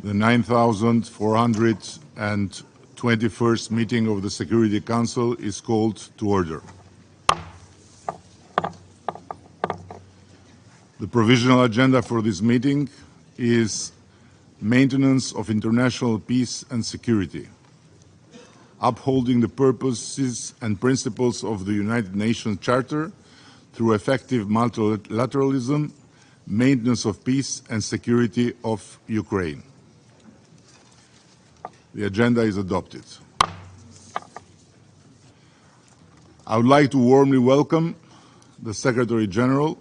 The 9,421st meeting of the Security Council is called to order. The provisional agenda for this meeting is maintenance of international peace and security, upholding the purposes and principles of the United Nations Charter through effective multilateralism, maintenance of peace and security of Ukraine. The agenda is adopted. I would like to warmly welcome the Secretary General,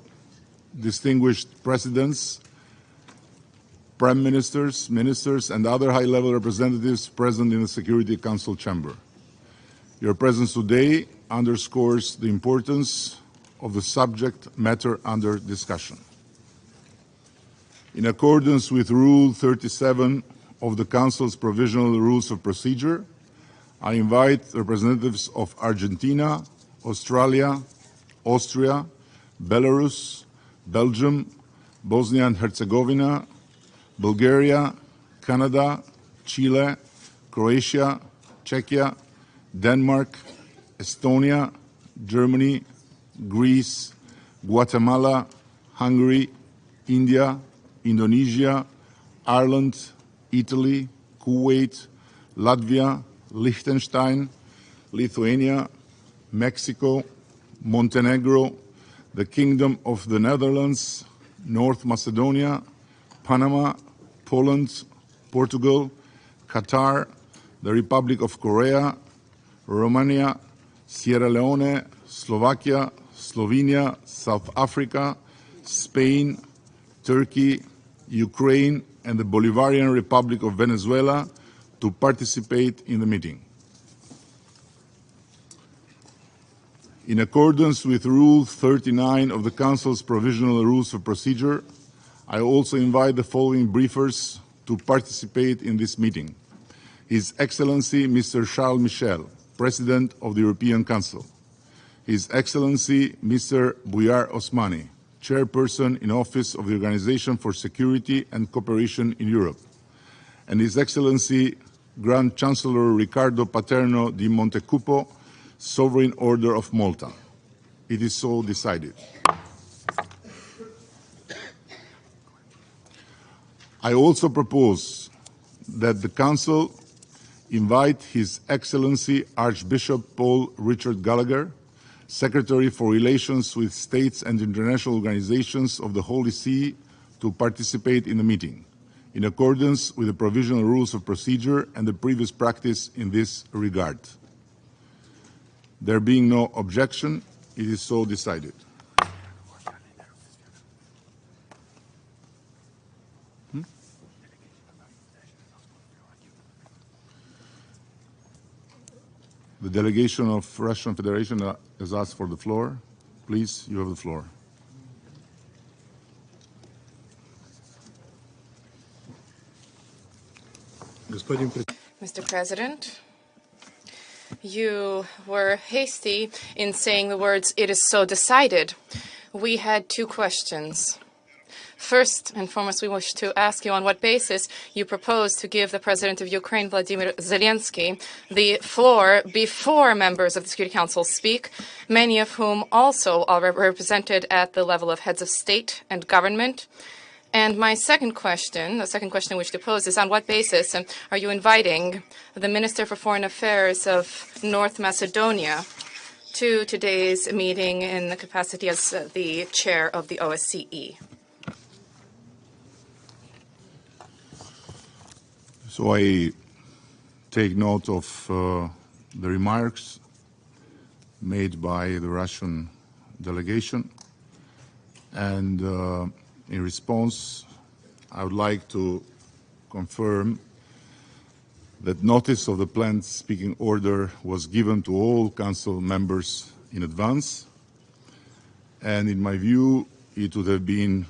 distinguished presidents, prime ministers, ministers, and other high-level representatives present in the Security Council chamber. Your presence today underscores the importance of the subject matter under discussion. In accordance with Rule 37 of the Council's Provisional Rules of Procedure, I invite representatives of Argentina, Australia, Austria, Belarus, Belgium, Bosnia and Herzegovina, Bulgaria, Canada, Chile, Croatia, Czechia, Denmark, Estonia, Germany, Greece, Guatemala, Hungary, India, Indonesia, Ireland, Italy, Kuwait, Latvia, Liechtenstein, Lithuania, Mexico, Montenegro, the Kingdom of the Netherlands, North Macedonia, Panama, Poland, Portugal, Qatar, the Republic of Korea, Romania, Sierra Leone, Slovakia, Slovenia, South Africa, Spain, Turkey, Ukraine, and the Bolivarian Republic of Venezuela to participate in the meeting. In accordance with Rule 39 of the Council's Provisional Rules of Procedure, I also invite the following briefers to participate in this meeting. His Excellency Mr. Charles Michel, President of the European Council. His Excellency Mr. Bujar Osmani, Chairperson in Office of the Organization for Security and Cooperation in Europe. And His Excellency Grand Chancellor Riccardo Paterno di Montecupo, Sovereign Order of Malta. It is so decided. I also propose that the Council invite His Excellency Archbishop Paul Richard Gallagher, Secretary for Relations with States and International Organizations of the Holy See, to participate in the meeting, in accordance with the Provisional Rules of Procedure and the previous practice in this regard. There being no objection, it is so decided. The delegation of Russian Federation has asked for the floor. Please, you have the floor. Mr. President, you were hasty in saying the words, "It is so decided." We had two questions. First and foremost, we wish to ask you on what basis you propose to give the President of Ukraine, Vladimir Zelensky, the floor before members of the Security Council speak, many of whom also are represented at the level of heads of state and government. And my second question, the second question I wish to pose, is on what basis are you inviting the Minister for Foreign Affairs of North Macedonia to today's meeting in the capacity as the chair of the OSCE? So I take note of the remarks made by the Russian delegation, and in response, I would like to confirm that notice of the planned speaking order was given to all Council members in advance, and in my view, it would have been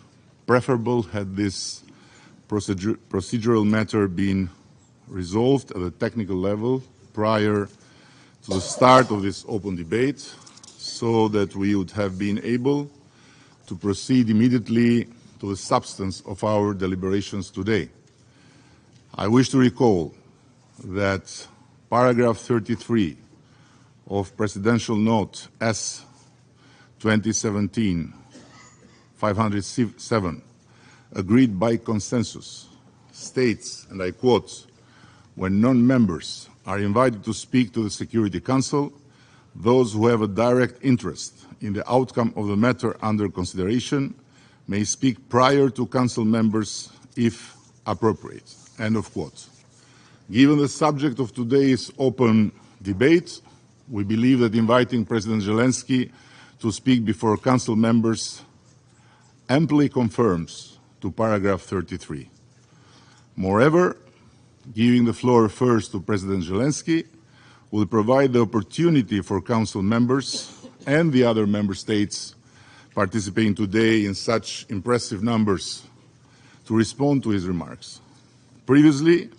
preferable had this procedural matter been resolved at a technical level prior to the start of this open debate, so that we would have been able to proceed immediately to the substance of our deliberations today. I wish to recall that paragraph 33 of Presidential Note S 2017-507, agreed by consensus, states, and I quote, "When non-members are invited to speak to the Security Council, those who have a direct interest in the outcome of the matter under consideration may speak prior to Council members if appropriate." End of quote. Given the subject of today's open debate, we believe that inviting President Zelensky to speak before Council members amply confirms to paragraph 33. Moreover, giving the floor first to President Zelensky will provide the opportunity for Council members and the other member states participating today in such impressive numbers to respond to his remarks. Previously,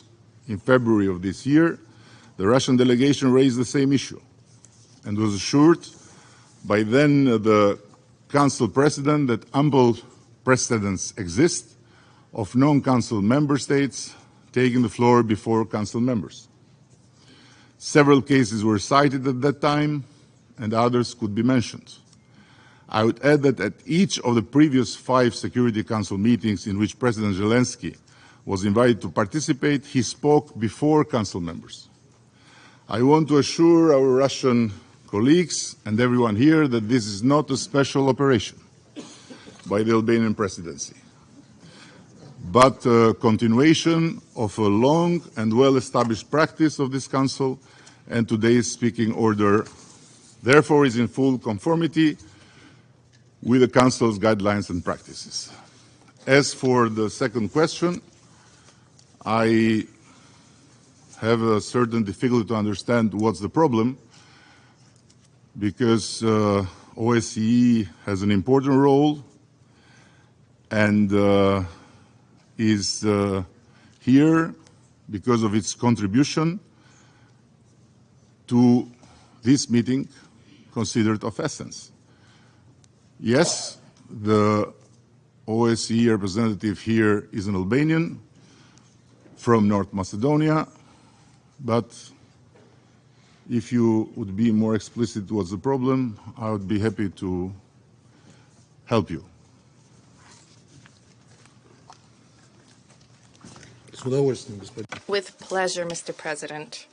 in February of this year, the Russian delegation raised the same issue and was assured by then the Council President that ample precedents exist of non-Council member states taking the floor before Council members. Several cases were cited at that time, and others could be mentioned. I would add that at each of the previous 5 Security Council meetings in which President Zelensky was invited to participate, he spoke before Council members. I want to assure our Russian colleagues and everyone here that this is not a special operation by the Albanian presidency, but a continuation of a long and well-established practice of this Council, and today's speaking order therefore is in full conformity with the Council's guidelines and practices. As for the second question, I have a certain difficulty to understand what's the problem, because OSCE has an important role and is here because of its contribution to this meeting considered of essence. Yes, the OSCE representative here is an Albanian from North Macedonia, but if you would be more explicit what's the problem, I would be happy to help you. With pleasure, Mr. President.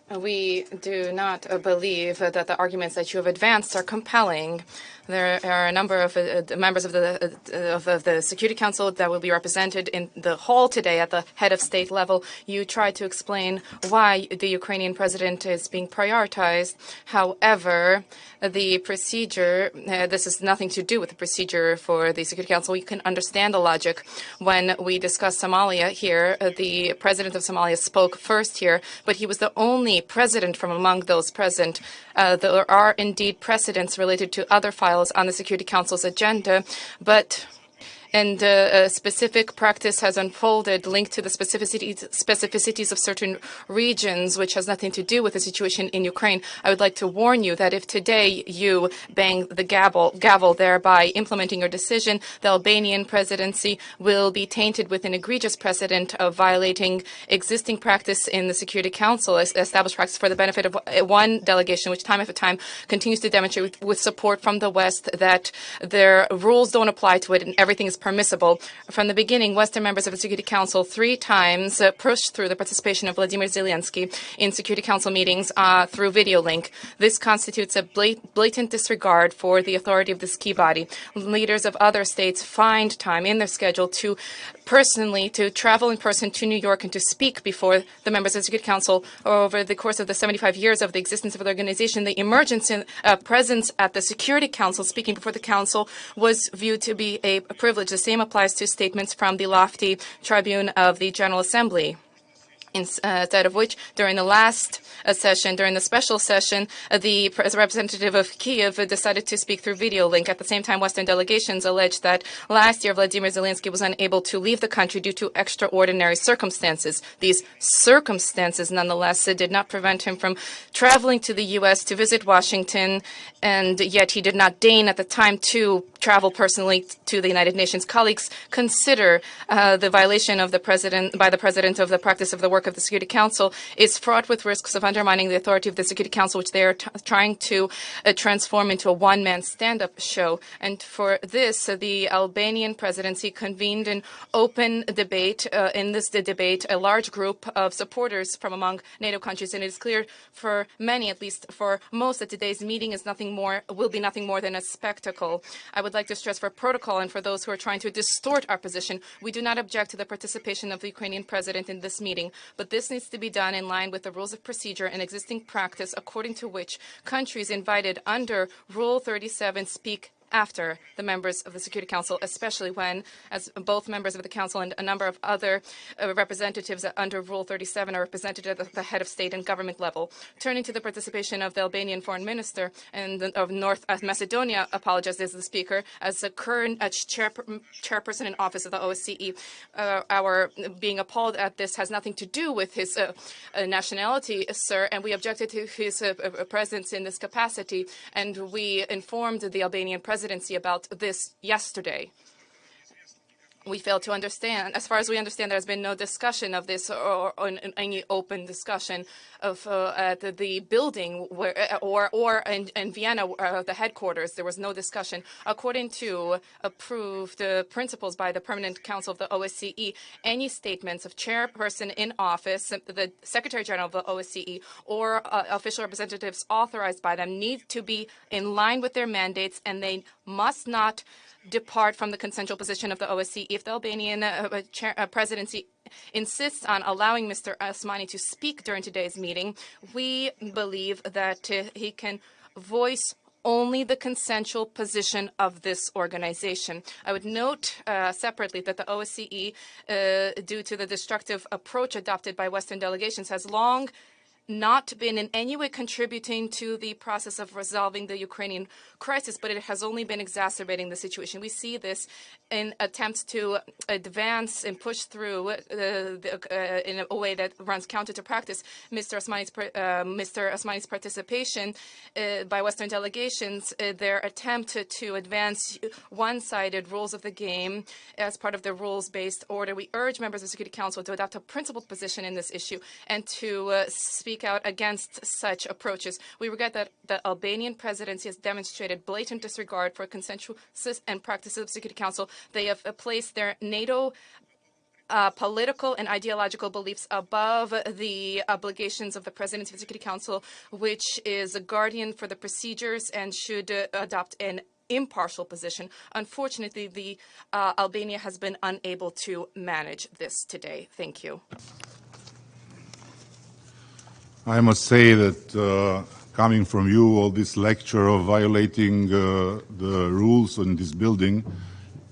We do not believe that the arguments that you have advanced are compelling. There are a number of members of the Security Council that will be represented in the hall today at the head of state level. You tried to explain why the Ukrainian president is being prioritized. However, the procedure, this has nothing to do with the procedure for the Security Council. You can understand the logic. When we discussed Somalia here, the president of Somalia spoke first here, but he was the only president from among those present. There are indeed precedents related to other files on the Security Council's agenda, but a specific practice has unfolded linked to the specificities of certain regions, which has nothing to do with the situation in Ukraine. I would like to warn you that if today you bang the gavel thereby implementing your decision, the Albanian presidency will be tainted with an egregious precedent of violating existing practice in the Security Council, established practice for the benefit of one delegation, which time after time continues to demonstrate with support from the West that their rules don't apply to it and everything is permissible. From the beginning, Western members of the Security Council 3 times pushed through the participation of Vladimir Zelensky in Security Council meetings through video link. This constitutes a blatant disregard for the authority of this key body. Leaders of other states find time in their schedule to travel in person to New York and to speak before the members of the Security Council. Over the course of the 75 years of the existence of the organization, the emergence in presence at the Security Council, speaking before the Council, was viewed to be a privilege. The same applies to statements from the lofty tribune of the General Assembly. Instead of which, during the last session, during the special session, the representative of Kiev decided to speak through video link. At the same time, Western delegations alleged that last year Vladimir Zelensky was unable to leave the country due to extraordinary circumstances. These circumstances, nonetheless, did not prevent him from traveling to the U.S. to visit Washington, and yet he did not deign at the time to travel personally to the United Nations. Colleagues consider the violation of the president by the president of the practice of the work of the Security Council is fraught with risks of undermining the authority of the Security Council, which they are trying to transform into a one-man stand-up show. And for this, the Albanian presidency convened an open debate. In this debate, a large group of supporters from among NATO countries, and it is clear for many, at least for most, that today's meeting is will be nothing more than a spectacle. I would like to stress for protocol and for those who are trying to distort our position, we do not object to the participation of the Ukrainian president in this meeting, but this needs to be done in line with the rules of procedure and existing practice, according to which countries invited under Rule 37 speak after the members of the Security Council, especially when, as both members of the Council and a number of other representatives under Rule 37 are represented at the head of state and government level. Turning to the participation of the Albanian foreign minister and of North Macedonia, apologizes the speaker, as the current chairperson in office of the OSCE. Our being appalled at this has nothing to do with his nationality, sir, and we objected to his presence in this capacity, and we informed the Albanian presidency about this yesterday. We fail to understand. As far as we understand, there has been no discussion of this or any open discussion of at the building where, or in Vienna, the headquarters. There was no discussion. According to approved principles by the Permanent Council of the OSCE, any statements of chairperson in office, the Secretary General of the OSCE, or official representatives authorized by them need to be in line with their mandates, and they must not depart from the consensual position of the OSCE. If the Albanian presidency insists on allowing Mr. Osmani to speak during today's meeting, we believe that he can voice only the consensual position of this organization. I would note separately that the OSCE, due to the destructive approach adopted by Western delegations, has long not been in any way contributing to the process of resolving the Ukrainian crisis, but it has only been exacerbating the situation. We see this in attempts to advance and push through in a way that runs counter to practice. Mr. Osmani's participation by Western delegations, their attempt to advance one-sided rules of the game as part of the rules-based order. We urge members of the Security Council to adopt a principled position in this issue and to speak out against such approaches. We regret that the Albanian presidency has demonstrated blatant disregard for consensus and practices of the Security Council. They have placed their NATO political and ideological beliefs above the obligations of the presidency of the Security Council, which is a guardian for the procedures and should adopt an impartial position. Unfortunately, the Albania has been unable to manage this today. Thank you. I must say that coming from you, all this lecture of violating the rules in this building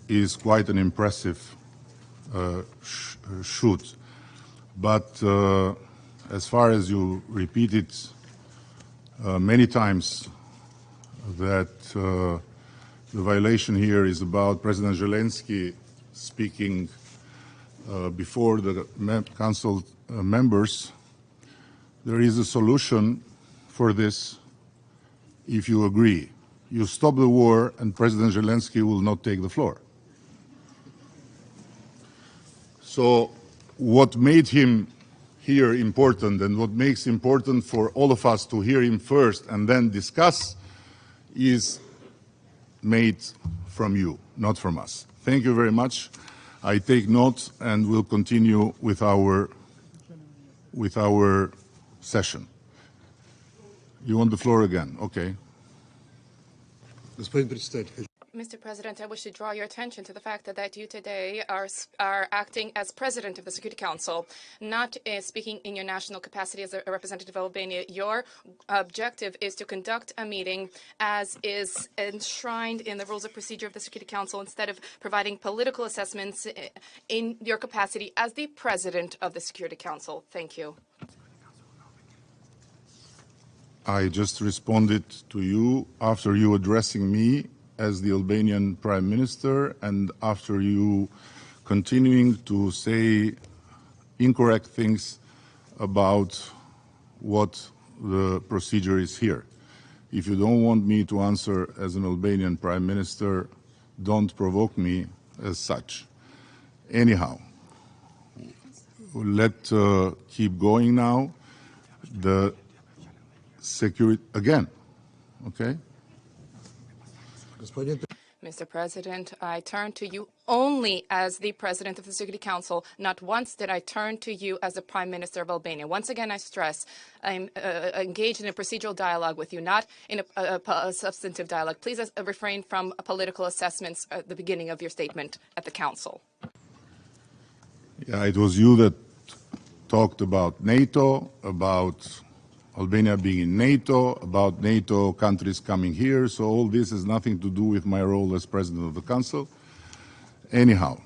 is quite an impressive shoot. But as far as you repeated many times that the violation here is about President Zelensky speaking before the Council members, there is a solution for this if you agree. You stop the war and President Zelensky will not take the floor. So what made him here important and what makes important for all of us to hear him first and then discuss is made from you, not from us. Thank you very much. I take note and we'll continue with our session. You want the floor again? Okay. Господин председатель. Mr. President, I wish to draw your attention to the fact that you today are acting as President of the Security Council, not speaking in your national capacity as a representative of Albania. Your objective is to conduct a meeting as is enshrined in the rules of procedure of the Security Council instead of providing political assessments in your capacity as the President of the Security Council. Thank you. I just responded to you after you addressing me as the Albanian Prime Minister and after you continuing to say incorrect things about what the procedure is here. If you don't want me to answer as an Albanian Prime Minister, don't provoke me as such. Anyhow, let's keep going now. The security, again, okay? Mr. President, I turn to you only as the President of the Security Council. Not once did I turn to you as the Prime Minister of Albania. Once again, I stress, I'm engaged in a procedural dialogue with you, not in a substantive dialogue. Please refrain from political assessments at the beginning of your statement at the Council. Yeah, it was you that talked about NATO, about Albania being in NATO, about NATO countries coming here, so all this has nothing to do with my role as President of the Council. Anyhow,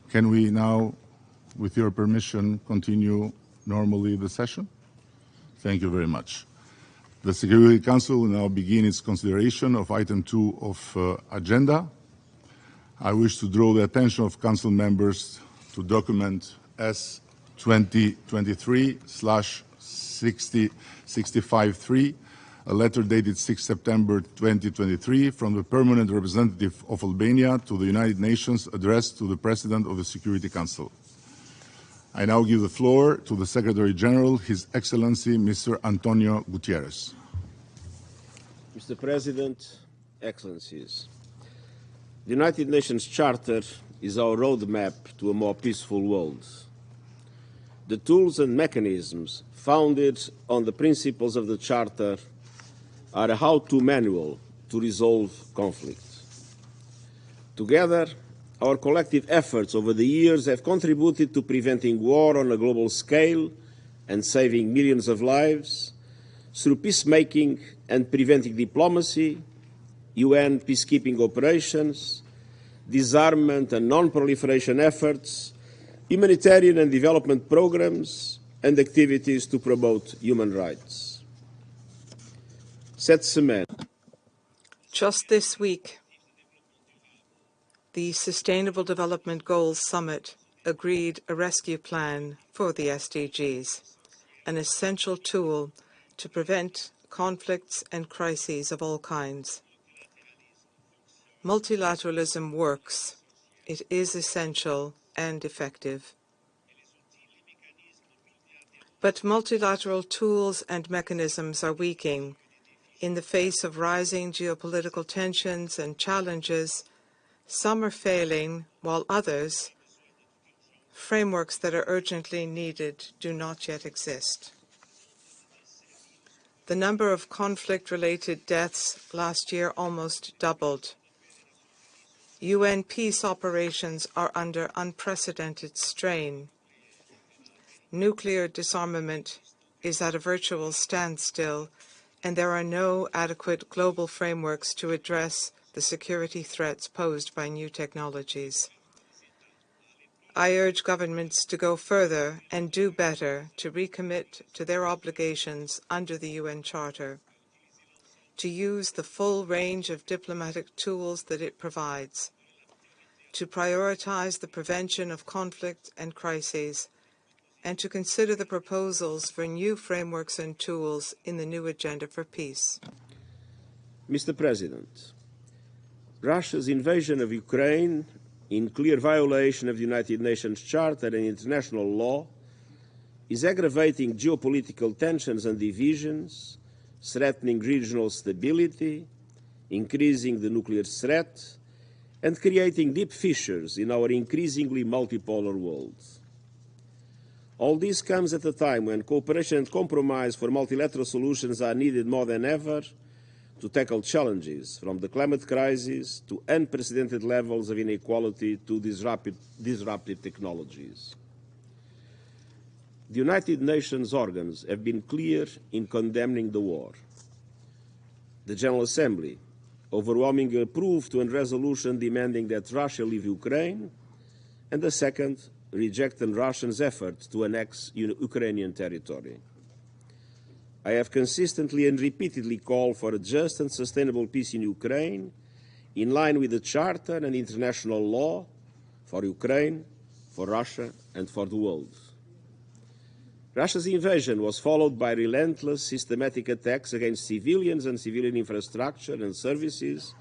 can we now, with your permission, continue normally the session? Thank you very much. The Security Council will now begin its consideration of item 2 of agenda. I wish to draw the attention of Council members to document S 2023/653, a letter dated 6 September 2023 from the Permanent Representative of Albania to the United Nations addressed to the President of the Security Council. I now give the floor to the Secretary General, His Excellency Mr. Antonio Gutierrez. Mr. President, Excellencies, the United Nations Charter is our roadmap to a more peaceful world. The tools and mechanisms founded on the principles of the Charter are a how-to manual to resolve conflict. Together, our collective efforts over the years have contributed to preventing war on a global scale and saving millions of lives through peacemaking and preventing diplomacy, UN peacekeeping operations, disarmament and non-proliferation efforts, humanitarian and development programs, and activities to promote human rights. Cette semaine, just this week, the Sustainable Development Goals Summit agreed a rescue plan for the SDGs, an essential tool to prevent conflicts and crises of all kinds. Multilateralism works. It is essential and effective. But multilateral tools and mechanisms are weakening in the face of rising geopolitical tensions and challenges. Some are failing, while others, frameworks that are urgently needed, do not yet exist. The number of conflict-related deaths last year almost doubled. UN peace operations are under unprecedented strain. Nuclear disarmament is at a virtual standstill, and there are no adequate global frameworks to address the security threats posed by new technologies. I urge governments to go further and do better to recommit to their obligations under the UN Charter, to use the full range of diplomatic tools that it provides, to prioritize the prevention of conflict and crises, and to consider the proposals for new frameworks and tools in the new agenda for peace. Mr. President, Russia's invasion of Ukraine, in clear violation of the United Nations Charter and international law, is aggravating geopolitical tensions and divisions, threatening regional stability, increasing the nuclear threat, and creating deep fissures in our increasingly multipolar world. All this comes at a time when cooperation and compromise for multilateral solutions are needed more than ever to tackle challenges from the climate crisis to unprecedented levels of inequality to disruptive technologies. The United Nations organs have been clear in condemning the war. The General Assembly overwhelmingly approved one resolution demanding that Russia leave Ukraine, and the second rejected Russia's effort to annex Ukrainian territory. I have consistently and repeatedly called for a just and sustainable peace in Ukraine, in line with the Charter and international law, for Ukraine, for Russia, and for the world. Russia's invasion was followed by relentless, systematic attacks against civilians and civilian infrastructure and services,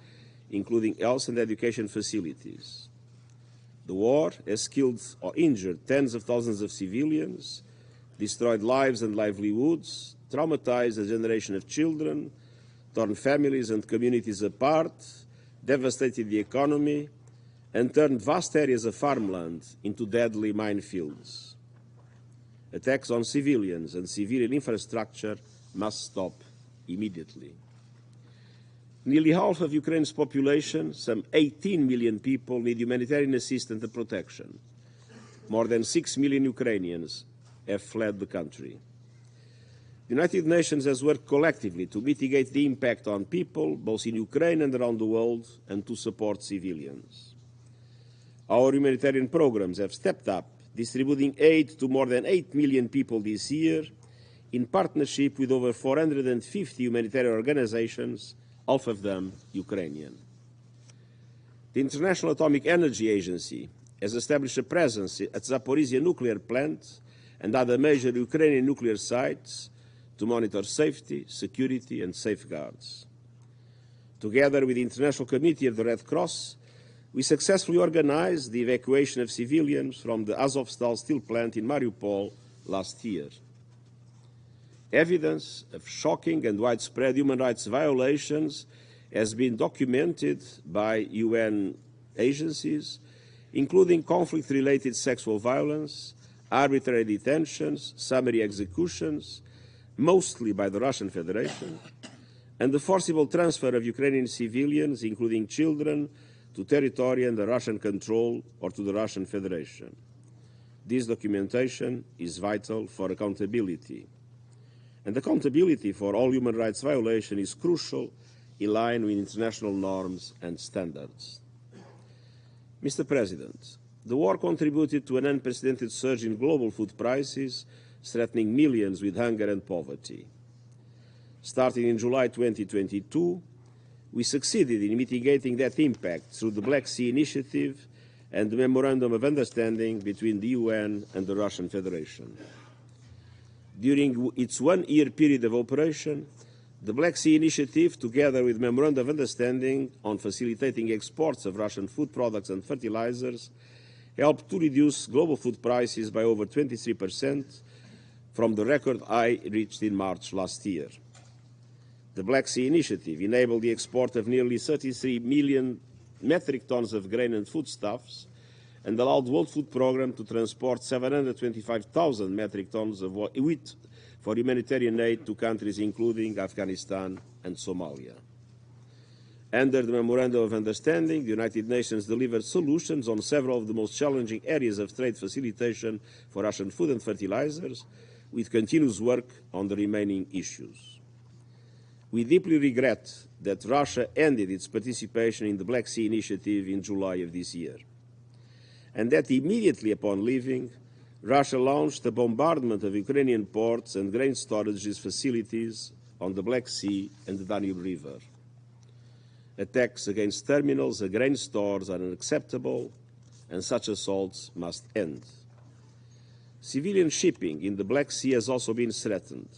including health and education facilities. The war has killed or injured tens of thousands of civilians, destroyed lives and livelihoods, traumatized a generation of children, torn families and communities apart, devastated the economy, and turned vast areas of farmland into deadly minefields. Attacks on civilians and civilian infrastructure must stop immediately. Nearly half of Ukraine's population, some 18 million people, need humanitarian assistance and protection. More than 6 million Ukrainians have fled the country. The United Nations has worked collectively to mitigate the impact on people, both in Ukraine and around the world, and to support civilians. Our humanitarian programs have stepped up, distributing aid to more than 8 million people this year, in partnership with over 450 humanitarian organizations, half of them Ukrainian. The International Atomic Energy Agency has established a presence at Zaporizhia nuclear plant and other major Ukrainian nuclear sites to monitor safety, security, and safeguards. Together with the International Committee of the Red Cross, we successfully organized the evacuation of civilians from the Azovstal steel plant in Mariupol last year. Evidence of shocking and widespread human rights violations has been documented by UN agencies, including conflict-related sexual violence, arbitrary detentions, summary executions, mostly by the Russian Federation, and the forcible transfer of Ukrainian civilians, including children, to territory under Russian control or to the Russian Federation. This documentation is vital for accountability. And accountability for all human rights violations is crucial, in line with international norms and standards. Mr. President, the war contributed to an unprecedented surge in global food prices, threatening millions with hunger and poverty. Starting in July 2022, we succeeded in mitigating that impact through the Black Sea Initiative and the Memorandum of Understanding between the UN and the Russian Federation. During its one-year period of operation, the Black Sea Initiative, together with Memorandum of Understanding on facilitating exports of Russian food products and fertilizers, helped to reduce global food prices by over 23% from the record high reached in March last year. The Black Sea Initiative enabled the export of nearly 33 million metric tons of grain and foodstuffs and allowed the World Food Programme to transport 725,000 metric tons of wheat for humanitarian aid to countries including Afghanistan and Somalia. Under the Memorandum of Understanding, the United Nations delivered solutions on several of the most challenging areas of trade facilitation for Russian food and fertilizers, with continuous work on the remaining issues. We deeply regret that Russia ended its participation in the Black Sea Initiative in July of this year, and that immediately upon leaving, Russia launched a bombardment of Ukrainian ports and grain storage facilities on the Black Sea and the Danube River. Attacks against terminals and grain stores are unacceptable, and such assaults must end. Civilian shipping in the Black Sea has also been threatened.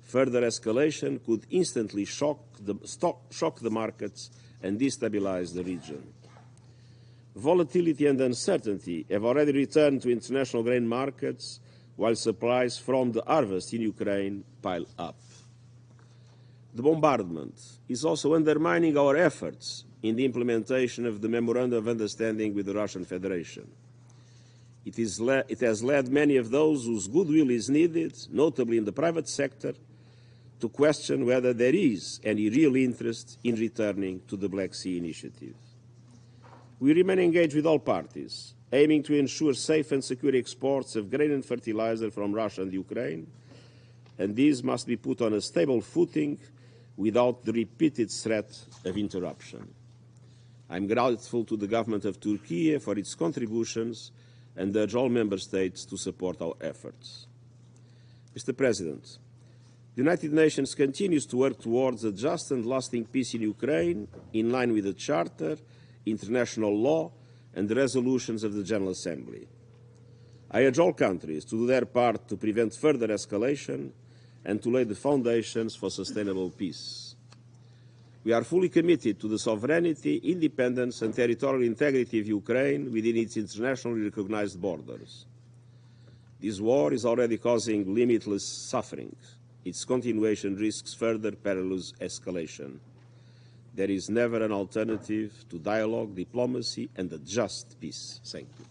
Further escalation could instantly shock the markets and destabilize the region. Volatility and uncertainty have already returned to international grain markets, while supplies from the harvest in Ukraine pile up. The bombardment is also undermining our efforts in the implementation of the Memorandum of Understanding with the Russian Federation. It has led many of those whose goodwill is needed, notably in the private sector, to question whether there is any real interest in returning to the Black Sea Initiative. We remain engaged with all parties, aiming to ensure safe and secure exports of grain and fertilizer from Russia and Ukraine, and these must be put on a stable footing without the repeated threat of interruption. I'm grateful to the government of Turkey for its contributions and urge all member states to support our efforts. Mr. President, the United Nations continues to work towards a just and lasting peace in Ukraine, in line with the Charter, international law, and the resolutions of the General Assembly. I urge all countries to do their part to prevent further escalation and to lay the foundations for sustainable peace. We are fully committed to the sovereignty, independence, and territorial integrity of Ukraine within its internationally recognized borders. This war is already causing limitless suffering. Its continuation risks further perilous escalation. There is never an alternative to dialogue, diplomacy, and a just peace. Thank you.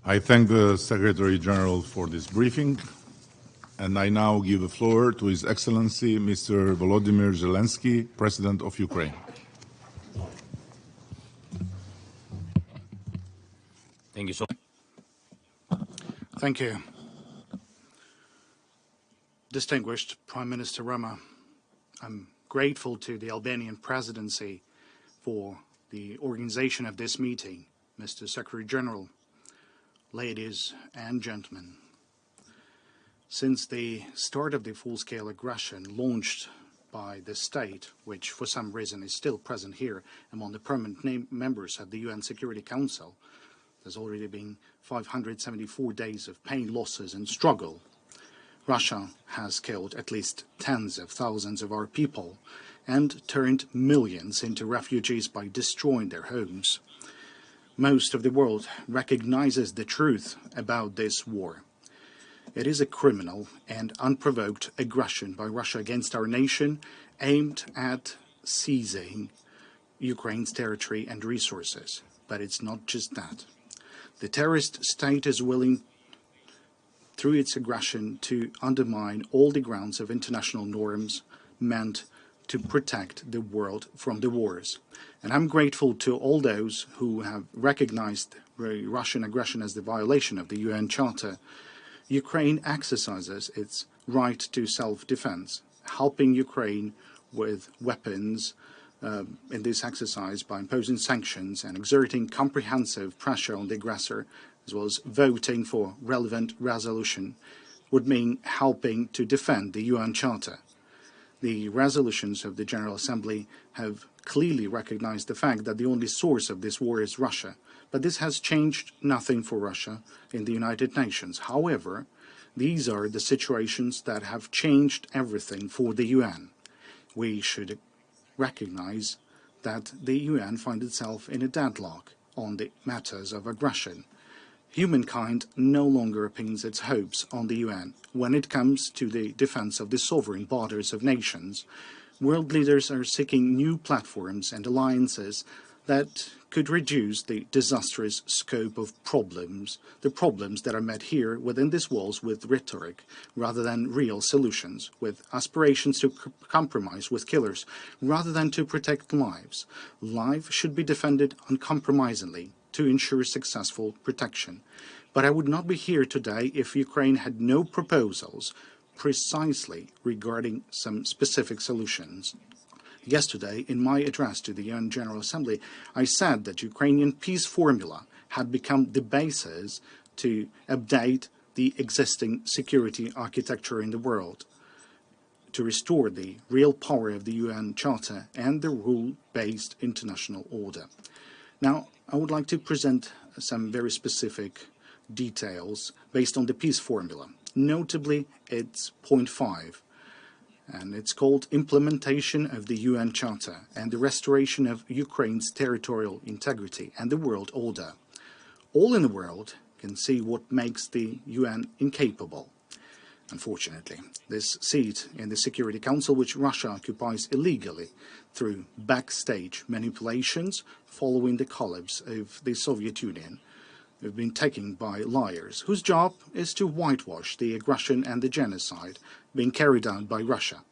I thank the Secretary General for this briefing, and I now give the floor to His Excellency Mr. Volodymyr Zelensky, President of Ukraine. Thank you so much. Thank you. Distinguished Prime Minister Rama, I'm grateful to the Albanian presidency for the organization of this meeting. Mr. Secretary General, ladies and gentlemen, since the start of the full-scale aggression launched by the state, which for some reason is still present here among the permanent members of the UN Security Council, there's already been 574 days of pain, losses, and struggle. Russia has killed at least tens of thousands of our people and turned millions into refugees by destroying their homes. Most of the world recognizes the truth about this war. It is a criminal and unprovoked aggression by Russia against our nation, aimed at seizing Ukraine's territory and resources. But it's not just that. The terrorist state is willing, through its aggression, to undermine all the grounds of international norms meant to protect the world from the wars. And I'm grateful to all those who have recognized Russian aggression as the violation of the UN Charter. Ukraine exercises its right to self-defense, helping Ukraine with weapons in this exercise by imposing sanctions and exerting comprehensive pressure on the aggressor, as well as voting for relevant resolution, would mean helping to defend the UN Charter. The resolutions of the General Assembly have clearly recognized the fact that the only source of this war is Russia, but this has changed nothing for Russia in the United Nations. However, these are the situations that have changed everything for the UN. We should recognize that the UN finds itself in a deadlock on the matters of aggression. Humankind no longer pins its hopes on the UN when it comes to the defense of the sovereign borders of nations. World leaders are seeking new platforms and alliances that could reduce the disastrous scope of problems, the problems that are met here within these walls with rhetoric rather than real solutions, with aspirations to compromise with killers rather than to protect lives. Life should be defended uncompromisingly to ensure successful protection. But I would not be here today if Ukraine had no proposals precisely regarding some specific solutions. Yesterday, in my address to the UN General Assembly, I said that Ukrainian peace formula had become the basis to update the existing security architecture in the world, to restore the real power of the UN Charter and the rule-based international order. Now, I would like to present some very specific details based on the peace formula. Notably, it's point 5, and it's called Implementation of the UN Charter and the Restoration of Ukraine's Territorial Integrity and the World Order. All in the world can see what makes the UN incapable. Unfortunately, this seat in the Security Council, which Russia occupies illegally through backstage manipulations following the collapse of the Soviet Union, have been taken by liars, whose job is to whitewash the aggression and the genocide being carried out by Russia.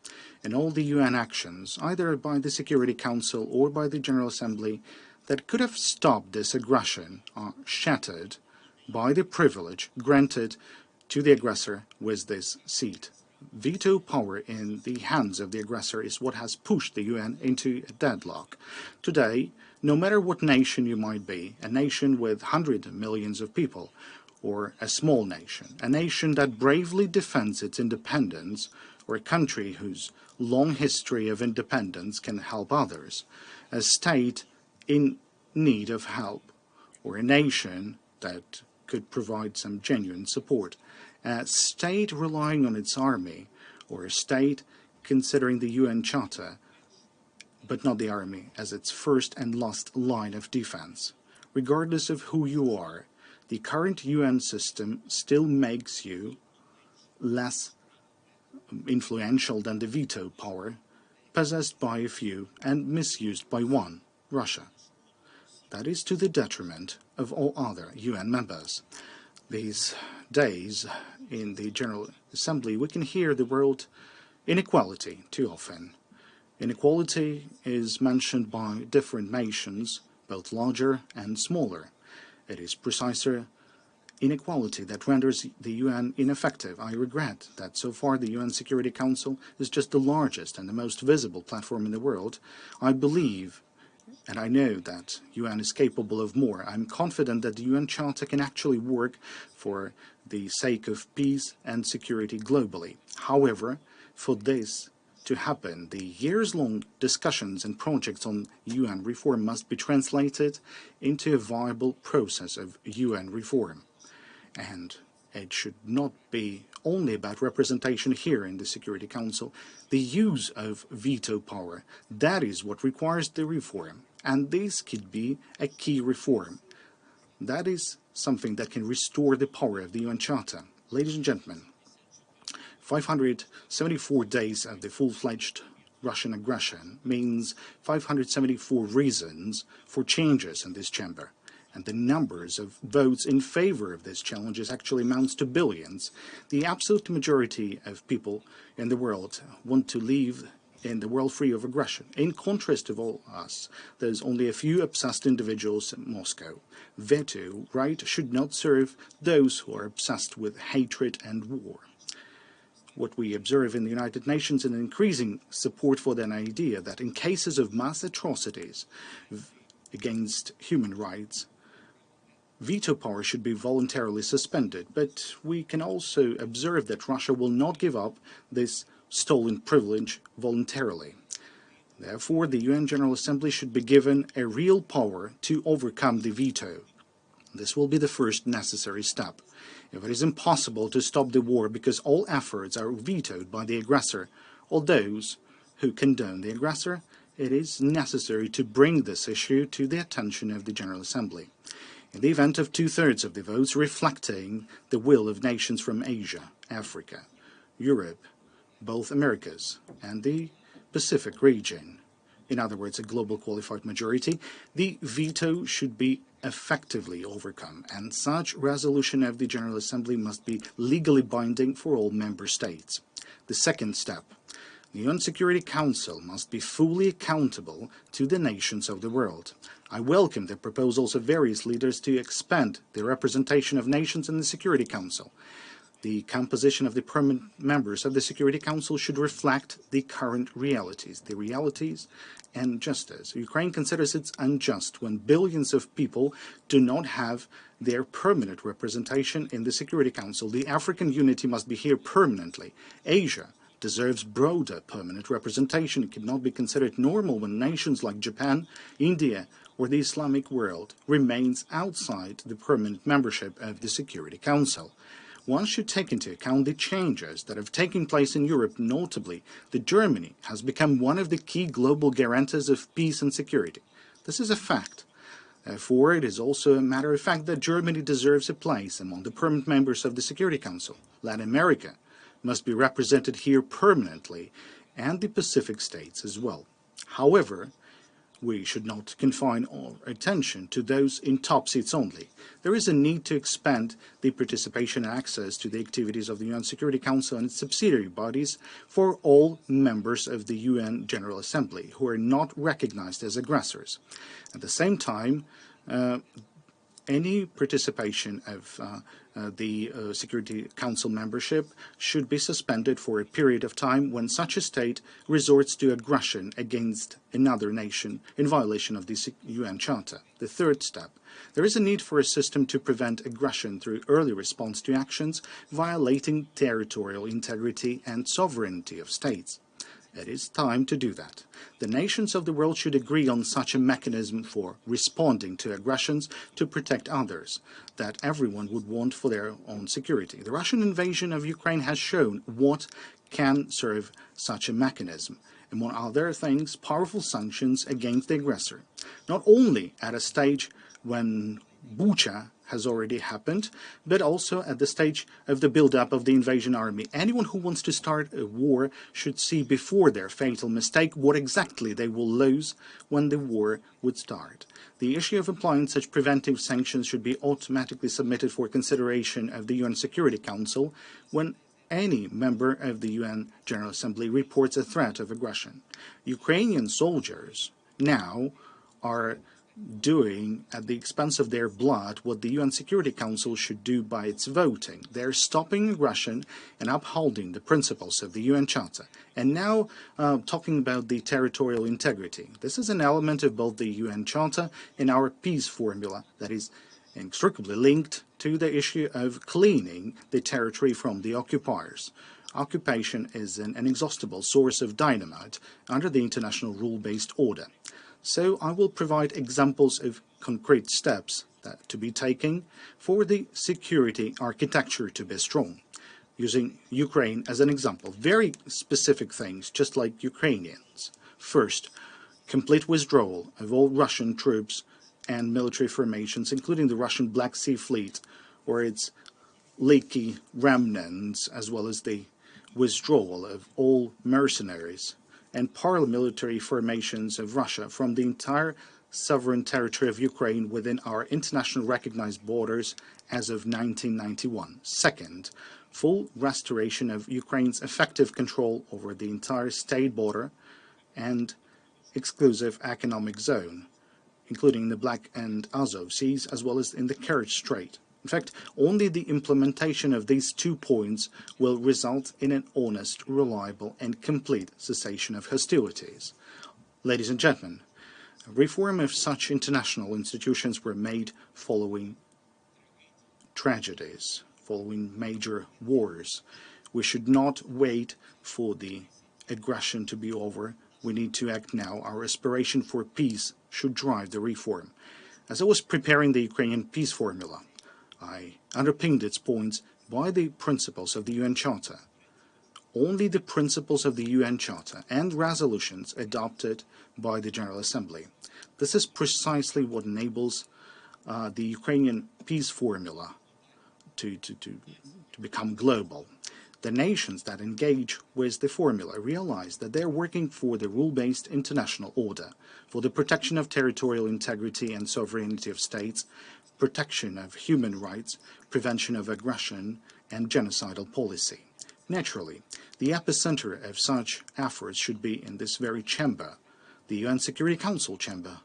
And all the UN actions, either by the Security Council or by the General Assembly, that could have stopped this aggression are shattered by the privilege granted to the aggressor with this seat. Veto power in the hands of the aggressor is what has pushed the UN into a deadlock. Today, no matter what nation you might be, a nation with hundreds of millions of people, or a small nation, a nation that bravely defends its independence, or a country whose long history of independence can help others, a state in need of help, or a nation that could provide some genuine support, a state relying on its army, or a state considering the UN Charter, but not the army, as its first and last line of defense. Regardless of who you are, the current UN system still makes you less influential than the veto power possessed by a few and misused by one, Russia. That is to the detriment of all other UN members. These days, in the General Assembly, we can hear the word inequality too often. Inequality is mentioned by different nations, both larger and smaller. It is precisely inequality that renders the UN ineffective. I regret that so far the UN Security Council is just the largest and the most visible platform in the world. I believe and I know that UN is capable of more. I'm confident that the UN Charter can actually work for the sake of peace and security globally. However, for this to happen, the years-long discussions and projects on UN reform must be translated into a viable process of UN reform. And it should not be only about representation here in the Security Council. The use of veto power, that is what requires the reform. And this could be a key reform. That is something that can restore the power of the UN Charter. Ladies and gentlemen, 574 days of the full-fledged Russian aggression means 574 reasons for changes in this chamber. And the numbers of votes in favor of this challenge actually amounts to billions. The absolute majority of people in the world want to live in the world free of aggression. In contrast to all us, there's only a few obsessed individuals in Moscow. Veto right should not serve those who are obsessed with hatred and war. What we observe in the United Nations is an increasing support for the idea that in cases of mass atrocities against human rights, veto power should be voluntarily suspended. But we can also observe that Russia will not give up this stolen privilege voluntarily. Therefore, the UN General Assembly should be given a real power to overcome the veto. This will be the first necessary step. If it is impossible to stop the war because all efforts are vetoed by the aggressor or those who condone the aggressor, it is necessary to bring this issue to the attention of the General Assembly. In the event of two-thirds of the votes reflecting the will of nations from Asia, Africa, Europe, both Americas, and the Pacific region, in other words, a global qualified majority, the veto should be effectively overcome, and such resolution of the General Assembly must be legally binding for all member states. The second step, the UN Security Council must be fully accountable to the nations of the world. I welcome the proposals of various leaders to expand the representation of nations in the Security Council. The composition of the permanent members of the Security Council should reflect the current realities, and justice. Ukraine considers it unjust when billions of people do not have their permanent representation in the Security Council. The African unity must be here permanently. Asia deserves broader permanent representation. It cannot be considered normal when nations like Japan, India, or the Islamic world remains outside the permanent membership of the Security Council. One should take into account the changes that have taken place in Europe, notably that Germany has become one of the key global guarantors of peace and security. This is a fact. Therefore, it is also a matter of fact that Germany deserves a place among the permanent members of the Security Council. Latin America must be represented here permanently, and the Pacific states as well. However, we should not confine our attention to those in top seats only. There is a need to expand the participation and access to the activities of the UN Security Council and its subsidiary bodies for all members of the UN General Assembly who are not recognized as aggressors. At the same time, any participation of the Security Council membership should be suspended for a period of time when such a state resorts to aggression against another nation in violation of the UN Charter. The third step, there is a need for a system to prevent aggression through early response to actions violating territorial integrity and sovereignty of states. It is time to do that. The nations of the world should agree on such a mechanism for responding to aggressions to protect others that everyone would want for their own security. The Russian invasion of Ukraine has shown what can serve such a mechanism. Among other things, powerful sanctions against the aggressor. Not only at a stage when Bucha has already happened, but also at the stage of the build-up of the invasion army. Anyone who wants to start a war should see before their fatal mistake what exactly they will lose when the war would start. The issue of applying such preventive sanctions should be automatically submitted for consideration of the UN Security Council when any member of the UN General Assembly reports a threat of aggression. Ukrainian soldiers now are doing at the expense of their blood what the UN Security Council should do by its voting. They're stopping aggression and upholding the principles of the UN Charter. And now talking about the territorial integrity. This is an element of both the UN Charter and our peace formula that is inextricably linked to the issue of cleaning the territory from the occupiers. Occupation is an inexhaustible source of dynamite under the international rule-based order. So I will provide examples of concrete steps to be taken for the security architecture to be strong. Using Ukraine as an example, very specific things, just like Ukrainians. First, complete withdrawal of all Russian troops and military formations, including the Russian Black Sea Fleet or its leaky remnants, as well as the withdrawal of all mercenaries and paramilitary formations of Russia from the entire sovereign territory of Ukraine within our international recognized borders as of 1991. Second, full restoration of Ukraine's effective control over the entire state border and exclusive economic zone, including the Black and Azov Seas, as well as in the Kerch Strait. In fact, only the implementation of these 2 points will result in an honest, reliable, and complete cessation of hostilities. Ladies and gentlemen, reform of such international institutions were made following tragedies, following major wars. We should not wait for the aggression to be over. We need to act now. Our aspiration for peace should drive the reform. As I was preparing the Ukrainian peace formula, I underpinned its points by the principles of the UN Charter. Only the principles of the UN Charter and resolutions adopted by the General Assembly. This is precisely what enables the Ukrainian peace formula to become global. The nations that engage with the formula realize that they're working for the rule-based international order, for the protection of territorial integrity and sovereignty of states, protection of human rights, prevention of aggression, and genocidal policy. Naturally, the epicenter of such efforts should be in this very chamber, the UN Security Council chamber,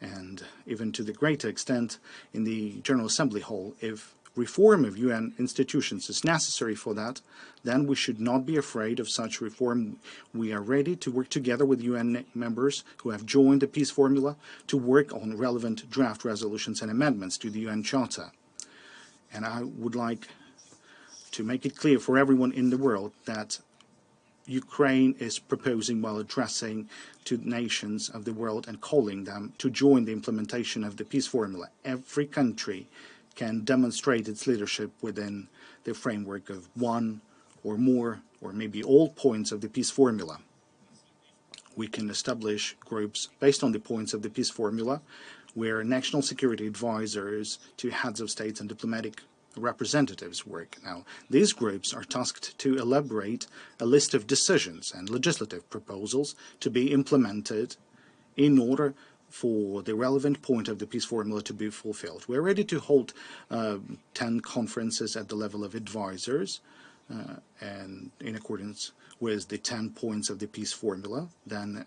and even to the greater extent in the General Assembly Hall. If reform of UN institutions is necessary for that, then we should not be afraid of such reform. We are ready to work together with UN members who have joined the peace formula to work on relevant draft resolutions and amendments to the UN Charter. And I would like to make it clear for everyone in the world that Ukraine is proposing, while addressing to nations of the world and calling them to join the implementation of the peace formula, every country can demonstrate its leadership within the framework of one or more or maybe all points of the peace formula. We can establish groups based on the points of the peace formula where national security advisors to heads of states and diplomatic representatives work. Now, these groups are tasked to elaborate a list of decisions and legislative proposals to be implemented in order for the relevant point of the peace formula to be fulfilled. We're ready to hold 10 conferences at the level of advisors, and in accordance with the 10 points of the peace formula, then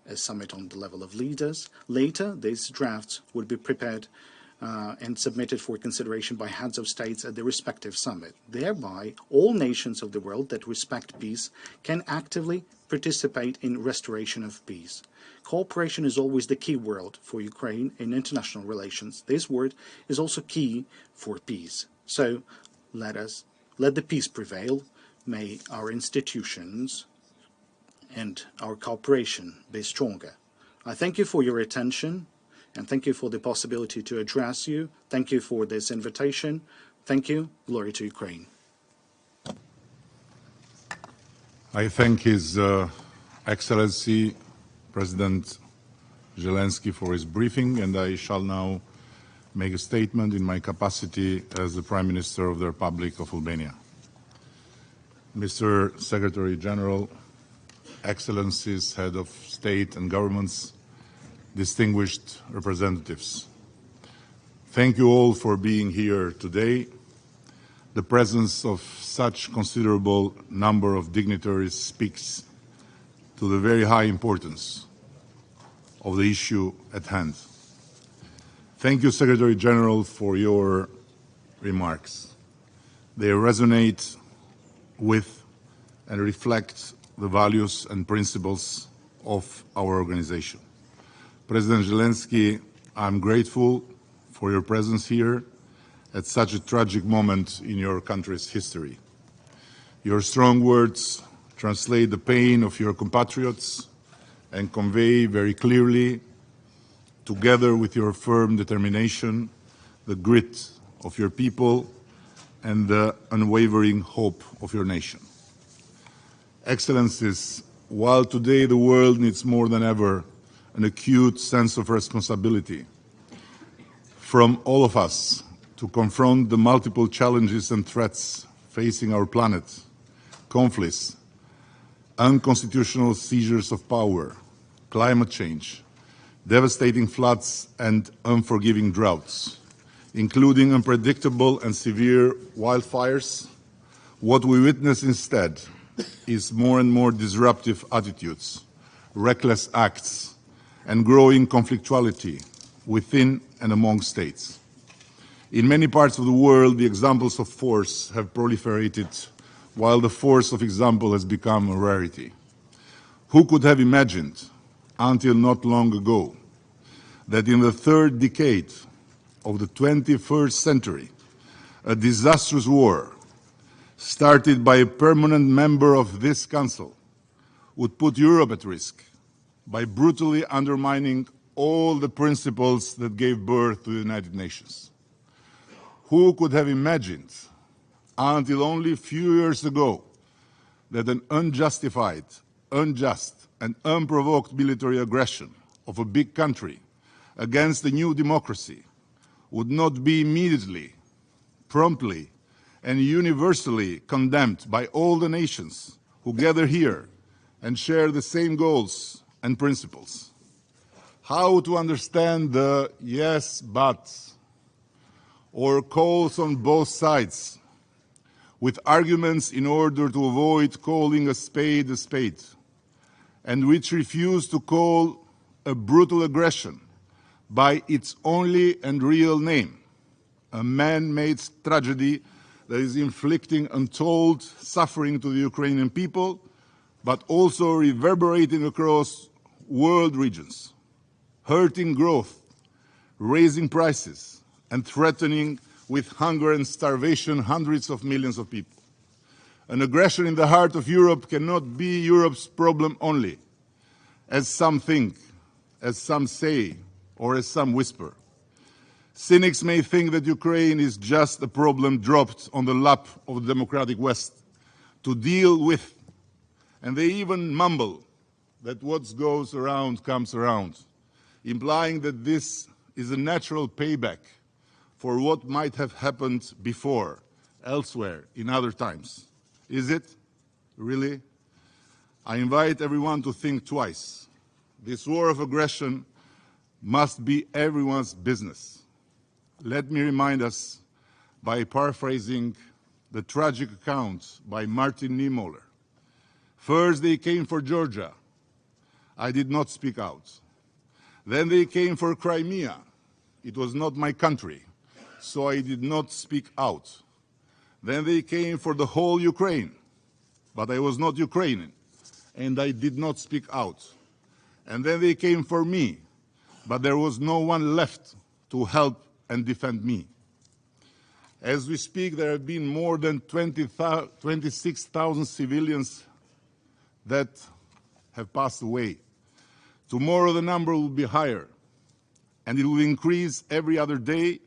a summit on the level of leaders. Later, these drafts would be prepared and submitted for consideration by heads of states at the respective summit. Thereby, all nations of the world that respect peace can actively participate in restoration of peace. Cooperation is always the key word for Ukraine in international relations. This word is also key for peace. So let the peace prevail. May our institutions and our cooperation be stronger. I thank you for your attention, and thank you for the possibility to address you. Thank you for this invitation. Thank you. Glory to Ukraine. I thank His Excellency President Zelensky for his briefing, and I shall now make a statement in my capacity as the Prime Minister of the Republic of Albania. Mr. Secretary General, Excellencies, Head of State and Governments, distinguished representatives, thank you all for being here today. The presence of such considerable number of dignitaries speaks to the very high importance of the issue at hand. Thank you, Secretary General, for your remarks. They resonate with and reflect the values and principles of our organization. President Zelensky, I'm grateful for your presence here at such a tragic moment in your country's history. Your strong words translate the pain of your compatriots and convey very clearly, together with your firm determination, the grit of your people and the unwavering hope of your nation. Excellencies, while today the world needs more than ever an acute sense of responsibility from all of us to confront the multiple challenges and threats facing our planet, conflicts, unconstitutional seizures of power, climate change, devastating floods and unforgiving droughts, including unpredictable and severe wildfires, what we witness instead is more and more disruptive attitudes, reckless acts, and growing conflictuality within and among states. In many parts of the world, the examples of force have proliferated, while the force of example has become a rarity. Who could have imagined, until not long ago, that in the third decade of the 21st century, a disastrous war started by a permanent member of this Council would put Europe at risk by brutally undermining all the principles that gave birth to the United Nations? Who could have imagined, until only a few years ago, that an unjustified, unjust, and unprovoked military aggression of a big country against a new democracy would not be immediately, promptly, and universally condemned by all the nations who gather here and share the same goals and principles? How to understand the yes, but, or calls on both sides with arguments in order to avoid calling a spade, and which refuse to call a brutal aggression by its only and real name, a man-made tragedy that is inflicting untold suffering to the Ukrainian people, but also reverberating across world regions, hurting growth, raising prices, and threatening with hunger and starvation hundreds of millions of people. An aggression in the heart of Europe cannot be Europe's problem only, as some think, as some say, or as some whisper. Cynics may think that Ukraine is just a problem dropped on the lap of the democratic West to deal with, and they even mumble that what goes around comes around, implying that this is a natural payback for what might have happened before, elsewhere, in other times. Is it? Really? I invite everyone to think twice. This war of aggression must be everyone's business. Let me remind us by paraphrasing the tragic account by Martin Niemöller. First they came for Georgia. I did not speak out. Then they came for Crimea. It was not my country, so I did not speak out. Then they came for the whole Ukraine, but I was not Ukrainian, and I did not speak out. And then they came for me, but there was no one left to help and defend me. As we speak, there have been more than 26,000 civilians that have passed away. Tomorrow the number will be higher, and it will increase every other day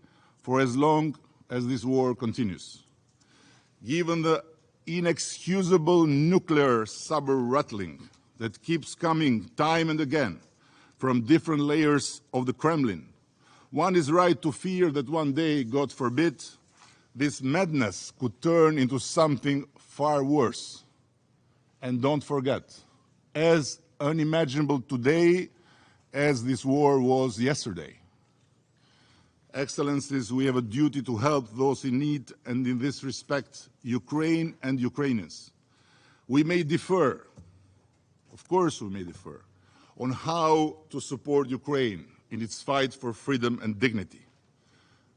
for as long as this war continues. Given the inexcusable nuclear saber rattling that keeps coming time and again from different layers of the Kremlin, one is right to fear that one day, God forbid, this madness could turn into something far worse. And don't forget, as unimaginable today as this war was yesterday. Excellencies, we have a duty to help those in need, and in this respect, Ukraine and Ukrainians. We may differ, of course we may differ, on how to support Ukraine in its fight for freedom and dignity.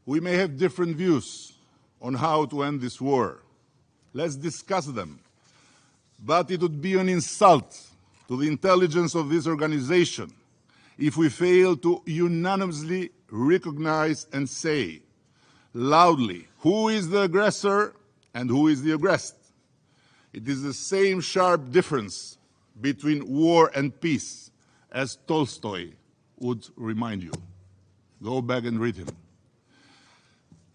We may have different views on how to end this war. Let's discuss them. But it would be an insult to the intelligence of this organization if we fail to unanimously recognize and say loudly who is the aggressor and who is the aggressed. It is the same sharp difference between war and peace as Tolstoy would remind you. Go back and read him.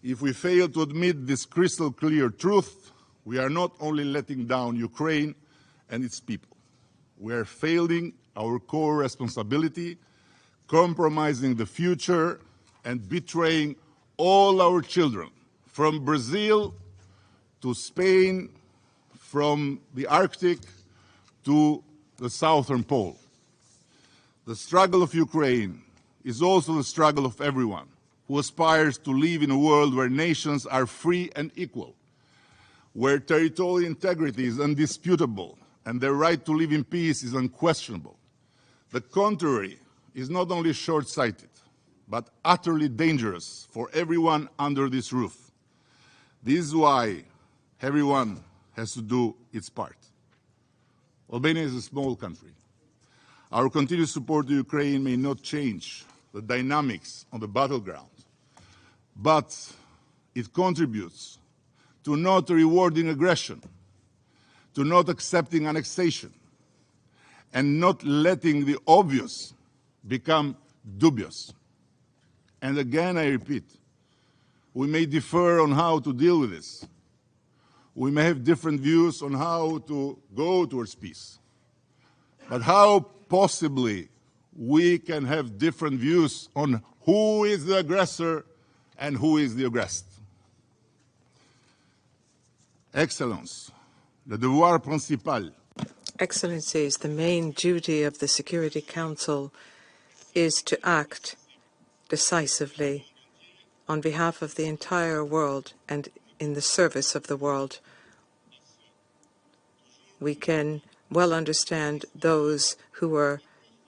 If we fail to admit this crystal clear truth, we are not only letting down Ukraine and its people. We are failing our core responsibility, compromising the future, and betraying all our children, from Brazil to Spain, from the Arctic to the Southern Pole. The struggle of Ukraine is also the struggle of everyone who aspires to live in a world where nations are free and equal, where territorial integrity is undisputable and their right to live in peace is unquestionable. The contrary is not only short-sighted, but utterly dangerous for everyone under this roof. This is why everyone has to do its part. Albania is a small country. Our continued support to Ukraine may not change the dynamics on the battleground, but it contributes to not rewarding aggression, to not accepting annexation, and not letting the obvious become dubious. And again, I repeat, we may differ on how to deal with this. We may have different views on how to go towards peace. But how possibly we can have different views on who is the aggressor and who is the aggressed? Excellence, le devoir principal. Excellencies, the main duty of the Security Council is to act decisively on behalf of the entire world and in the service of the world. We can well understand those who are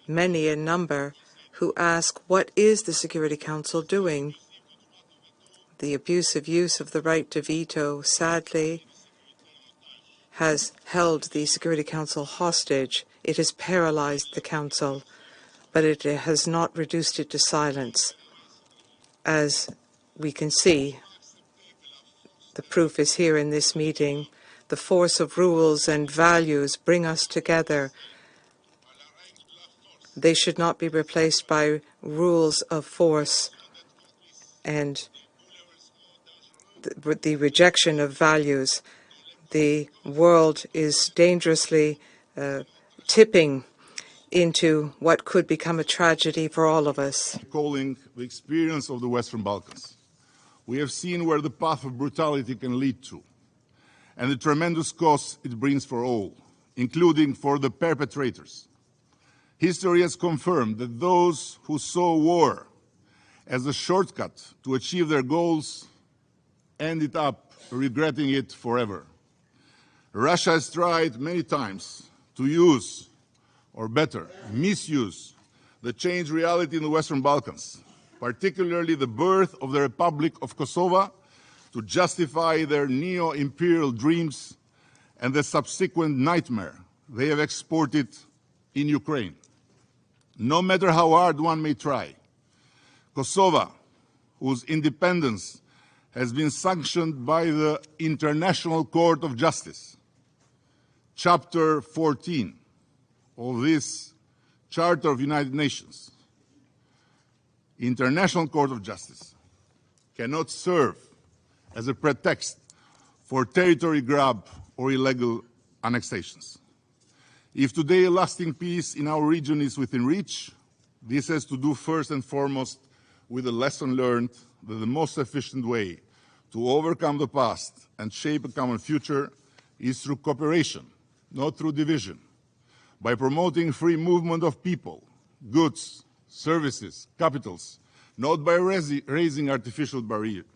many in number who ask, what is the Security Council doing? The abusive use of the right to veto, sadly, has held the Security Council hostage. It has paralyzed the Council, but it has not reduced it to silence. As we can see, the proof is here in this meeting. The force of rules and values bring us together. They should not be replaced by rules of force and the rejection of values. The world is dangerously tipping into what could become a tragedy for all of us. Recalling the experience of the Western Balkans, we have seen where the path of brutality can lead to, and the tremendous costs it brings for all, including for the perpetrators. History has confirmed that those who saw war as a shortcut to achieve their goals ended up regretting it forever. Russia has tried many times to use, or better, misuse, the changed reality in the Western Balkans, particularly the birth of the Republic of Kosovo, to justify their neo-imperial dreams and the subsequent nightmare they have exported in Ukraine. No matter how hard one may try, Kosovo, whose independence has been sanctioned by the International Court of Justice, Chapter 14 of this Charter of United Nations, International Court of Justice, cannot serve as a pretext for territory grab or illegal annexations. If today a lasting peace in our region is within reach, this has to do first and foremost with the lesson learned that the most efficient way to overcome the past and shape a common future is through cooperation, not through division, by promoting free movement of people, goods, services, capitals, not by raising artificial barriers,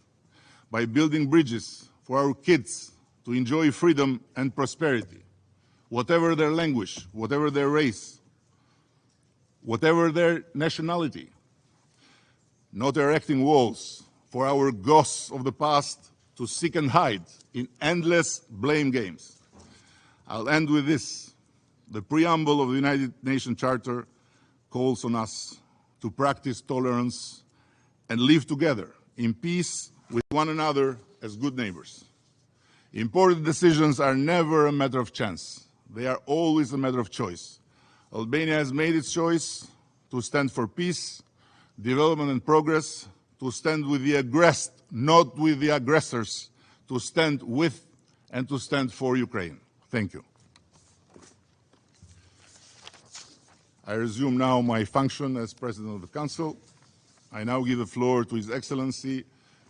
by building bridges for our kids to enjoy freedom and prosperity, whatever their language, whatever their race, whatever their nationality, not erecting walls for our ghosts of the past to seek and hide in endless blame games. I'll end with this. The preamble of the United Nations Charter calls on us to practice tolerance and live together in peace with one another as good neighbors. Important decisions are never a matter of chance. They are always a matter of choice. Albania has made its choice to stand for peace, development and progress, to stand with the aggressed, not with the aggressors, to stand with and to stand for Ukraine. Thank you. I resume now my function as President of the Council. I now give the floor to His Excellency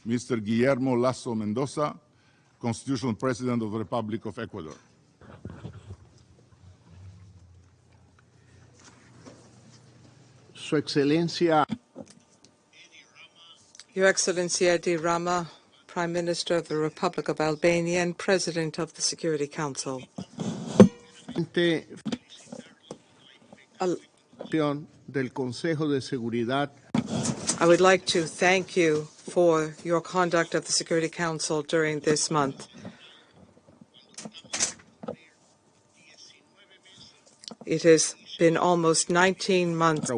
Mr. Guillermo Lasso Mendoza, Constitutional President of the Republic of Ecuador. Su Excelencia. Your Excellency Edi Rama, Prime Minister of the Republic of Albania and President of the Security Council. Del Consejo de Seguridad. I would like to thank you for your conduct of the Security Council during this month. It has been almost 19 months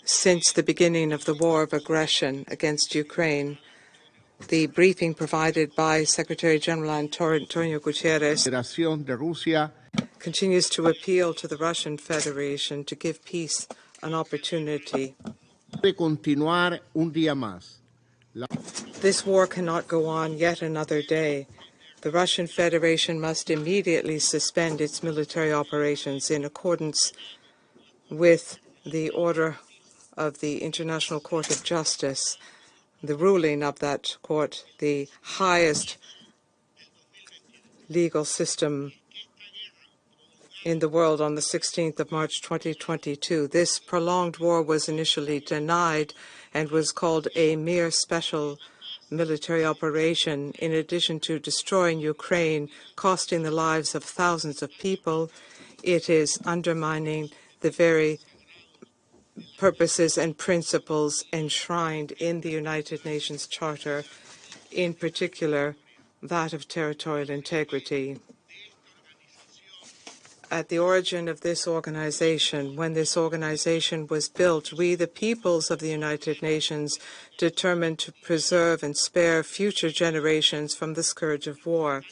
since the beginning of the war of aggression against Ukraine. The briefing provided by Secretary General Antonio Guterres continues to appeal to the Russian Federation to give peace an opportunity. This war cannot go on yet another day. The Russian Federation must immediately suspend its military operations in accordance with the order of the International Court of Justice, the ruling of that court, the highest legal system in the world, on the 16th of March 2022. This prolonged war was initially denied and was called a mere special military operation. In addition to destroying Ukraine, costing the lives of thousands of people, it is undermining the very purposes and principles enshrined in the United Nations Charter, in particular that of territorial integrity. At the origin of this organization, when this organization was built, we, the peoples of the United Nations, determined to preserve and spare future generations from the scourge of war,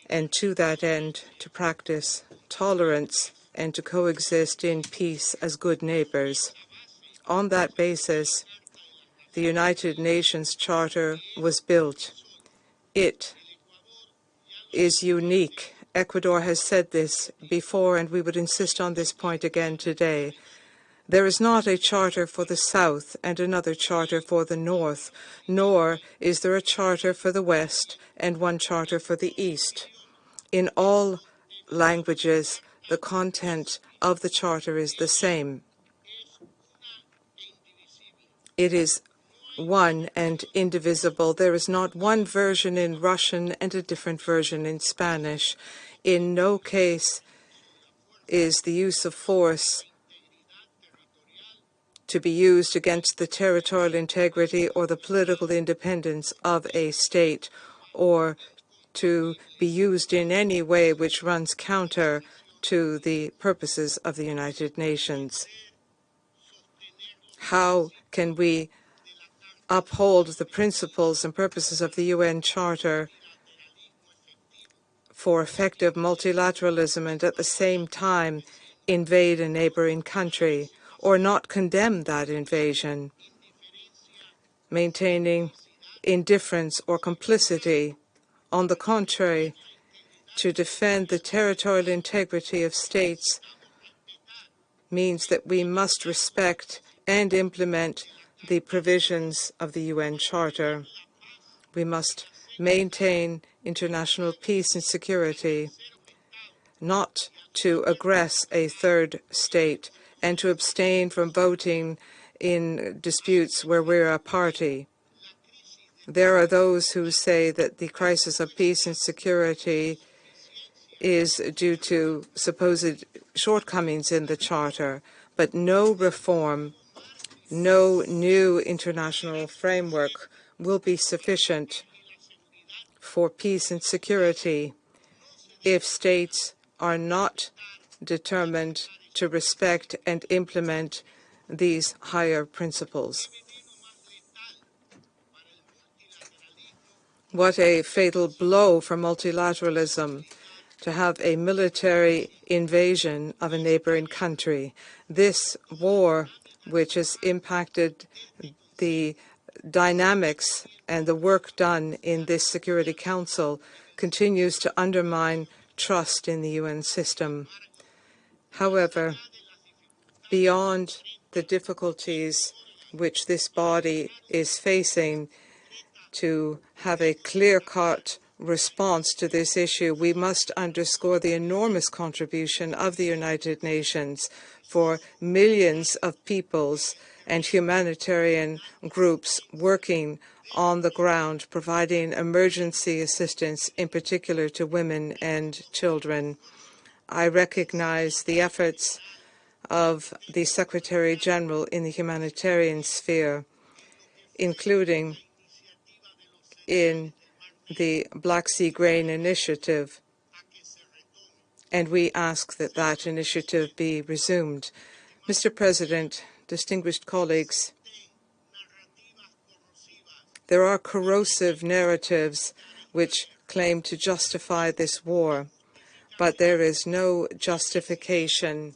and to that end, to practice tolerance and to coexist in peace as good neighbors. On that basis, the United Nations Charter was built. It is unique. Ecuador has said this before, and we would insist on this point again today. There is not a charter for the South and another charter for the North, nor is there a charter for the West and one charter for the East. In all languages, The content of the Charter is the same. It is one and indivisible. There is not one version in Russian and a different version in Spanish. In no case is the use of force to be used against the territorial integrity or the political independence of a state, or to be used in any way which runs counter to the purposes of the United Nations. How can we uphold the principles and purposes of the UN Charter for effective multilateralism and at the same time invade a neighboring country, or not condemn that invasion, maintaining indifference or complicity? On the contrary, to defend the territorial integrity of states means that we must respect and implement the provisions of the UN Charter. We must maintain international peace and security, not to aggress a third state, and to abstain from voting in disputes where we're a party. There are those who say that the crisis of peace and security is due to supposed shortcomings in the Charter, but no reform, no new international framework will be sufficient for peace and security if states are not determined to respect and implement these higher principles. What a fatal blow for multilateralism to have a military invasion of a neighboring country. This war, which has impacted the dynamics and the work done in this Security Council, continues to undermine trust in the UN system. However, beyond the difficulties which this body is facing to have a clear-cut response to this issue, we must underscore the enormous contribution of the United Nations for millions of peoples and humanitarian groups working on the ground, providing emergency assistance, in particular to women and children. I recognize the efforts of the Secretary General in the humanitarian sphere, including in the Black Sea Grain Initiative, and we ask that that initiative be resumed. Mr. President, distinguished colleagues, there are corrosive narratives which claim to justify this war, but there is no justification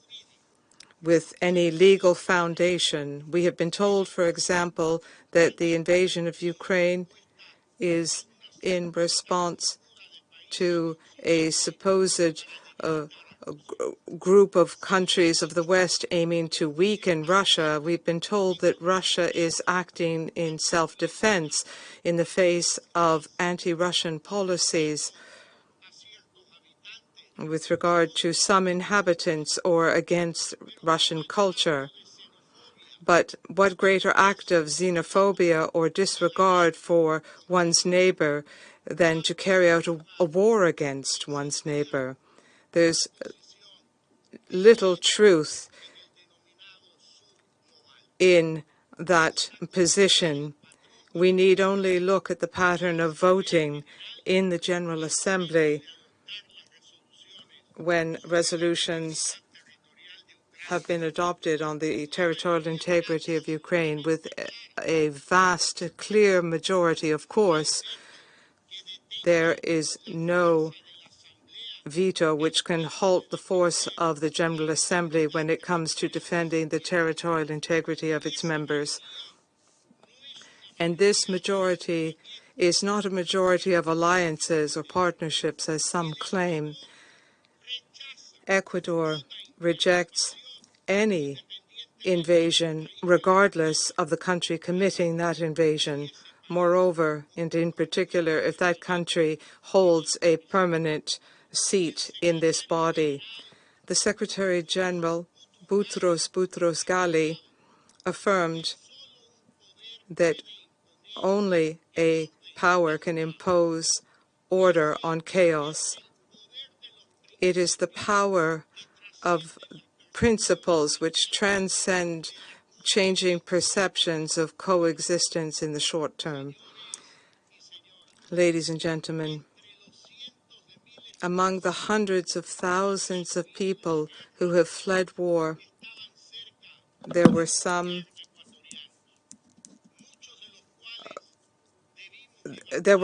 with any legal foundation. We have been told, for example, that the invasion of Ukraine is in response to a supposed group of countries of the West aiming to weaken Russia. We've been told that Russia is acting in self-defense in the face of anti-Russian policies with regard to some inhabitants or against Russian culture. But what greater act of xenophobia or disregard for one's neighbor than to carry out a war against one's neighbor? There's little truth in that position. We need only look at the pattern of voting in the General Assembly when resolutions have been adopted on the territorial integrity of Ukraine with a vast, clear majority. Of course, there is no veto which can halt the force of the General Assembly when it comes to defending the territorial integrity of its members. And this majority is not a majority of alliances or partnerships, as some claim. Ecuador rejects any invasion, regardless of the country committing that invasion. Moreover, and in particular, if that country holds a permanent seat in this body. the Secretary General, Boutros Ghali, affirmed that only a power can impose order on chaos. It is the power of principles which transcend changing perceptions of coexistence in the short term. Ladies and gentlemen, among the hundreds of thousands of people who have fled war, there were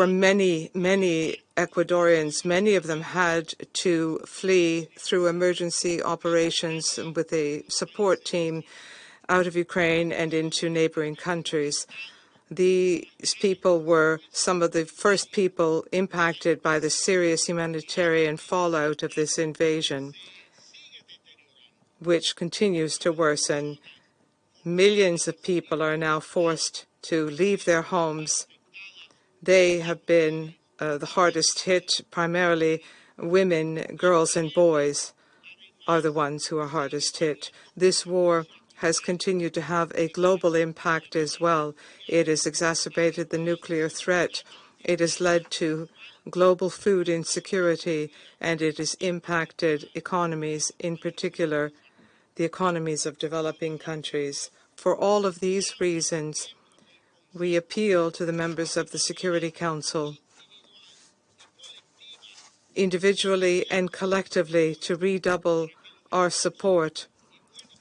many Ecuadorians. Many of them had to flee through emergency operations with a support team out of Ukraine and into neighboring countries. These people were some of the first people impacted by the serious humanitarian fallout of this invasion, which continues to worsen. Millions of people are now forced to leave their homes. They have been the hardest hit. Primarily women, girls, and boys are the ones who are hardest hit. This war has continued to have a global impact as well. It has exacerbated the nuclear threat. It has led to global food insecurity, and it has impacted economies, in particular the economies of developing countries. For all of these reasons, we appeal to the members of the Security Council, individually and collectively, to redouble our support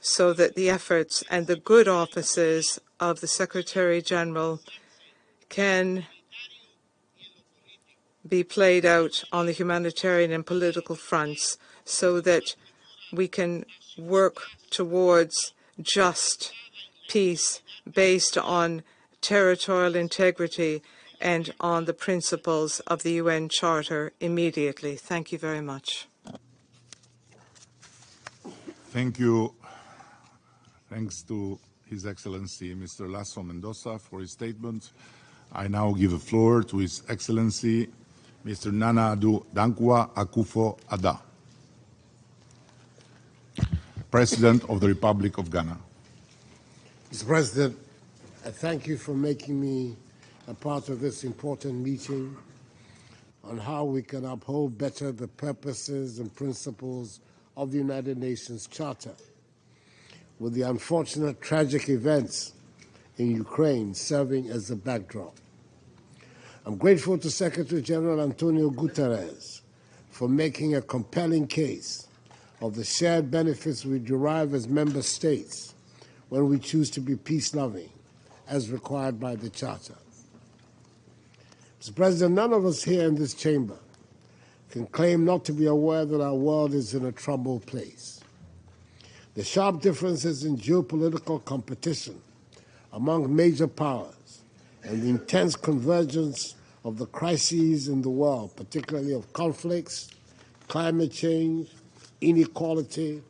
so that the efforts and the good offices of the Secretary General can be played out on the humanitarian and political fronts, so that we can work towards just peace based on territorial integrity and on the principles of the UN Charter immediately. Thank you very much. Thank you. Thanks to His Excellency Mr. Lasso Mendoza for his statement. I now give the floor to His Excellency Mr. Nana Addo Dankwa Akufo-Addo, President of the Republic of Ghana. Mr. President, I thank you for making me a part of this important meeting on how we can uphold better the purposes and principles of the United Nations Charter, with the unfortunate tragic events in Ukraine serving as the backdrop. I'm grateful to Secretary General Antonio Guterres for making a compelling case of the shared benefits we derive as member states when we choose to be peace-loving, as required by the Charter. Mr. President, none of us here in this chamber can claim not to be aware that our world is in a troubled place. The sharp differences in geopolitical competition among major powers and the intense convergence of the crises in the world, particularly of conflicts, climate change, inequality,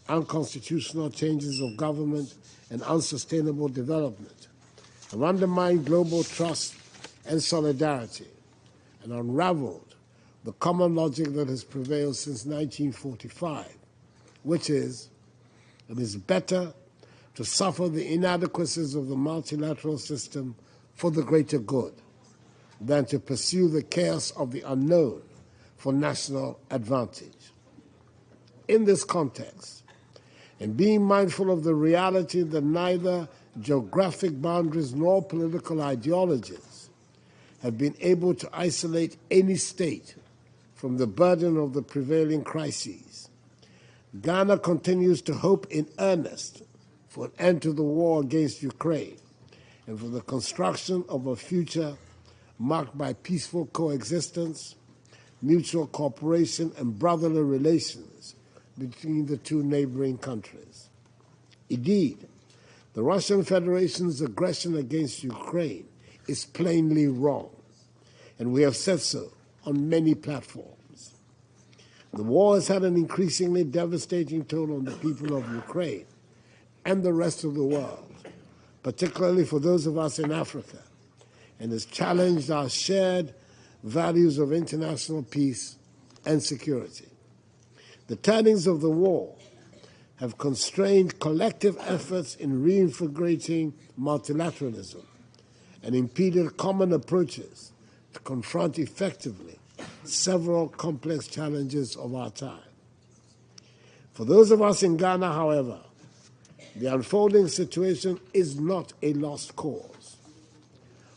unconstitutional changes of government, and unsustainable development, have undermined global trust and solidarity and unraveled the common logic that has prevailed since 1945, which is, it is better to suffer the inadequacies of the multilateral system for the greater good than to pursue the chaos of the unknown for national advantage. In this context, and being mindful of the reality that neither geographic boundaries nor political ideologies have been able to isolate any state from the burden of the prevailing crises, Ghana continues to hope in earnest for an end to the war against Ukraine and for the construction of a future marked by peaceful coexistence, mutual cooperation, and brotherly relations between the two neighboring countries. Indeed, the Russian Federation's aggression against Ukraine is plainly wrong, and we have said so on many platforms. The war has had an increasingly devastating toll on the people of Ukraine and the rest of the world, particularly for those of us in Africa, and has challenged our shared values of international peace and security. The turnings of the war have constrained collective efforts in reintegrating multilateralism and impeded common approaches to confront effectively several complex challenges of our time. For those of us in Ghana, however, the unfolding situation is not a lost cause.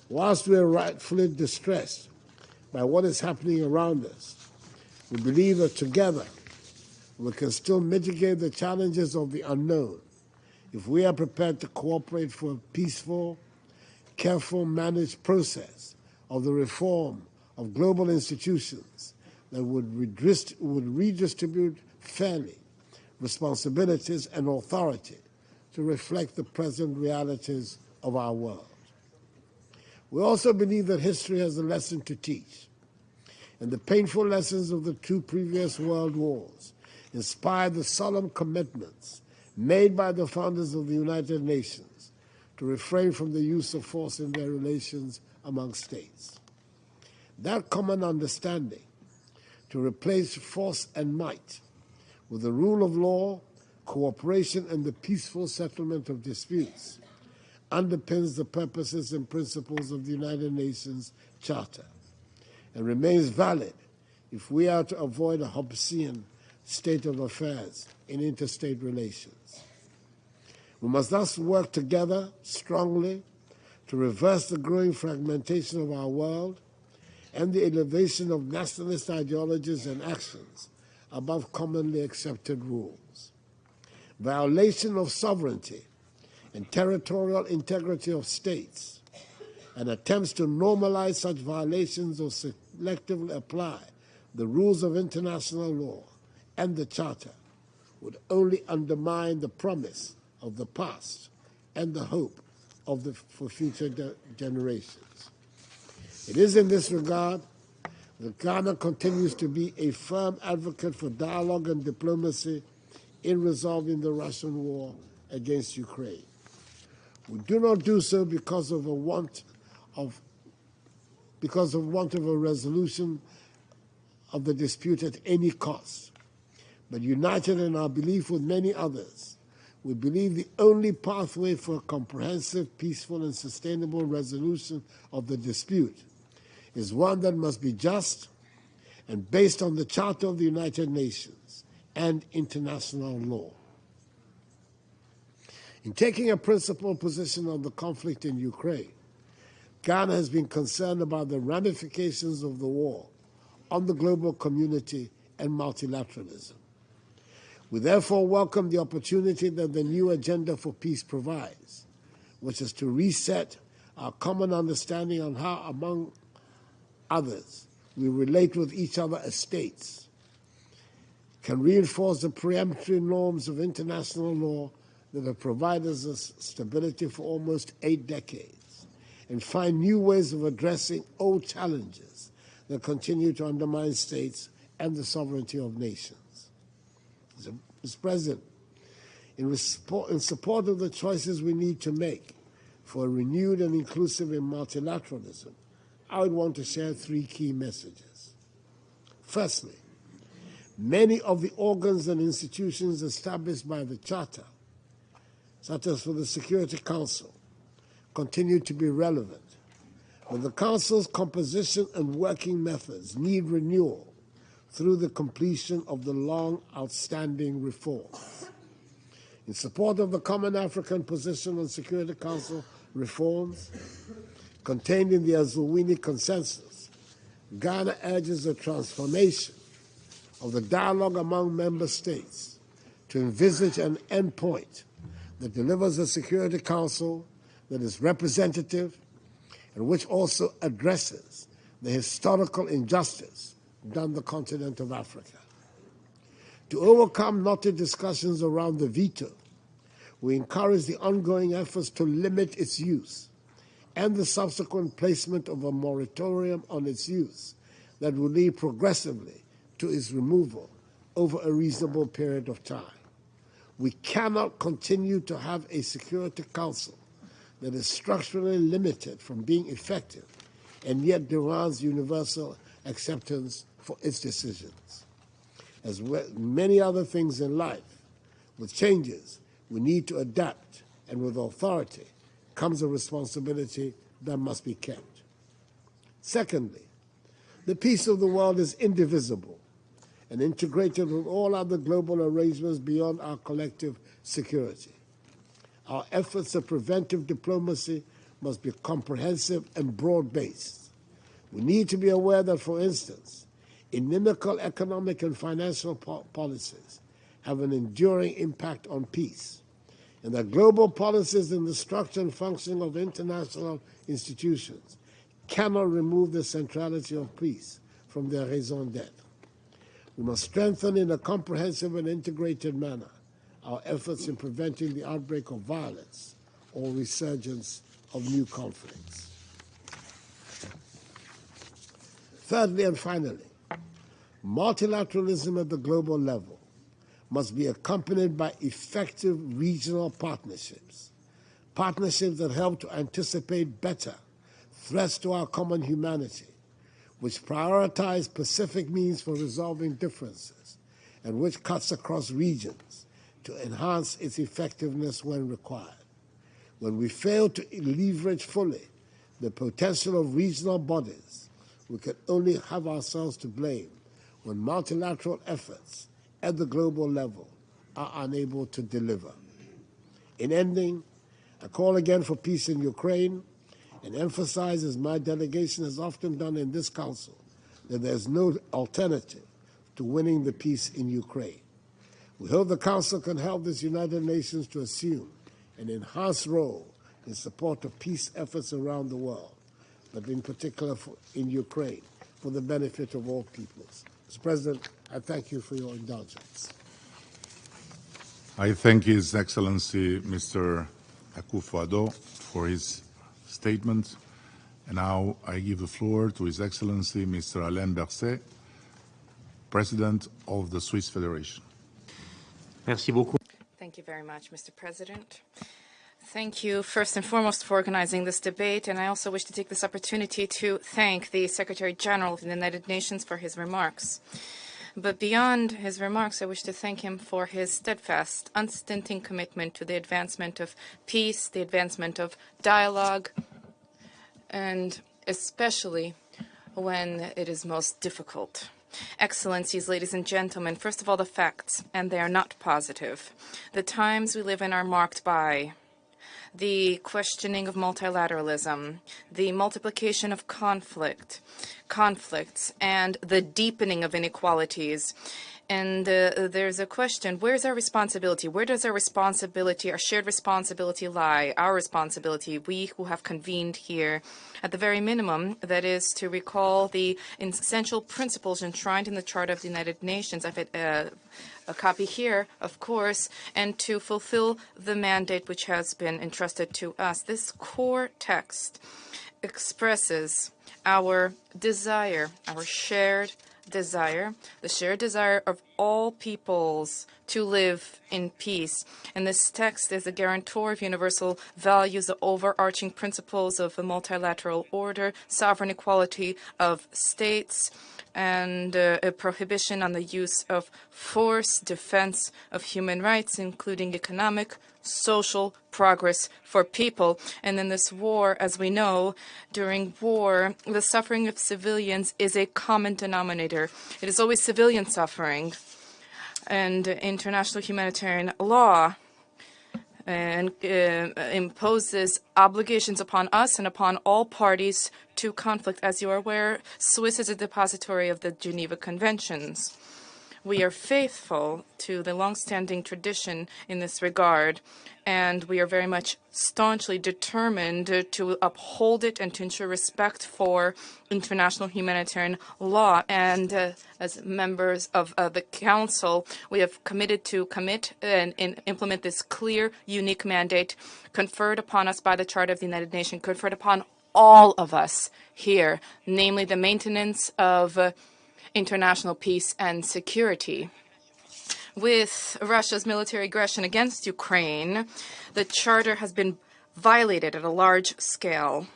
Whilst we are rightfully distressed by what is happening around us, we believe that together we can still mitigate the challenges of the unknown if we are prepared to cooperate for a peaceful, careful, managed process of the reform of global institutions that would redistribute fairly responsibilities and authority to reflect the present realities of our world. We also believe that history has a lesson to teach, and the painful lessons of the two previous world wars inspired the solemn commitments made by the founders of the United Nations to refrain from the use of force in their relations among states. That common understanding to replace force and might with the rule of law, cooperation, and the peaceful settlement of disputes underpins the purposes and principles of the United Nations Charter and remains valid if we are to avoid a Hobbesian state of affairs in interstate relations. We must thus work together strongly to reverse the growing fragmentation of our world and the elevation of nationalist ideologies and actions above commonly accepted rules. Violation of sovereignty and territorial integrity of states and attempts to normalize such violations or selectively apply the rules of international law and the Charter would only undermine the promise of the past and the hope for future generations. It is in this regard that Ghana continues to be a firm advocate for dialogue and diplomacy in resolving the Russian war against Ukraine. We do not do so because of want of a resolution of the dispute at any cost, but united in our belief with many others, we believe the only pathway for a comprehensive, peaceful, and sustainable resolution of the dispute is one that must be just and based on the Charter of the United Nations and international law. In taking a principled position on the conflict in Ukraine, Ghana has been concerned about the ramifications of the war on the global community and multilateralism. We therefore welcome the opportunity that the new agenda for peace provides, which is to reset our common understanding on how, among others, we relate with each other as states, can reinforce the preemptory norms of international law that have provided us stability for almost 8 decades, and find new ways of addressing old challenges that continue to undermine states and the sovereignty of nations. Mr. President, in support of the choices we need to make for a renewed and inclusive multilateralism, I would want to share 3 key messages. Firstly, many of the organs and institutions established by the Charter, such as for the Security Council, continue to be relevant, but the Council's composition and working methods need renewal through the completion of the long outstanding reforms. In support of the Common African Position on Security Council reforms contained in the Azulwini Consensus, Ghana urges a transformation of the dialogue among member states to envisage an endpoint that delivers a Security Council that is representative and which also addresses the historical injustice done the continent of Africa. To overcome knotty discussions around the veto, we encourage the ongoing efforts to limit its use and the subsequent placement of a moratorium on its use that will lead progressively to its removal over a reasonable period of time. We cannot continue to have a Security Council that is structurally limited from being effective and yet demands universal acceptance for its decisions. as many other things in life, with changes, we need to adapt, and with authority comes a responsibility that must be kept. Secondly, the peace of the world is indivisible and integrated with all other global arrangements beyond our collective security. Our efforts of preventive diplomacy must be comprehensive and broad-based. We need to be aware that, for instance, inimical economic and financial policies have an enduring impact on peace, and that global policies in the structure and functioning of international institutions cannot remove the centrality of peace from their raison d'etre. We must strengthen in a comprehensive and integrated manner our efforts in preventing the outbreak of violence or resurgence of new conflicts. Thirdly and finally, multilateralism at the global level must be accompanied by effective regional partnerships, partnerships that help to anticipate better threats to our common humanity, which prioritize specific means for resolving differences, and which cuts across regions to enhance its effectiveness when required. When we fail to leverage fully the potential of regional bodies, we can only have ourselves to blame when multilateral efforts at the global level are unable to deliver. In ending, I call again for peace in Ukraine and emphasize, as my delegation has often done in this Council, that there is no alternative to winning the peace in Ukraine. We hope the Council can help this United Nations to assume an enhanced role in support of peace efforts around the world, but in particular in Ukraine, for the benefit of all peoples. Mr. President, I thank you for your indulgence. I thank His Excellency Mr. Akufo-Addo for his statement. And now I give the floor to His Excellency Mr. Alain Berset, President of the Swiss Federation. Merci beaucoup. Thank you very much, Mr. President. Thank you, first and foremost, for organizing this debate, and I also wish to take this opportunity to thank the Secretary General of the United Nations for his remarks. But beyond his remarks, I wish to thank him for his steadfast, unstinting commitment to the advancement of peace, the advancement of dialogue, and especially when it is most difficult. Excellencies, ladies and gentlemen, first of all, the facts, and they are not positive. The times we live in are marked by the questioning of multilateralism, the multiplication of conflicts, and the deepening of inequalities. And there's a question, where's our responsibility? Where does our responsibility, our shared responsibility lie? Our responsibility, we who have convened here, at the very minimum, that is to recall the essential principles enshrined in the Charter of the United Nations. I've had a copy here, of course, and to fulfill the mandate which has been entrusted to us. This core text expresses our desire, our shared desire, the shared desire of all peoples to live in peace. And this text is a guarantor of universal values, the overarching principles of a multilateral order, sovereign equality of states, and a prohibition on the use of force, defense of human rights, including economic, social progress for people. And in this war, as we know, during war, the suffering of civilians is a common denominator. It is always civilian suffering. And international humanitarian law and imposes obligations upon us and upon all parties to conflict. As you are aware, Swiss is a depository of the Geneva Conventions. We are faithful to the long-standing tradition in this regard, and we are very much staunchly determined to uphold it and to ensure respect for international humanitarian law. And as members of the Council, we have committed to commit and implement this clear, unique mandate conferred upon us by the Charter of the United Nations, conferred upon all of us here, namely the maintenance of international peace and security. With Russia's military aggression against Ukraine, the Charter has been violated at a large scale.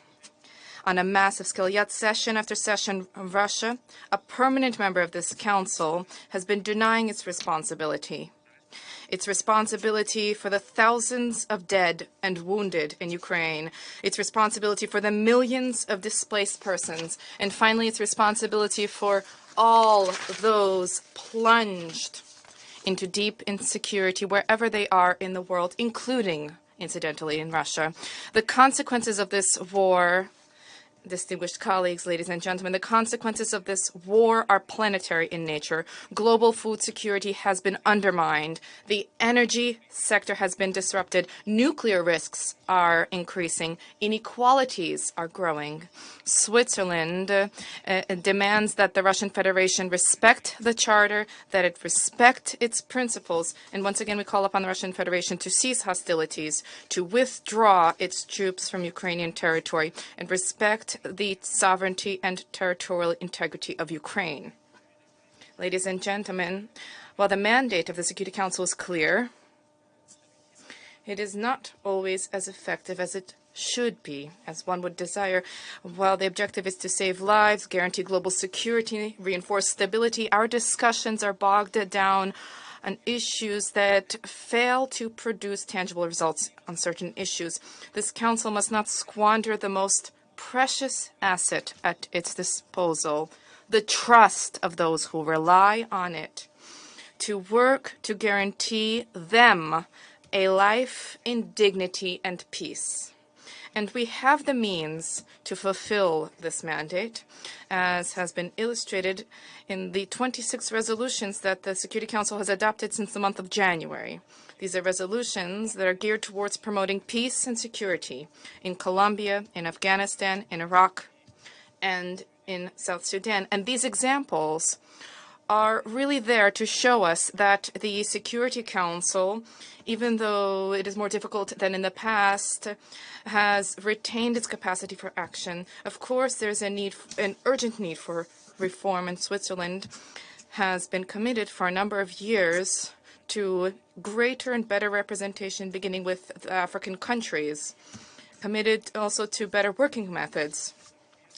on a massive scale. Yet session after session, Russia, a permanent member of this council, has been denying its responsibility. Its responsibility for the thousands of dead and wounded in Ukraine, its responsibility for the millions of displaced persons, and finally its responsibility for all those plunged into deep insecurity wherever they are in the world, including, incidentally, in Russia. The consequences of this war, distinguished colleagues, ladies and gentlemen, the consequences of this war are planetary in nature. Global food security has been undermined. The energy sector has been disrupted. Nuclear risks are increasing. Inequalities are growing. Switzerland demands that the Russian Federation respect the Charter, that it respect its principles. And once again, we call upon the Russian Federation to cease hostilities, to withdraw its troops from Ukrainian territory, and respect the sovereignty and territorial integrity of Ukraine. Ladies and gentlemen, while the mandate of the Security Council is clear, it is not always as effective as it should be, as one would desire. While the objective is to save lives, guarantee global security, reinforce stability, our discussions are bogged down on issues that fail to produce tangible results on certain issues. This Council must not squander the most precious asset at its disposal, the trust of those who rely on it, to work to guarantee them a life in dignity and peace. And we have the means to fulfill this mandate, as has been illustrated in the 26 resolutions that the Security Council has adopted since the month of January. These are resolutions that are geared towards promoting peace and security in Colombia, in Afghanistan, in Iraq, and in South Sudan. And these examples are really there to show us that the Security Council, even though it is more difficult than in the past, has retained its capacity for action. Of course, there's an urgent need for reform, and Switzerland has been committed for a number of years to greater and better representation, beginning with the African countries, committed also to better working methods.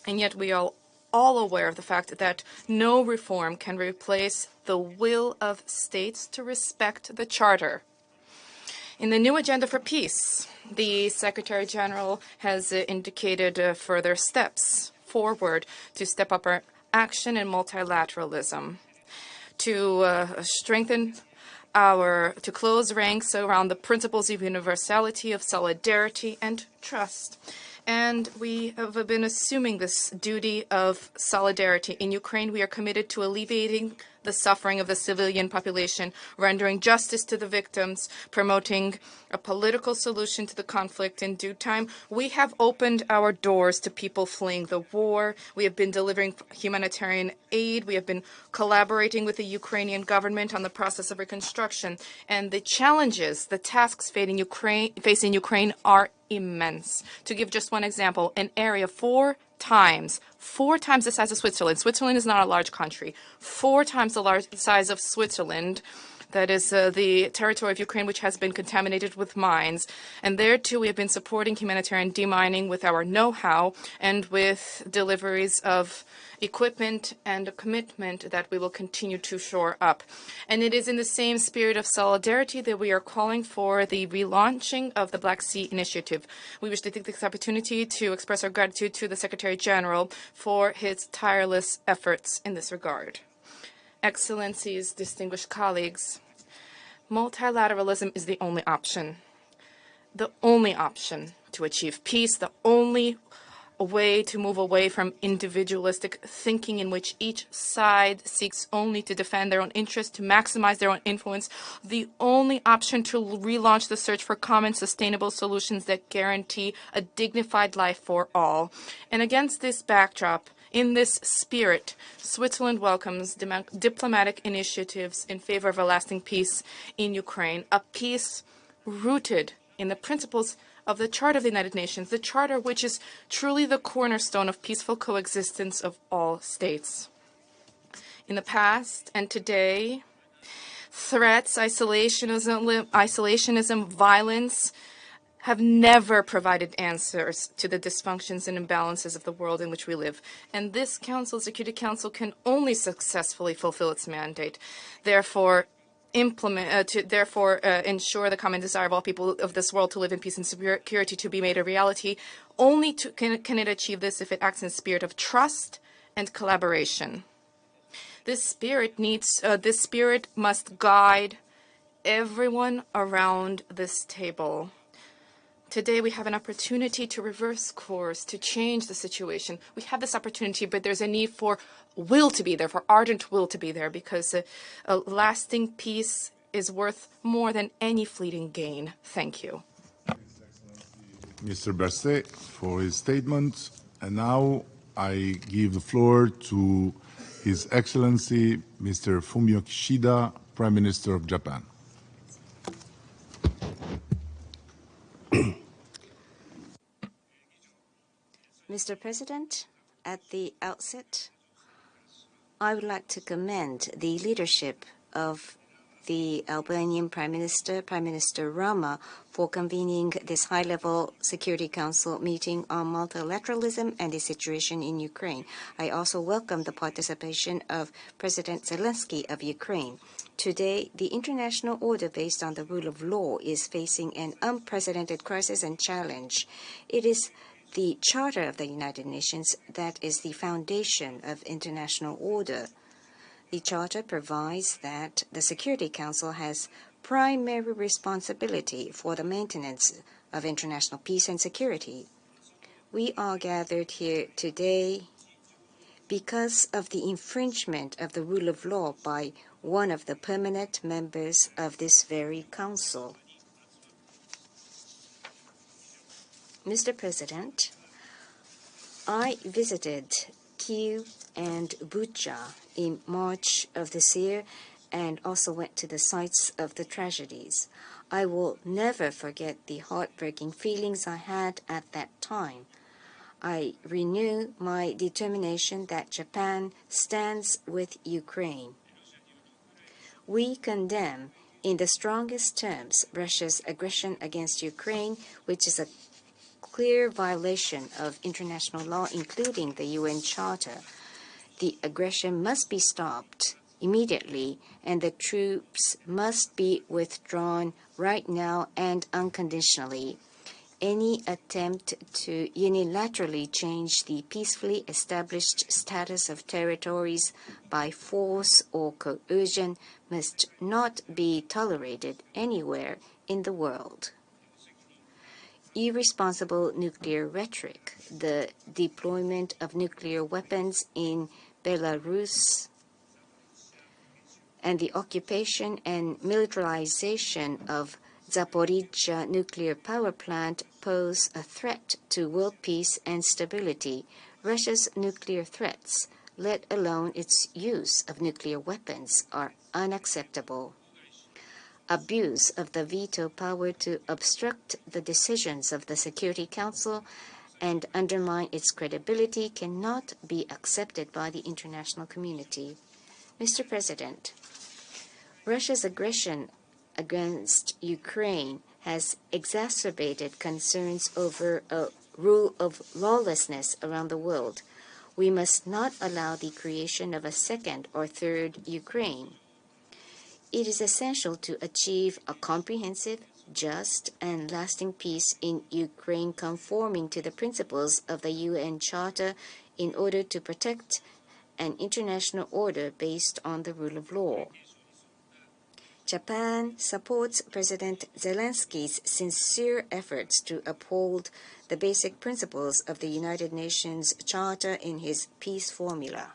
And yet we are all aware of the fact that no reform can replace the will of states to respect the Charter. In the new agenda for peace, the Secretary General has indicated further steps forward to step up our action in multilateralism, to strengthen to close ranks around the principles of universality, of solidarity, and trust. And we have been assuming this duty of solidarity. In Ukraine, we are committed to alleviating the suffering of the civilian population, rendering justice to the victims, promoting a political solution to the conflict in due time. We have opened our doors to people fleeing the war. We have been delivering humanitarian aid. We have been collaborating with the Ukrainian government on the process of reconstruction. And the challenges, the tasks facing Ukraine are immense. To give just one example, an area four times the size of Switzerland. Switzerland is not a large country. 4 times the size of Switzerland. That is the territory of Ukraine, which has been contaminated with mines. And there, too, we have been supporting humanitarian demining with our know-how and with deliveries of equipment and a commitment that we will continue to shore up. And it is in the same spirit of solidarity that we are calling for the relaunching of the Black Sea Initiative. We wish to take this opportunity to express our gratitude to the Secretary General for his tireless efforts in this regard. Excellencies, distinguished colleagues, multilateralism is the only option to achieve peace, the only way to move away from individualistic thinking in which each side seeks only to defend their own interests, to maximize their own influence, the only option to relaunch the search for common sustainable solutions that guarantee a dignified life for all. And against this backdrop, in this spirit, Switzerland welcomes diplomatic initiatives in favor of a lasting peace in Ukraine, a peace rooted in the principles of the Charter of the United Nations, the Charter which is truly the cornerstone of peaceful coexistence of all states. In the past and today, threats, isolationism, violence have never provided answers to the dysfunctions and imbalances of the world in which we live. And this Council, Security Council, can only successfully fulfill its mandate. Therefore, ensure the common desire of all people of this world to live in peace and security to be made a reality. Only can it achieve this if it acts in a spirit of trust and collaboration. This spirit must guide everyone around this table. Today we have an opportunity to reverse course, to change the situation. We have this opportunity, but there's a need for will to be there, for ardent will to be there, because a lasting peace is worth more than any fleeting gain. Thank you. Mr. Berset for his statement. And now I give the floor to His Excellency Mr. Fumio Kishida, Prime Minister of Japan. Mr. President, at the outset, I would like to commend the leadership of the Albanian Prime Minister Rama, for convening this high-level Security Council meeting on multilateralism and the situation in Ukraine. I also welcome the participation of President Zelensky of Ukraine. Today, the international order based on the rule of law is facing an unprecedented crisis and challenge. It is the Charter of the United Nations that is the foundation of international order. The Charter provides that the Security Council has primary responsibility for the maintenance of international peace and security. We are gathered here today because of the infringement of the rule of law by one of the permanent members of this very council. Mr. President, I visited Kyiv and Bucha in March of this year and also went to the sites of the tragedies. I will never forget the heartbreaking feelings I had at that time. I renew my determination that Japan stands with Ukraine. We condemn in the strongest terms Russia's aggression against Ukraine, which is a clear violation of international law, including the UN Charter. The aggression must be stopped immediately, and the troops must be withdrawn right now and unconditionally. Any attempt to unilaterally change the peacefully established status of territories by force or coercion must not be tolerated anywhere in the world. Irresponsible nuclear rhetoric, the deployment of nuclear weapons in Belarus, and the occupation and militarization of Zaporizhzhia nuclear power plant pose a threat to world peace and stability. Russia's nuclear threats, let alone its use of nuclear weapons, are unacceptable. Abuse of the veto power to obstruct the decisions of the Security Council and undermine its credibility cannot be accepted by the international community. Mr. President, Russia's aggression against Ukraine has exacerbated concerns over a rule of lawlessness around the world. We must not allow the creation of a second or third Ukraine. It is essential to achieve a comprehensive, just, and lasting peace in Ukraine conforming to the principles of the UN Charter in order to protect an international order based on the rule of law. Japan supports President Zelensky's sincere efforts to uphold the basic principles of the United Nations Charter in his peace formula.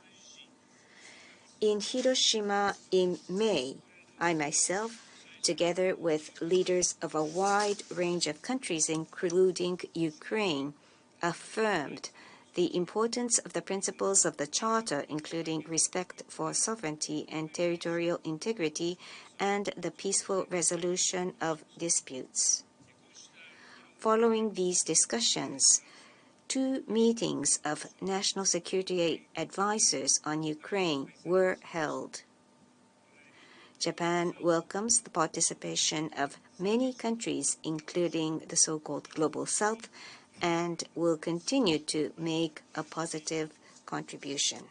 In Hiroshima in May, I myself, together with leaders of a wide range of countries, including Ukraine, affirmed the importance of the principles of the Charter, including respect for sovereignty and territorial integrity and the peaceful resolution of disputes. Following these discussions, 2 meetings of national security advisors on Ukraine were held. Japan welcomes the participation of many countries, including the so-called Global South, and will continue to make a positive contribution.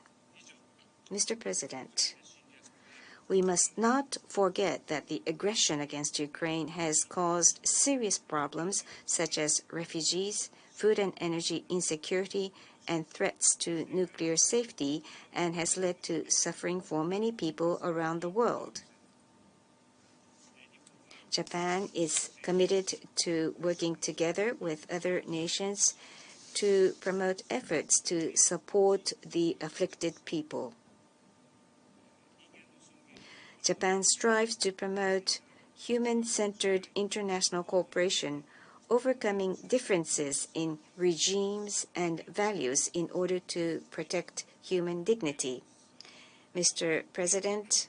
Mr. President, we must not forget that the aggression against Ukraine has caused serious problems such as refugees, food and energy insecurity, and threats to nuclear safety, and has led to suffering for many people around the world. Japan is committed to working together with other nations to promote efforts to support the afflicted people. Japan strives to promote human-centered international cooperation, overcoming differences in regimes and values in order to protect human dignity. Mr. President,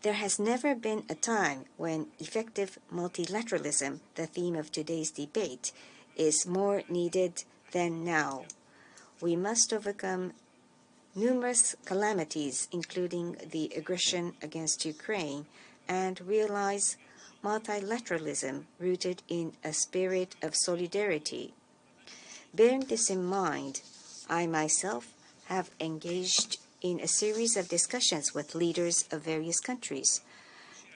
there has never been a time when effective multilateralism, the theme of today's debate, is more needed than now. We must overcome numerous calamities, including the aggression against Ukraine, and realize multilateralism rooted in a spirit of solidarity. Bearing this in mind, I myself have engaged in a series of discussions with leaders of various countries.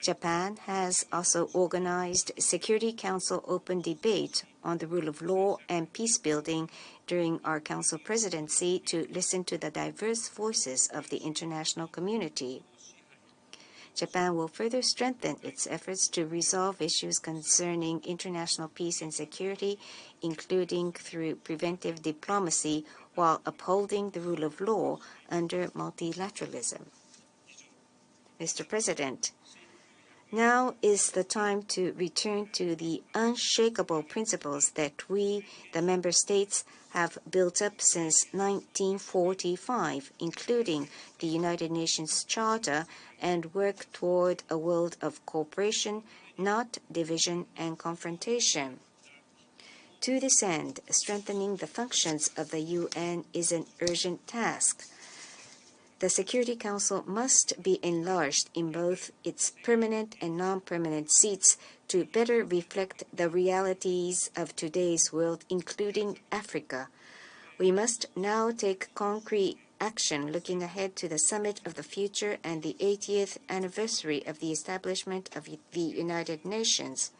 Japan has also organized Security Council open debate on the rule of law and peace building during our Council presidency to listen to the diverse voices of the international community. Japan will further strengthen its efforts to resolve issues concerning international peace and security, including through preventive diplomacy, while upholding the rule of law under multilateralism. Mr. President, now is the time to return to the unshakable principles that we, the member states, have built up since 1945, including the United Nations Charter, and work toward a world of cooperation, not division and confrontation. To this end, strengthening the functions of the UN is an urgent task. The Security Council must be enlarged in both its permanent and non-permanent seats to better reflect the realities of today's world, including Africa. We must now take concrete action looking ahead to the Summit of the Future and the 80th anniversary of the establishment of the United Nations.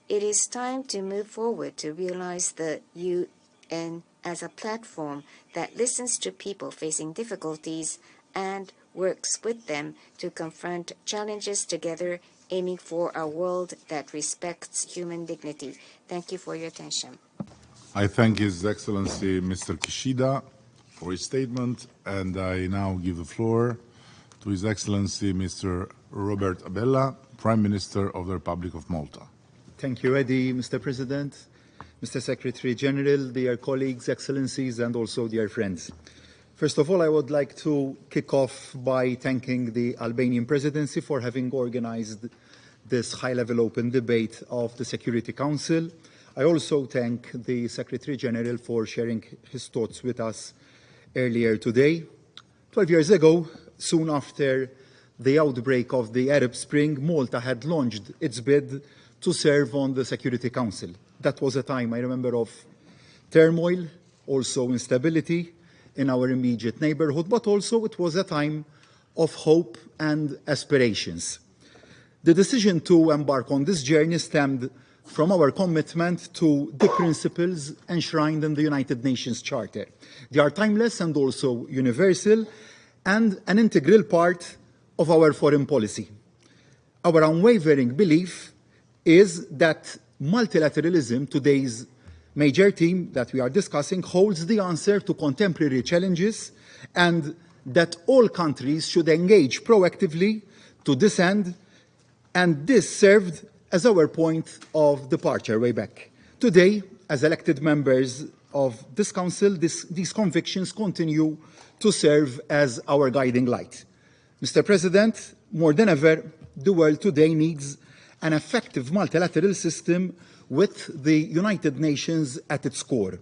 It is time to move forward to realize the UN as a platform that listens to people facing difficulties and works with them to confront challenges together, aiming for a world that respects human dignity. Thank you for your attention. I thank His Excellency Mr. Kishida for his statement, and I now give the floor to His Excellency Mr. Robert Abella, Prime Minister of the Republic of Malta. Thank you, Eddie, Mr. President, Mr. Secretary General, dear colleagues, excellencies, and also dear friends. First of all, I would like to kick off by thanking the Albanian presidency for having organized this high-level open debate of the Security Council. I also thank the Secretary General for sharing his thoughts with us earlier today. 12 years ago, soon after the outbreak of the Arab Spring, Malta had launched its bid to serve on the Security Council. That was a time, I remember, of turmoil, also instability in our immediate neighborhood, but also it was a time of hope and aspirations. The decision to embark on this journey stemmed from our commitment to the principles enshrined in the United Nations Charter. They are timeless and also universal and an integral part of our foreign policy. Our unwavering belief is that multilateralism, today's major theme that we are discussing, holds the answer to contemporary challenges, and that all countries should engage proactively to this end, and this served as our point of departure way back. Today, as elected members of this Council, these convictions continue to serve as our guiding light. Mr. President, more than ever, the world today needs an effective multilateral system with the United Nations at its core.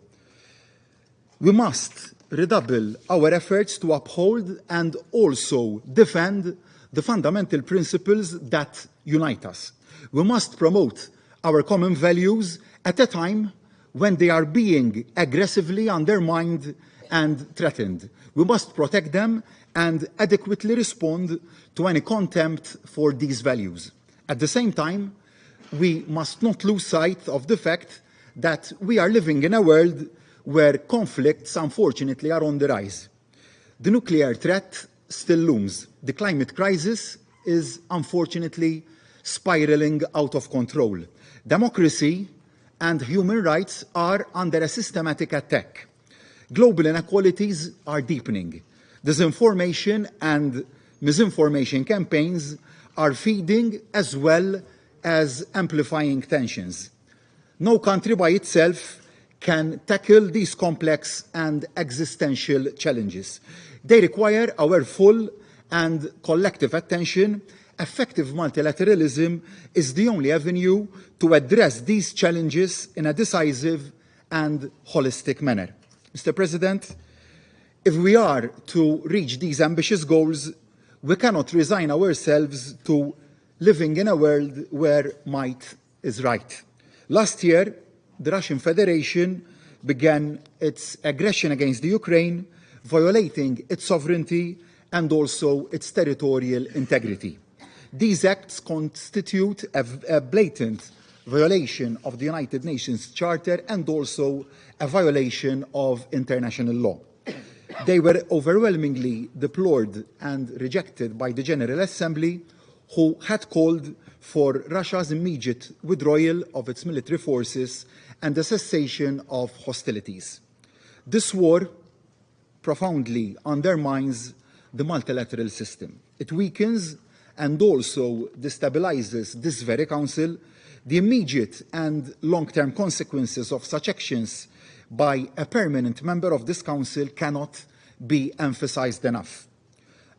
We must redouble our efforts to uphold and also defend the fundamental principles that unite us. We must promote our common values at a time when they are being aggressively undermined and threatened. We must protect them and adequately respond to any contempt for these values. At the same time, we must not lose sight of the fact that we are living in a world where conflicts, unfortunately, are on the rise. The nuclear threat still looms. The climate crisis is, unfortunately, spiraling out of control. Democracy and human rights are under a systematic attack. Global inequalities are deepening. Disinformation and misinformation campaigns are feeding as well as amplifying tensions. No country by itself can tackle these complex and existential challenges. They require our full and collective attention. Effective multilateralism is the only avenue to address these challenges in a decisive and holistic manner. Mr. President, if we are to reach these ambitious goals, we cannot resign ourselves to living in a world where might is right. Last year, the Russian Federation began its aggression against the Ukraine, violating its sovereignty and also its territorial integrity. These acts constitute a blatant violation of the United Nations Charter and also a violation of international law. They were overwhelmingly deplored and rejected by the General Assembly, who had called for Russia's immediate withdrawal of its military forces and the cessation of hostilities. This war profoundly undermines the multilateral system. It weakens and also destabilizes this very Council. The immediate and long-term consequences of such actions by a permanent member of this Council cannot be emphasized enough.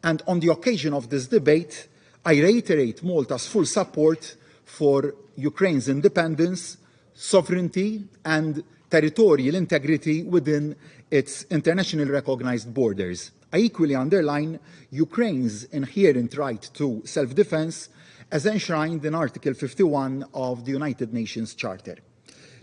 And on the occasion of this debate, I reiterate Malta's full support for Ukraine's independence, sovereignty, and territorial integrity within its internationally recognized borders. I equally underline Ukraine's inherent right to self-defense as enshrined in Article 51 of the United Nations Charter.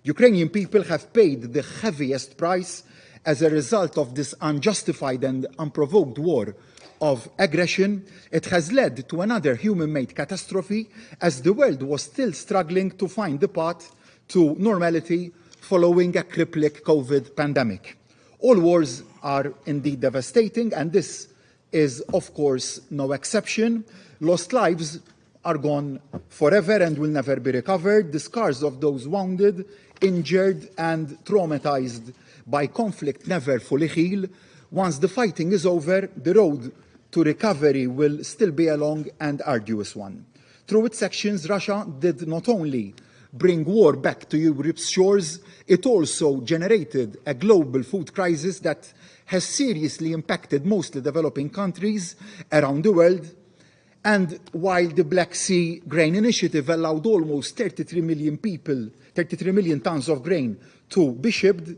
Ukrainian people have paid the heaviest price as a result of this unjustified and unprovoked war of aggression. It has led to another human-made catastrophe as the world was still struggling to find the path to normality following a crippling COVID pandemic. All wars are indeed devastating, and this is, of course, no exception. Lost lives are gone forever and will never be recovered. The scars of those wounded, injured, and traumatized by conflict never fully heal. Once the fighting is over, the road to recovery will still be a long and arduous one. Through its actions, Russia did not only bring war back to Europe's shores, it also generated a global food crisis that has seriously impacted mostly developing countries around the world. And while the Black Sea Grain Initiative allowed almost 33 million tons of grain to be shipped,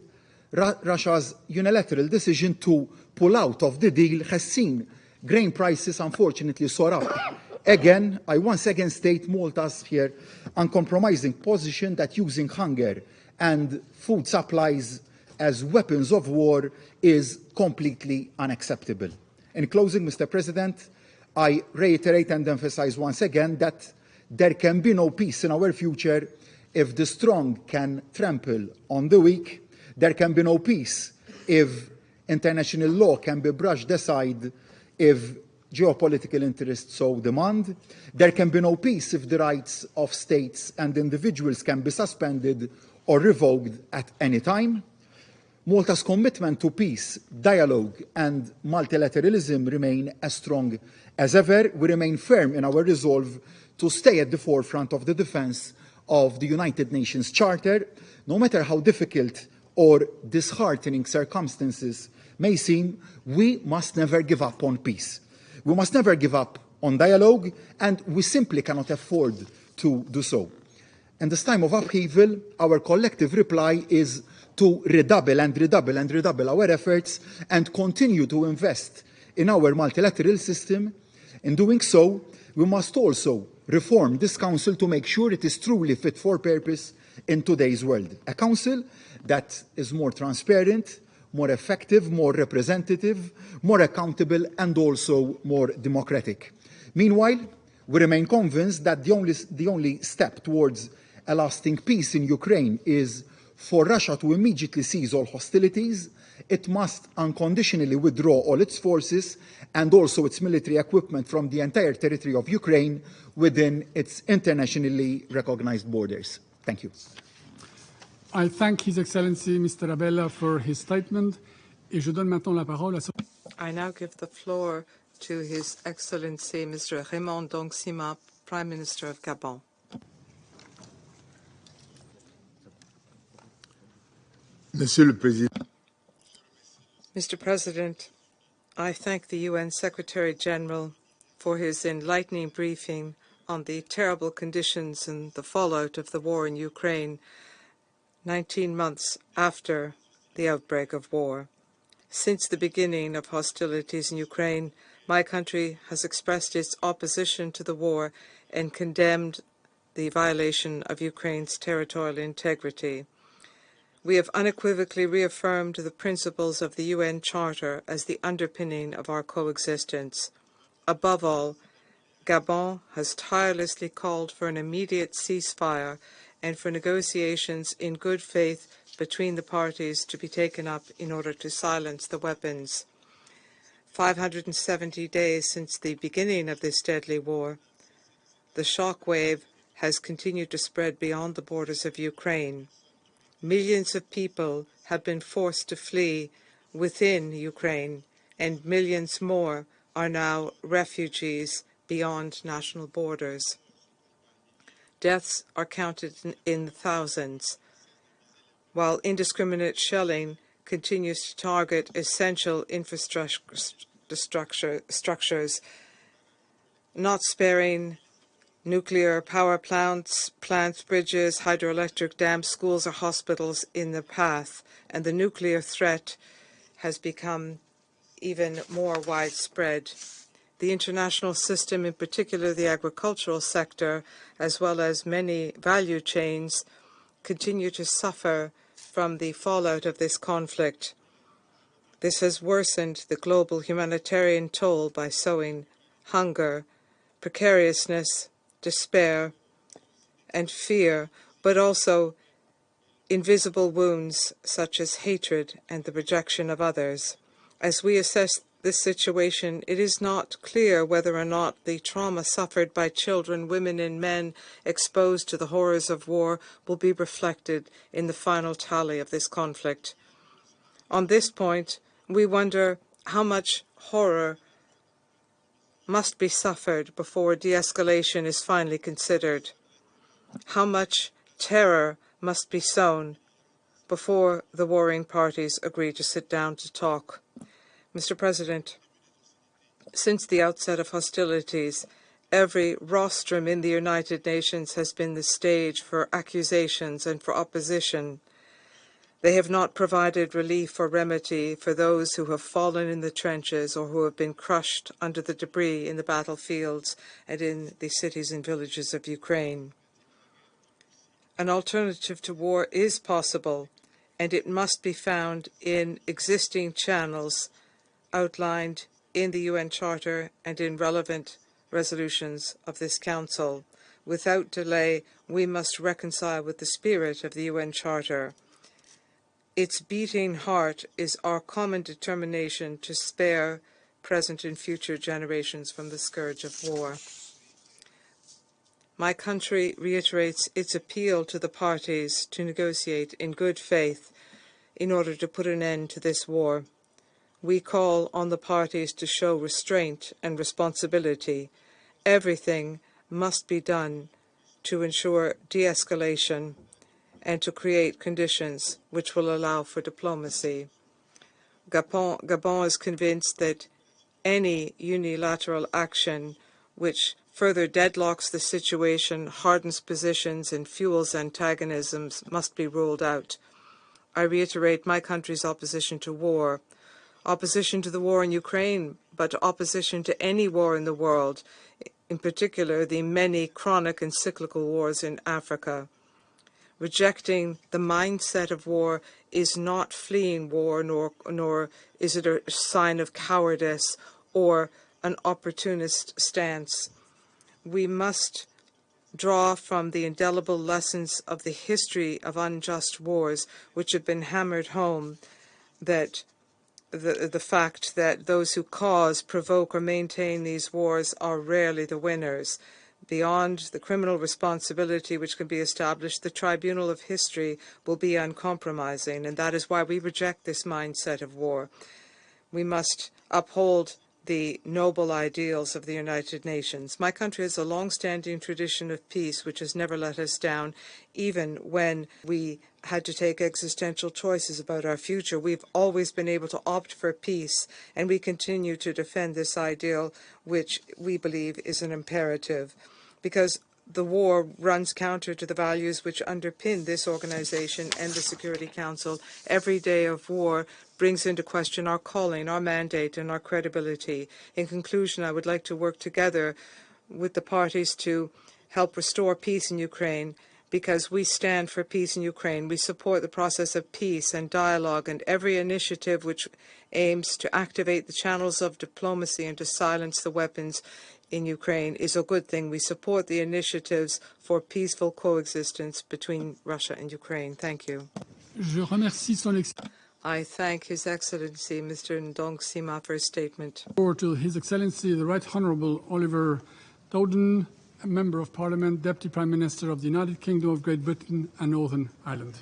Russia's unilateral decision to pull out of the deal has seen grain prices unfortunately soar up. Again, I once again state Malta's here uncompromising position that using hunger and food supplies as weapons of war is completely unacceptable. In closing, Mr. President, I reiterate and emphasize once again that there can be no peace in our future if the strong can trample on the weak. There can be no peace if international law can be brushed aside, if geopolitical interests so demand. There can be no peace if the rights of states and individuals can be suspended or revoked at any time. Malta's commitment to peace, dialogue, and multilateralism remain as strong as ever. We remain firm in our resolve to stay at the forefront of the defense of the United Nations Charter. No matter how difficult or disheartening circumstances may seem, we must never give up on peace. We must never give up on dialogue, and we simply cannot afford to do so. In this time of upheaval, our collective reply is to redouble our efforts and continue to invest in our multilateral system In doing so, we must also reform this Council to make sure it is truly fit for purpose in today's world. A Council that is more transparent, more effective, more representative, more accountable, and also more democratic. Meanwhile, we remain convinced that the only step towards a lasting peace in Ukraine is for Russia to immediately cease all hostilities. It must unconditionally withdraw all its forces and also its military equipment from the entire territory of Ukraine within its internationally recognized borders. Thank you. I thank His Excellency Mr. Abella for his statement. Et je donne maintenant la parole à son... I now give the floor to His Excellency Mr. Raymond Dongsima, Prime Minister of Gabon. Monsieur le Président. Mr. President, I thank the UN Secretary-General for his enlightening briefing on the terrible conditions and the fallout of the war in Ukraine 19 months after the outbreak of war. Since the beginning of hostilities in Ukraine, my country has expressed its opposition to the war and condemned the violation of Ukraine's territorial integrity. We have unequivocally reaffirmed the principles of the UN Charter as the underpinning of our coexistence. Above all, Gabon has tirelessly called for an immediate ceasefire and for negotiations in good faith between the parties to be taken up in order to silence the weapons. 570 days since the beginning of this deadly war, the shock wave has continued to spread beyond the borders of Ukraine. Millions of people have been forced to flee within Ukraine, and millions more are now refugees beyond national borders. Deaths are counted in thousands, while indiscriminate shelling continues to target essential infrastructures, not sparing nuclear power plants, bridges, hydroelectric dams, schools or hospitals in the path, and the nuclear threat has become even more widespread. The international system, in particular the agricultural sector, as well as many value chains, continue to suffer from the fallout of this conflict. This has worsened the global humanitarian toll by sowing hunger, precariousness, despair, and fear, but also invisible wounds such as hatred and the rejection of others. As we assess this situation, it is not clear whether or not the trauma suffered by children, women, and men exposed to the horrors of war will be reflected in the final tally of this conflict. On this point, we wonder how much horror must be suffered before de-escalation is finally considered. How much terror must be sown before the warring parties agree to sit down to talk. Mr. President, since the outset of hostilities, every rostrum in the United Nations has been the stage for accusations and for opposition. They have not provided relief or remedy for those who have fallen in the trenches or who have been crushed under the debris in the battlefields and in the cities and villages of Ukraine. An alternative to war is possible, and it must be found in existing channels outlined in the UN Charter and in relevant resolutions of this Council. Without delay, we must reconcile with the spirit of the UN Charter. Its beating heart is our common determination to spare present and future generations from the scourge of war. My country reiterates its appeal to the parties to negotiate in good faith in order to put an end to this war. We call on the parties to show restraint and responsibility. Everything must be done to ensure de-escalation and to create conditions which will allow for diplomacy. Gabon is convinced that any unilateral action which further deadlocks the situation, hardens positions, and fuels antagonisms must be ruled out. I reiterate my country's opposition to war. Opposition to the war in Ukraine but opposition to any war in the world, in particular the many chronic and cyclical wars in Africa. Rejecting the mindset of war is not fleeing war, nor is it a sign of cowardice or an opportunist stance. We must draw from the indelible lessons of the history of unjust wars, which have been hammered home, that the fact that those who cause, provoke, or maintain these wars are rarely the winners. Beyond the criminal responsibility which can be established, the tribunal of history will be uncompromising, and that is why we reject this mindset of war. We must uphold the noble ideals of the United Nations. My country has a long-standing tradition of peace which has never let us down, even when we had to take existential choices about our future. We've always been able to opt for peace, and we continue to defend this ideal, which we believe is an imperative, because the war runs counter to the values which underpin this organization and the Security Council. Every day of war brings into question our calling, our mandate, and our credibility. In conclusion, I would like to work together with the parties to help restore peace in Ukraine, because we stand for peace in Ukraine. We support the process of peace and dialogue and every initiative which aims to activate the channels of diplomacy and to silence the weapons in Ukraine is a good thing. We support the initiatives for peaceful coexistence between Russia and Ukraine. Thank you. I thank His Excellency, Mr. Ndong Sima, for his statement. To His Excellency, the Right Honourable Oliver Dowden, a Member of Parliament, Deputy Prime Minister of the United Kingdom of Great Britain and Northern Ireland.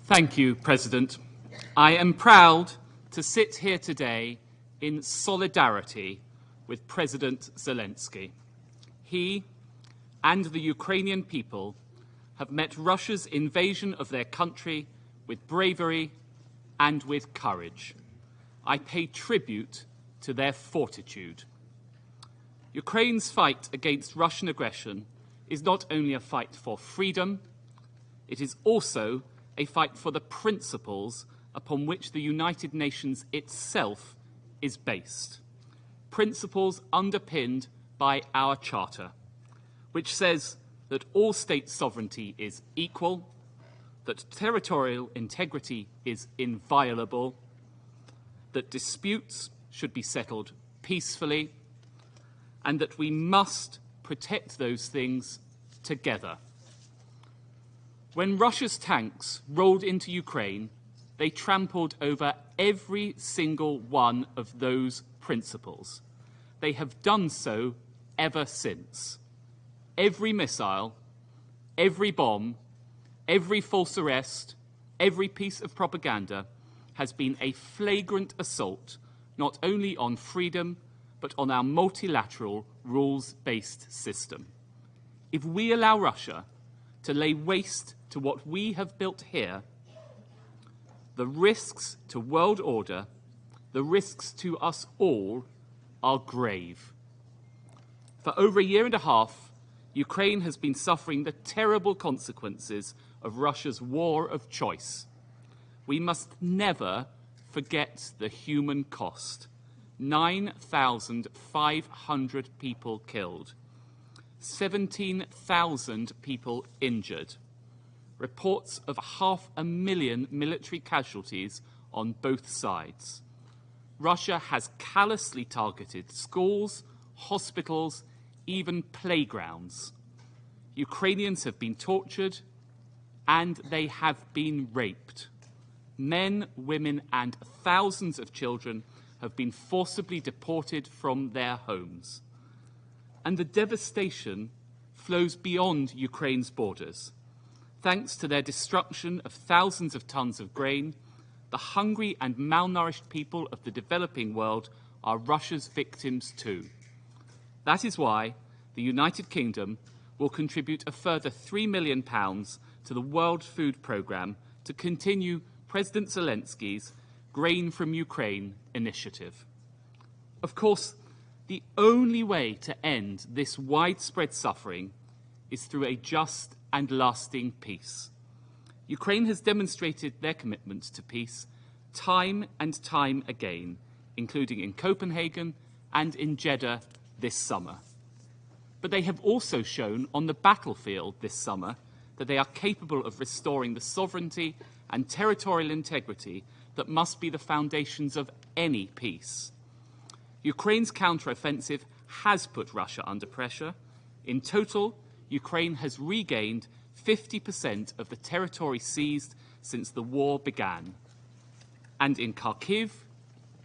Thank you, President. I am proud to sit here today in solidarity with President Zelensky. He and the Ukrainian people have met Russia's invasion of their country with bravery and with courage. I pay tribute to their fortitude. Ukraine's fight against Russian aggression is not only a fight for freedom, it is also a fight for the principles upon which the United Nations itself is based. Principles underpinned by our Charter, which says that all state sovereignty is equal, that territorial integrity is inviolable, that disputes should be settled peacefully, and that we must protect those things together. When Russia's tanks rolled into Ukraine, they trampled over every single one of those principles. They have done so ever since. Every missile, every bomb, every false arrest, every piece of propaganda has been a flagrant assault not only on freedom, but on our multilateral rules-based system. If we allow Russia to lay waste to what we have built here, the risks to world order, the risks to us all, are grave. For over a year and a half, Ukraine has been suffering the terrible consequences of Russia's war of choice. We must never forget the human cost. 9,500 people killed, 17,000 people injured, reports of 500,000 military casualties on both sides. Russia has callously targeted schools, hospitals, even playgrounds. Ukrainians have been tortured and they have been raped. Men, women, and thousands of children have been forcibly deported from their homes. And the devastation flows beyond Ukraine's borders. Thanks to their destruction of thousands of tons of grain, the hungry and malnourished people of the developing world are Russia's victims too. That is why the United Kingdom will contribute a further £3 million to the World Food Programme to continue President Zelensky's Grain from Ukraine initiative. Of course, the only way to end this widespread suffering is through a just and lasting peace. Ukraine has demonstrated their commitment to peace time and time again, including in Copenhagen and in Jeddah this summer. But they have also shown on the battlefield this summer that they are capable of restoring the sovereignty and territorial integrity that must be the foundations of any peace. Ukraine's counteroffensive has put Russia under pressure. In total, Ukraine has regained 50% of the territory seized since the war began. And in Kharkiv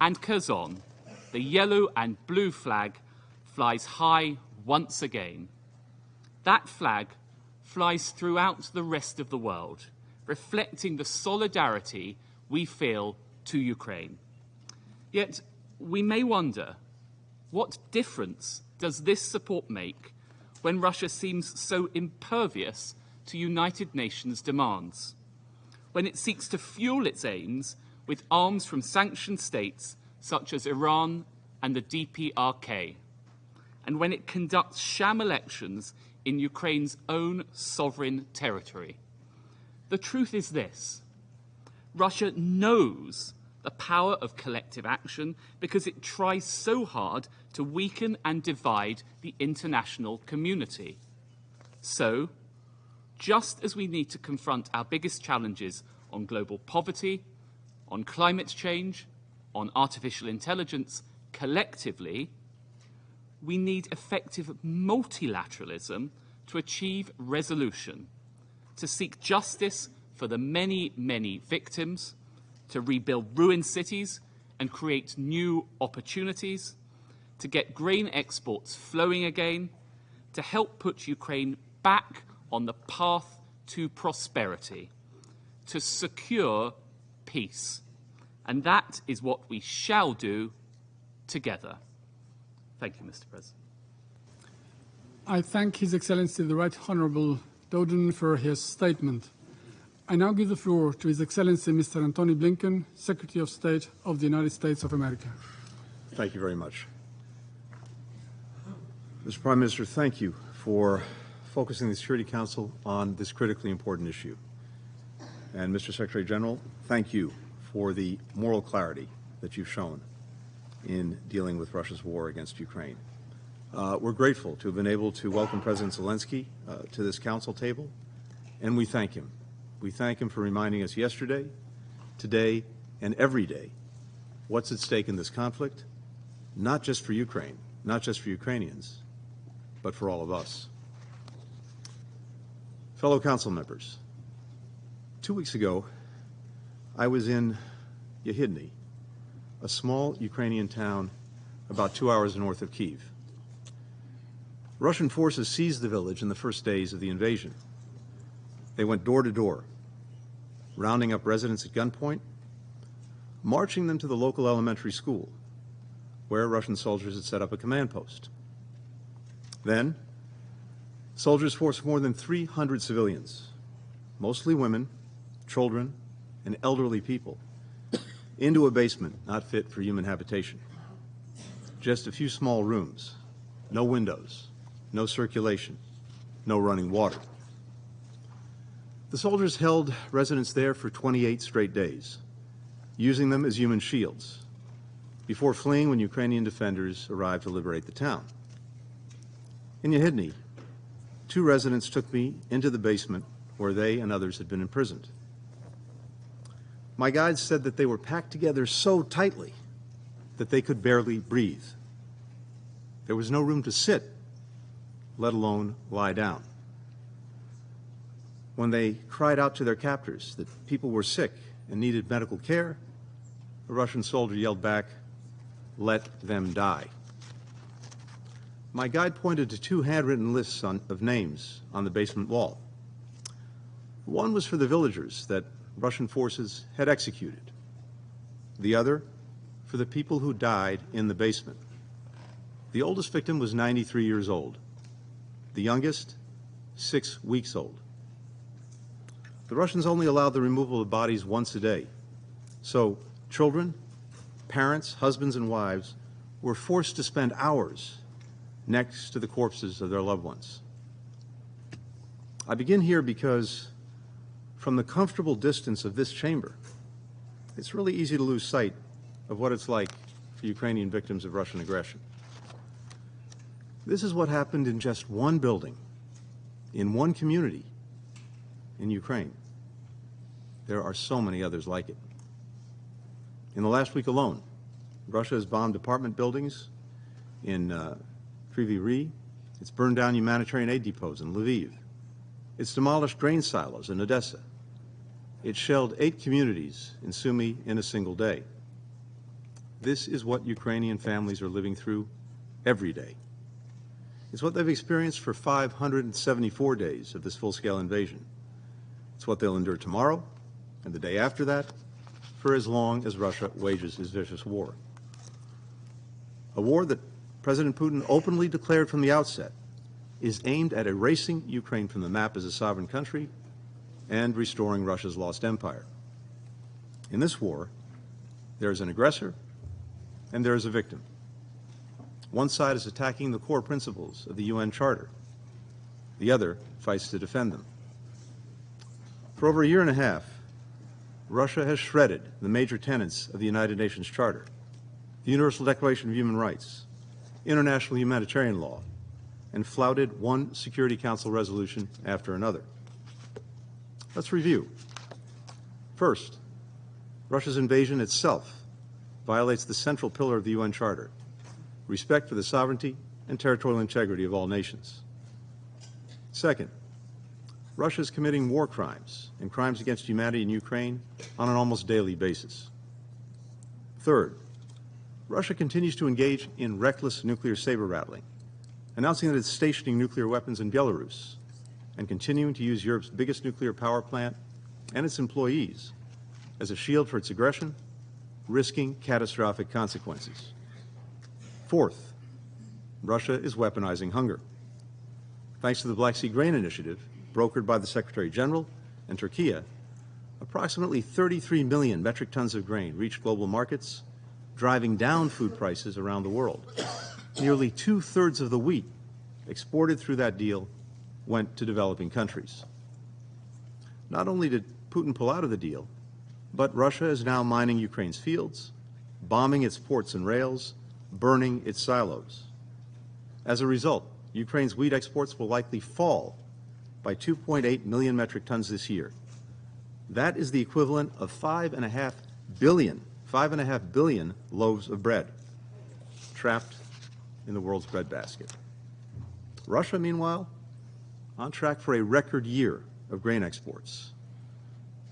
and Kherson, the yellow and blue flag flies high once again. That flag flies throughout the rest of the world, reflecting the solidarity we feel to Ukraine. Yet, we may wonder, what difference does this support make when Russia seems so impervious to United Nations demands? When it seeks to fuel its aims with arms from sanctioned states such as Iran and the DPRK, and when it conducts sham elections in Ukraine's own sovereign territory. The truth is this: Russia knows the power of collective action because it tries so hard to weaken and divide the international community. So, just as we need to confront our biggest challenges on global poverty, on climate change, on artificial intelligence collectively, we need effective multilateralism to achieve resolution, to seek justice for the many, many victims, to rebuild ruined cities and create new opportunities, to get grain exports flowing again, to help put Ukraine back on the path to prosperity, to secure peace. And that is what we shall do together. Thank you, Mr. President. I thank His Excellency the Right Honourable Dowden for his statement. I now give the floor to His Excellency Mr. Antony Blinken, Secretary of State of the United States of America. Thank you very much. Mr. Prime Minister, thank you for focusing the Security Council on this critically important issue. And Mr. Secretary General, thank you for the moral clarity that you've shown in dealing with Russia's war against Ukraine. We're grateful to have been able to welcome President Zelensky to this council table, and we thank him. We thank him for reminding us yesterday, today, and every day what's at stake in this conflict, not just for Ukraine, not just for Ukrainians, but for all of us. Fellow council members, 2 weeks ago, I was in Yehidny, a small Ukrainian town about 2 hours north of Kyiv. Russian forces seized the village in the first days of the invasion. They went door to door, rounding up residents at gunpoint, marching them to the local elementary school, where Russian soldiers had set up a command post. Then, soldiers forced more than 300 civilians, mostly women, children, and elderly people, into a basement not fit for human habitation. Just a few small rooms, no windows, no circulation, no running water. The soldiers held residents there for 28 straight days, using them as human shields, before fleeing when Ukrainian defenders arrived to liberate the town. In Yehidny, 2 residents took me into the basement where they and others had been imprisoned. My guides said that they were packed together so tightly that they could barely breathe. There was no room to sit, let alone lie down. When they cried out to their captors that people were sick and needed medical care, a Russian soldier yelled back, "Let them die." My guide pointed to 2 handwritten lists of names on the basement wall. One was for the villagers that Russian forces had executed. The other for the people who died in the basement. The oldest victim was 93 years old. The youngest, 6 weeks old. The Russians only allowed the removal of bodies once a day. So children, parents, husbands, and wives were forced to spend hours next to the corpses of their loved ones. I begin here because from the comfortable distance of this chamber, it's really easy to lose sight of what it's like for Ukrainian victims of Russian aggression. This is what happened in just one building, in one community in Ukraine. There are so many others like it. In the last week alone, Russia has bombed apartment buildings in Kryvyi Rih. It's burned down humanitarian aid depots in Lviv. It's demolished grain silos in Odessa. It shelled 8 communities in Sumy in a single day. This is what Ukrainian families are living through every day. It's what they've experienced for 574 days of this full-scale invasion. It's what they'll endure tomorrow and the day after that, for as long as Russia wages his vicious war. A war that President Putin openly declared from the outset is aimed at erasing Ukraine from the map as a sovereign country and restoring Russia's lost empire. In this war, there is an aggressor and there is a victim. One side is attacking the core principles of the UN Charter. The other fights to defend them. For over a year and a half, Russia has shredded the major tenets of the United Nations Charter, the Universal Declaration of Human Rights, international humanitarian law, and flouted one Security Council resolution after another. Let's review. First, Russia's invasion itself violates the central pillar of the UN Charter, respect for the sovereignty and territorial integrity of all nations. Second, Russia is committing war crimes and crimes against humanity in Ukraine on an almost daily basis. Third, Russia continues to engage in reckless nuclear saber-rattling, announcing that it's stationing nuclear weapons in Belarus and continuing to use Europe's biggest nuclear power plant and its employees as a shield for its aggression, risking catastrophic consequences. Fourth, Russia is weaponizing hunger. Thanks to the Black Sea Grain Initiative, brokered by the Secretary General and Turkey, approximately 33 million metric tons of grain reached global markets, driving down food prices around the world. Nearly 2/3 of the wheat exported through that deal went to developing countries. Not only did Putin pull out of the deal, but Russia is now mining Ukraine's fields, bombing its ports and rails, burning its silos. As a result, Ukraine's wheat exports will likely fall by 2.8 million metric tons this year. That is the equivalent of 5.5 billion loaves of bread trapped in the world's breadbasket. Russia, meanwhile, on track for a record year of grain exports.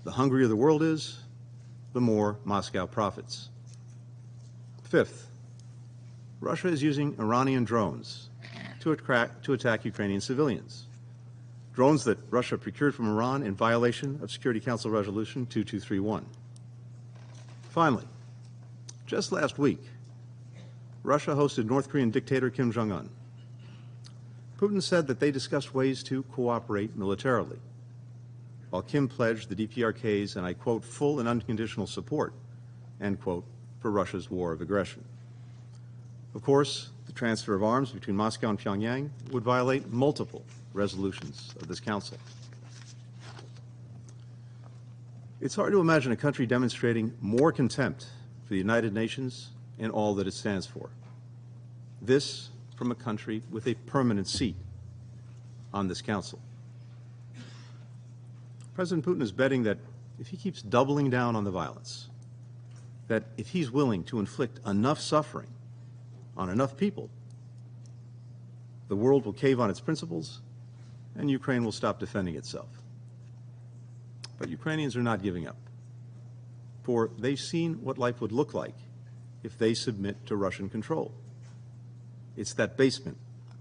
The hungrier the world is, the more Moscow profits. Fifth, Russia is using Iranian drones to attack Ukrainian civilians. Drones that Russia procured from Iran in violation of Security Council Resolution 2231. Finally, just last week, Russia hosted North Korean dictator Kim Jong-un. Putin said that they discussed ways to cooperate militarily, while Kim pledged the DPRK's, and I quote, full and unconditional support, end quote, for Russia's war of aggression. Of course, the transfer of arms between Moscow and Pyongyang would violate multiple resolutions of this Council. It's hard to imagine a country demonstrating more contempt for the United Nations and all that it stands for. This from a country with a permanent seat on this Council. President Putin is betting that if he keeps doubling down on the violence, that if he's willing to inflict enough suffering on enough people, the world will cave on its principles and Ukraine will stop defending itself. But Ukrainians are not giving up, for they've seen what life would look like if they submit to Russian control. It's that basement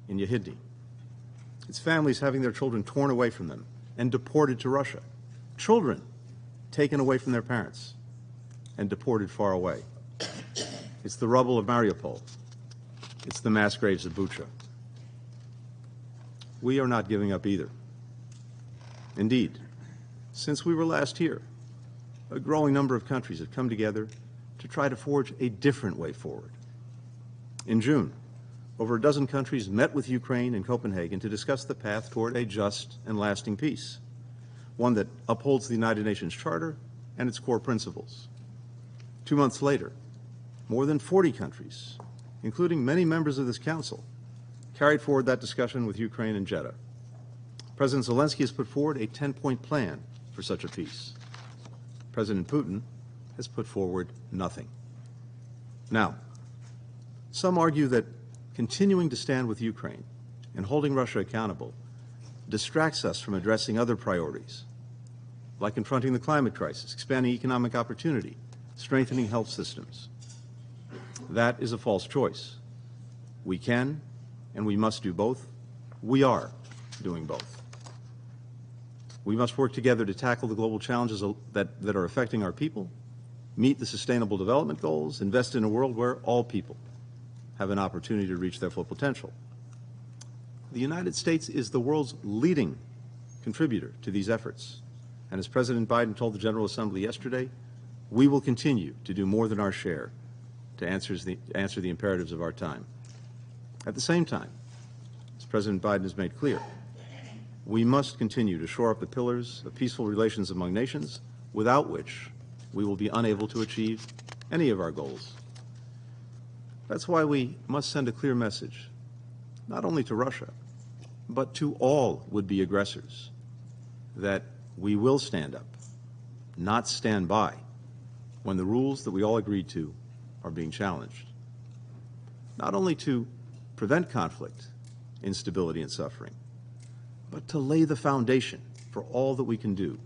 in Yehidny. It's families having their children torn away from them and deported to Russia. Children taken away from their parents and deported far away. It's the rubble of Mariupol. It's the mass graves of Bucha. We are not giving up either. Indeed, since we were last here, a growing number of countries have come together to try to forge a different way forward. In June, over a dozen countries met with Ukraine in Copenhagen to discuss the path toward a just and lasting peace, one that upholds the United Nations Charter and its core principles. 2 months later, more than 40 countries, including many members of this Council, carried forward that discussion with Ukraine and Jeddah. President Zelensky has put forward a 10-point plan for such a peace. President Putin has put forward nothing. Now, some argue that continuing to stand with Ukraine and holding Russia accountable distracts us from addressing other priorities, like confronting the climate crisis, expanding economic opportunity, strengthening health systems. That is a false choice. We can and we must do both. We are doing both. We must work together to tackle the global challenges that are affecting our people, meet the Sustainable Development Goals, invest in a world where all people have an opportunity to reach their full potential. The United States is the world's leading contributor to these efforts. And as President Biden told the General Assembly yesterday, we will continue to do more than our share to answer the imperatives of our time. At the same time, as President Biden has made clear, we must continue to shore up the pillars of peaceful relations among nations, without which we will be unable to achieve any of our goals. That's why we must send a clear message, not only to Russia, but to all would-be aggressors, that we will stand up, not stand by, when the rules that we all agreed to are being challenged. Not only to prevent conflict, instability, and suffering, but to lay the foundation for all that we can do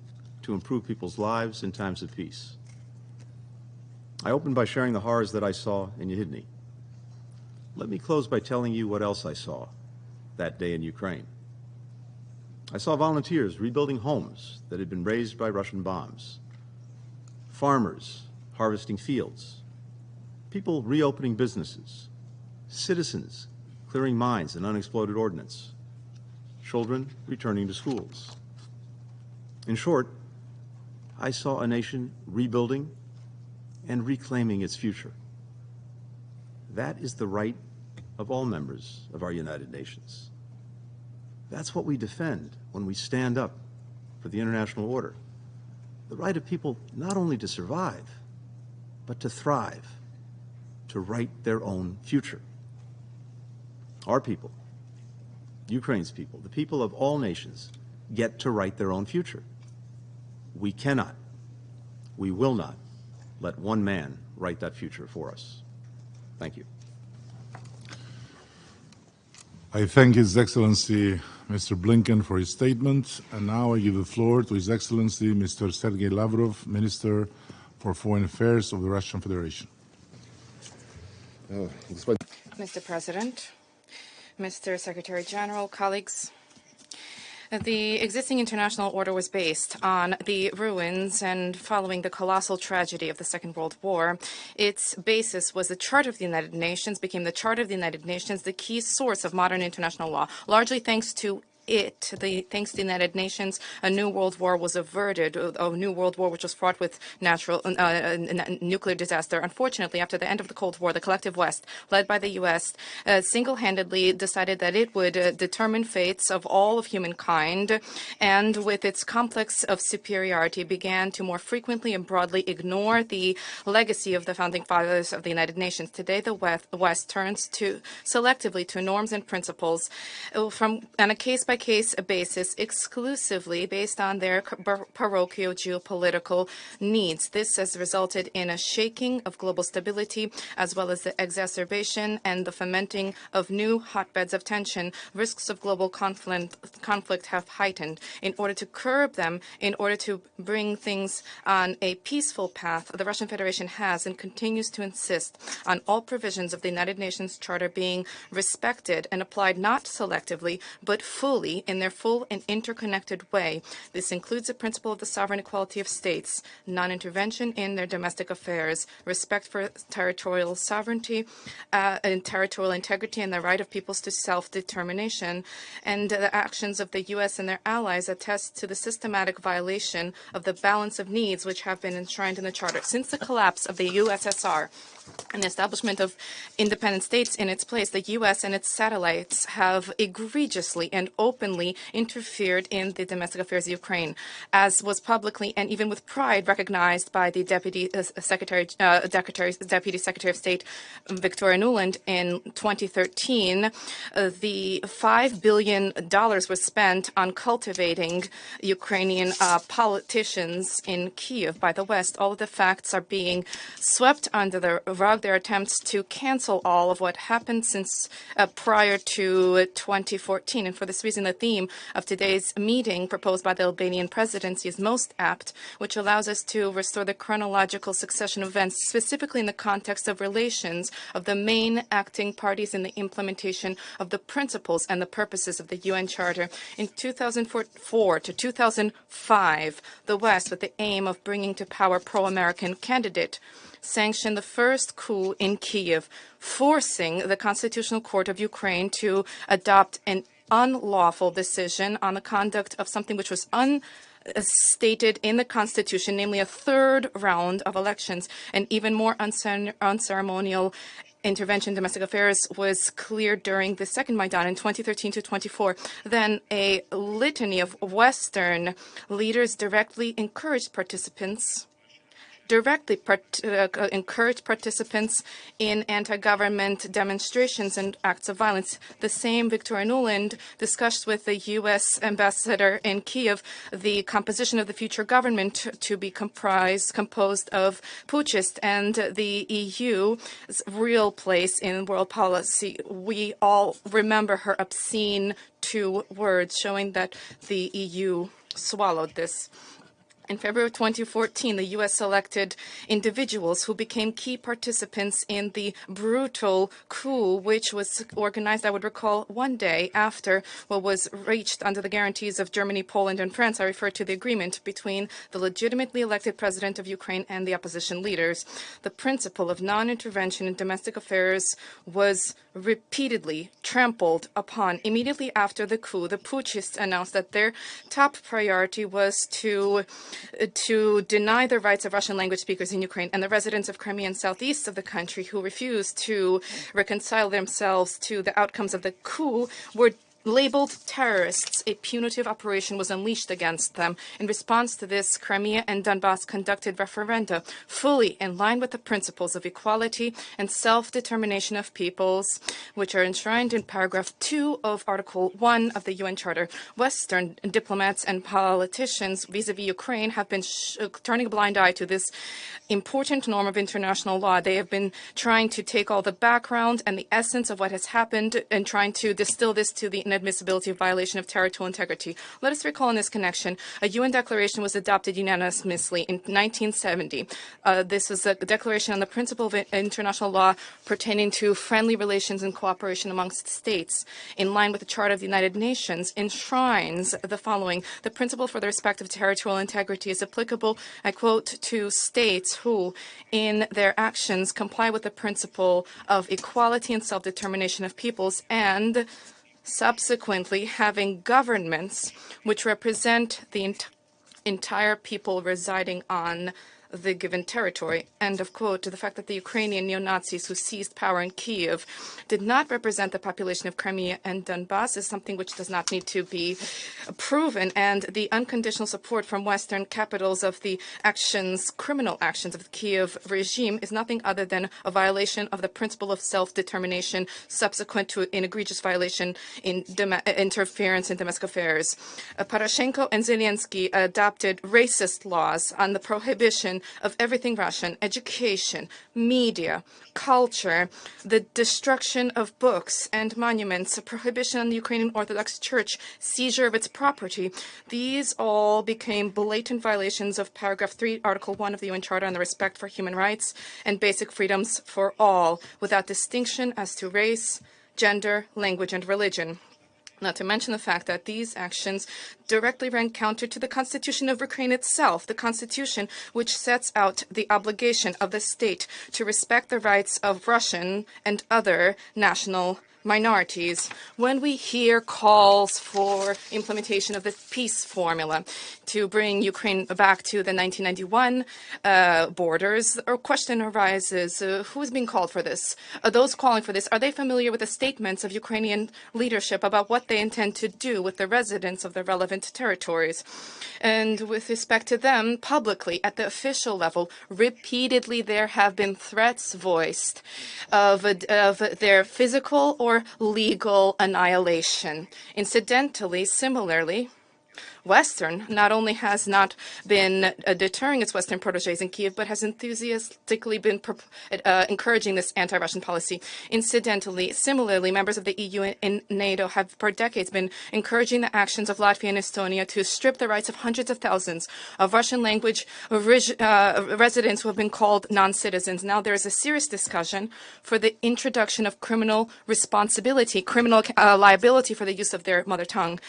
to improve people's lives in times of peace. I opened by sharing the horrors that I saw in Yehidny. Let me close by telling you what else I saw that day in Ukraine. I saw volunteers rebuilding homes that had been razed by Russian bombs, farmers harvesting fields, people reopening businesses, citizens clearing mines and unexploded ordnance, children returning to schools. In short, I saw a nation rebuilding and reclaiming its future. That is the right of all members of our United Nations. That's what we defend when we stand up for the international order. The right of people not only to survive, but to thrive, to write their own future. Our people, Ukraine's people, the people of all nations, get to write their own future. We cannot, we will not let one man write that future for us. Thank you. I thank His Excellency Mr. Blinken for his statement, and now I give the floor to His Excellency Mr. Sergei Lavrov, Minister for Foreign Affairs of the Russian Federation. Mr. President, Mr. Secretary General, colleagues, the existing international order was based on the ruins and following the colossal tragedy of the Second World War. Its basis was the Charter of the United Nations, became the Charter of the United Nations, the key source of modern international law, largely thanks to thanks to the United Nations, a new world war was averted, a new world war which was fraught with nuclear disaster. Unfortunately, after the end of the Cold War, the collective West, led by the U.S., single-handedly decided that it would determine fates of all of humankind, and with its complex of superiority began to more frequently and broadly ignore the legacy of the founding fathers of the United Nations. Today, the West turns selectively to norms and principles on a case-by-case basis, exclusively based on their parochial geopolitical needs. This has resulted in a shaking of global stability, as well as the exacerbation and the fomenting of new hotbeds of tension. Risks of global conflict have heightened. In order to curb them, in order to bring things on a peaceful path, the Russian Federation has and continues to insist on all provisions of the United Nations Charter being respected and applied not selectively, but fully in their full and interconnected way. This includes the principle of the sovereign equality of states, non-intervention in their domestic affairs, respect for territorial sovereignty and territorial integrity, and the right of peoples to self-determination. And the actions of the U.S. and their allies attest to the systematic violation of the balance of needs which have been enshrined in the Charter. Since the collapse of the USSR and the establishment of independent states in its place, the U.S. and its satellites have egregiously and openly openly interfered in the domestic affairs of Ukraine, as was publicly and even with pride recognized by the Deputy Secretary of State Victoria Nuland in 2013. The $5 billion was spent on cultivating Ukrainian politicians in Kyiv by the West. All of the facts are being swept under the rug. There are attempts to cancel all of what happened since prior to 2014. And for this reason, the theme of today's meeting proposed by the Albanian presidency is most apt, which allows us to restore the chronological succession of events, specifically in the context of relations of the main acting parties in the implementation of the principles and the purposes of the UN Charter. In 2004 to 2005, the West, with the aim of bringing to power pro-American candidate, sanctioned the first coup in Kyiv, forcing the Constitutional Court of Ukraine to adopt an unlawful decision on the conduct of something which was stated in the Constitution, namely a third round of elections. And even more unceremonial intervention in domestic affairs was cleared during the second Maidan in 2013 to 24. Then a litany of Western leaders directly encouraged participants in anti-government demonstrations and acts of violence. The same Victoria Nuland discussed with the U.S. ambassador in Kyiv the composition of the future government to be composed of putschists and the EU's real place in world policy. We all remember her obscene 2 words, showing that the EU swallowed this. In February 2014, the U.S. selected individuals who became key participants in the brutal coup, which was organized, I would recall, one day after what was reached under the guarantees of Germany, Poland, and France. I refer to the agreement between the legitimately elected president of Ukraine and the opposition leaders. The principle of non-intervention in domestic affairs was repeatedly trampled upon. Immediately after the coup, the putschists announced that their top priority was to deny the rights of Russian language speakers in Ukraine and the residents of Crimea and southeast of the country who refused to reconcile themselves to the outcomes of the coup were labeled terrorists. A punitive operation was unleashed against them. In response to this, Crimea and Donbass conducted referenda fully in line with the principles of equality and self-determination of peoples, which are enshrined in paragraph 2 of Article 1 of the UN Charter. Western diplomats and politicians vis-à-vis Ukraine have been turning a blind eye to this important norm of international law. They have been trying to take all the background and the essence of what has happened and trying to distill this to the inadmissibility of violation of territorial integrity. Let us recall in this connection, a UN declaration was adopted unanimously in 1970. This is a declaration on the principle of international law pertaining to friendly relations and cooperation amongst states. In line with the Charter of the United Nations, enshrines the following: the principle for the respect of territorial integrity is applicable, I quote, to states who, in their actions, comply with the principle of equality and self-determination of peoples, and subsequently having governments which represent the entire people residing on the given territory. End of quote. To the fact that the Ukrainian neo-Nazis who seized power in Kyiv did not represent the population of Crimea and Donbass is something which does not need to be proven, and the unconditional support from Western capitals of the criminal actions of the Kyiv regime is nothing other than a violation of the principle of self-determination subsequent to an egregious violation in interference in domestic affairs. Poroshenko and Zelensky adopted racist laws on the prohibition of everything Russian: education, media, culture, the destruction of books and monuments, a prohibition on the Ukrainian Orthodox Church, seizure of its property. These all became blatant violations of paragraph 3, Article 1 of the UN Charter on the respect for human rights and basic freedoms for all, without distinction as to race, gender, language, and religion. Not to mention the fact that these actions directly ran counter to the Constitution of Ukraine itself, the Constitution which sets out the obligation of the state to respect the rights of Russian and other national minorities, when we hear calls for implementation of the peace formula to bring Ukraine back to the 1991 borders, a question arises, who is being called for this? Those calling for this, are they familiar with the statements of Ukrainian leadership about what they intend to do with the residents of the relevant territories? And with respect to them, publicly, at the official level, repeatedly there have been threats voiced of their physical or legal annihilation. Incidentally, similarly, Western not only has not been deterring its Western protégés in Kiev, but has enthusiastically been encouraging this anti-Russian policy. Incidentally, similarly, members of the EU and NATO have for decades been encouraging the actions of Latvia and Estonia to strip the rights of hundreds of thousands of Russian language residents who have been called non-citizens. Now there is a serious discussion for the introduction of criminal responsibility, criminal liability for the use of their mother tongue.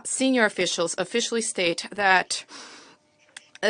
Senior officials officially state that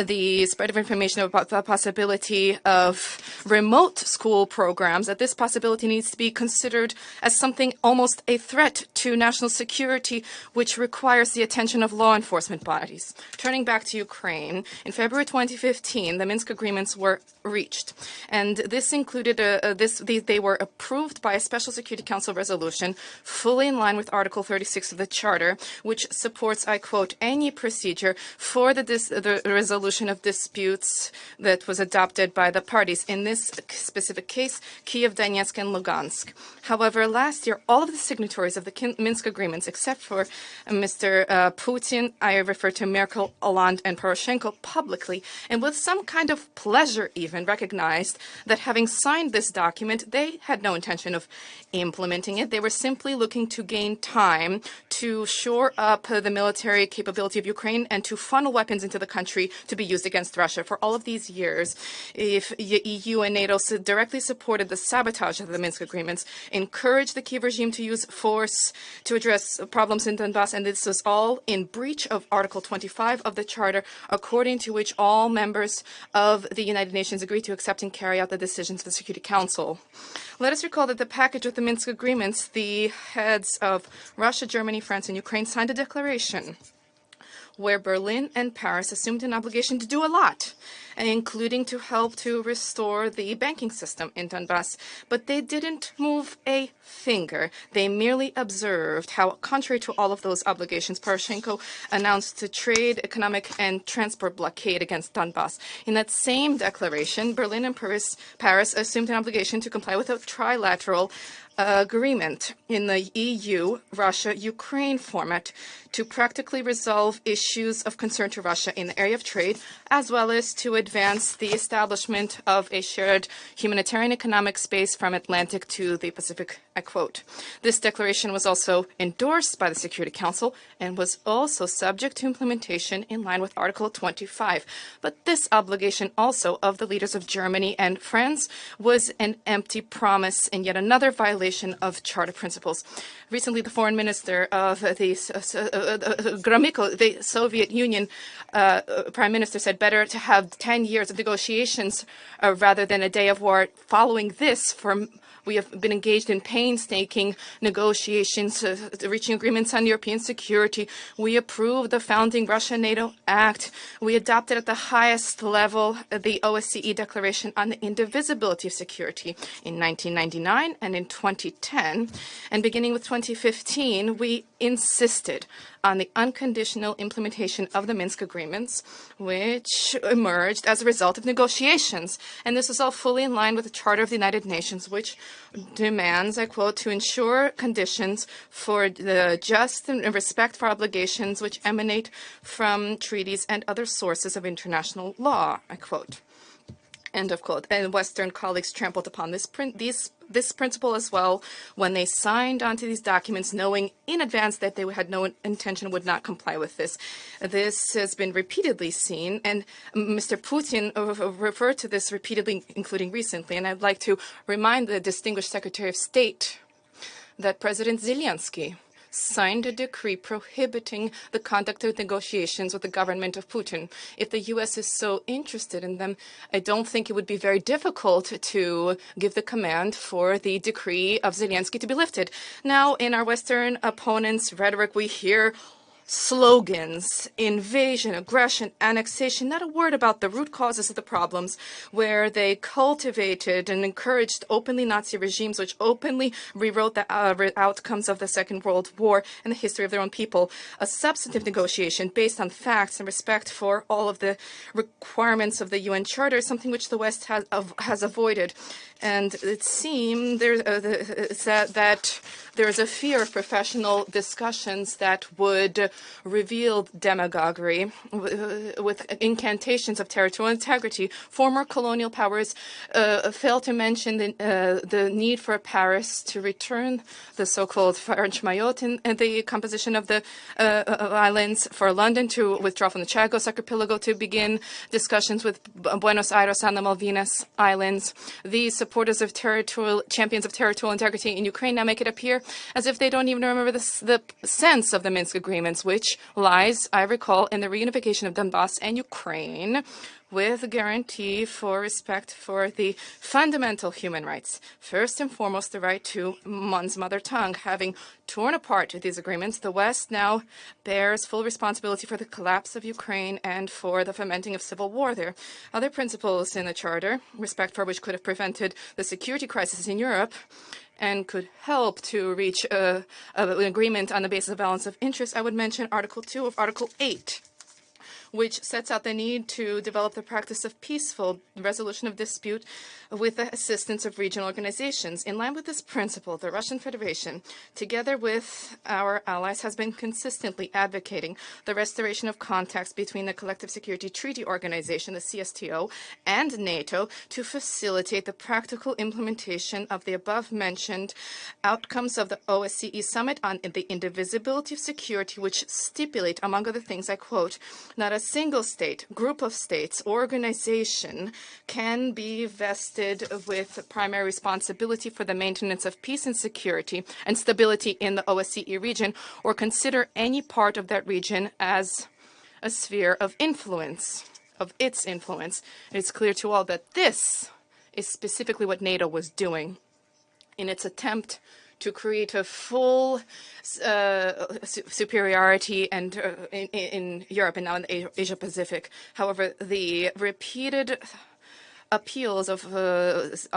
the spread of information about the possibility of remote school programs, that this possibility needs to be considered as something almost a threat to national security, which requires the attention of law enforcement bodies. Turning back to Ukraine, in February 2015, the Minsk agreements were reached, and this included they were approved by a Special Security Council resolution fully in line with Article 36 of the Charter, which supports, I quote, any procedure for the resolution of disputes that was adopted by the parties. In this specific case, Kiev, Donetsk, and Lugansk. However, last year, all of the signatories of the Minsk agreements, except for Mr. Putin, I refer to Merkel, Hollande, and Poroshenko, publicly, and with some kind of pleasure even, recognized that having signed this document, they had no intention of implementing it. They were simply looking to gain time to shore up the military capability of Ukraine and to funnel weapons into the country to be used against Russia. For all of these years, if the EU and NATO directly supported the sabotage of the Minsk agreements, encouraged the Kiev regime to use force to address problems in Donbass, and this was all in breach of Article 25 of the Charter, according to which all members of the United Nations agreed to accept and carry out the decisions of the Security Council. Let us recall that the package with the Minsk agreements, the heads of Russia, Germany, France, and Ukraine signed a declaration where Berlin and Paris assumed an obligation to do a lot, including to help to restore the banking system in Donbass. But they didn't move a finger. They merely observed how, contrary to all of those obligations, Poroshenko announced a trade, economic, and transport blockade against Donbass. In that same declaration, Berlin and Paris assumed an obligation to comply with a trilateral agreement in the EU, Russia, Ukraine format to practically resolve issues of concern to Russia in the area of trade, as well as to advance the establishment of a shared humanitarian economic space from Atlantic to the Pacific, I quote. This declaration was also endorsed by the Security Council and was also subject to implementation in line with Article 25. But this obligation also of the leaders of Germany and France was an empty promise and yet another violation of Charter principles. Recently, the foreign minister of Gromyko, the Soviet Union prime minister, said better to have 10 years of negotiations rather than a day of war. Following this, we have been engaged in painstaking negotiations, reaching agreements on European security. We approved the founding Russia-NATO Act. We adopted at the highest level the OSCE Declaration on the Indivisibility of Security in 1999 and in 2010. And beginning with 2015, we insisted on the unconditional implementation of the Minsk agreements, which emerged as a result of negotiations. And this is all fully in line with the Charter of the United Nations, which demands, I quote, to ensure conditions for the just and respect for obligations which emanate from treaties and other sources of international law, I quote. End of quote. And Western colleagues trampled upon this principle as well when they signed onto these documents, knowing in advance that they had no intention, would not comply with this. This has been repeatedly seen, and Mr. Putin referred to this repeatedly, including recently. And I'd like to remind the distinguished Secretary of State that President Zelensky signed a decree prohibiting the conduct of negotiations with the government of Putin. If the U.S. is so interested in them, I don't think it would be very difficult to give the command for the decree of Zelensky to be lifted. Now, in our Western opponents' rhetoric, we hear slogans: invasion, aggression, annexation, not a word about the root causes of the problems, where they cultivated and encouraged openly Nazi regimes which openly rewrote the outcomes of the Second World War and the history of their own people. A substantive negotiation based on facts and respect for all of the requirements of the UN Charter is something which the West has avoided. And it seems that there is a fear of professional discussions that would reveal demagoguery with incantations of territorial integrity. Former colonial powers failed to mention the need for Paris to return the so-called French Mayotte and the composition of the islands, for London to withdraw from the Chagos archipelago, to begin discussions with Buenos Aires and the Malvinas Islands. These supporters of champions of territorial integrity in Ukraine now make it appear as if they don't even remember the sense of the Minsk agreements, which lies, I recall, in the reunification of Donbass and Ukraine, with a guarantee for respect for the fundamental human rights. First and foremost, the right to one's mother tongue. Having torn apart these agreements, the West now bears full responsibility for the collapse of Ukraine and for the fomenting of civil war there. Other principles in the Charter, respect for which could have prevented the security crisis in Europe and could help to reach an agreement on the basis of balance of interest, I would mention Article 2 of Article 8, which sets out the need to develop the practice of peaceful resolution of dispute with the assistance of regional organizations. In line with this principle, the Russian Federation, together with our allies, has been consistently advocating the restoration of contacts between the Collective Security Treaty Organization, the CSTO, and NATO to facilitate the practical implementation of the above-mentioned outcomes of the OSCE Summit on the indivisibility of security, which stipulate, among other things, I quote, "Not a single state, group of states, or organization can be vested with primary responsibility for the maintenance of peace and security and stability in the OSCE region, or consider any part of that region as a sphere of influence, of its influence." It's clear to all that this is specifically what NATO was doing in its attempt to create a full superiority and in Europe and now in the Asia-Pacific. However, the repeated appeals of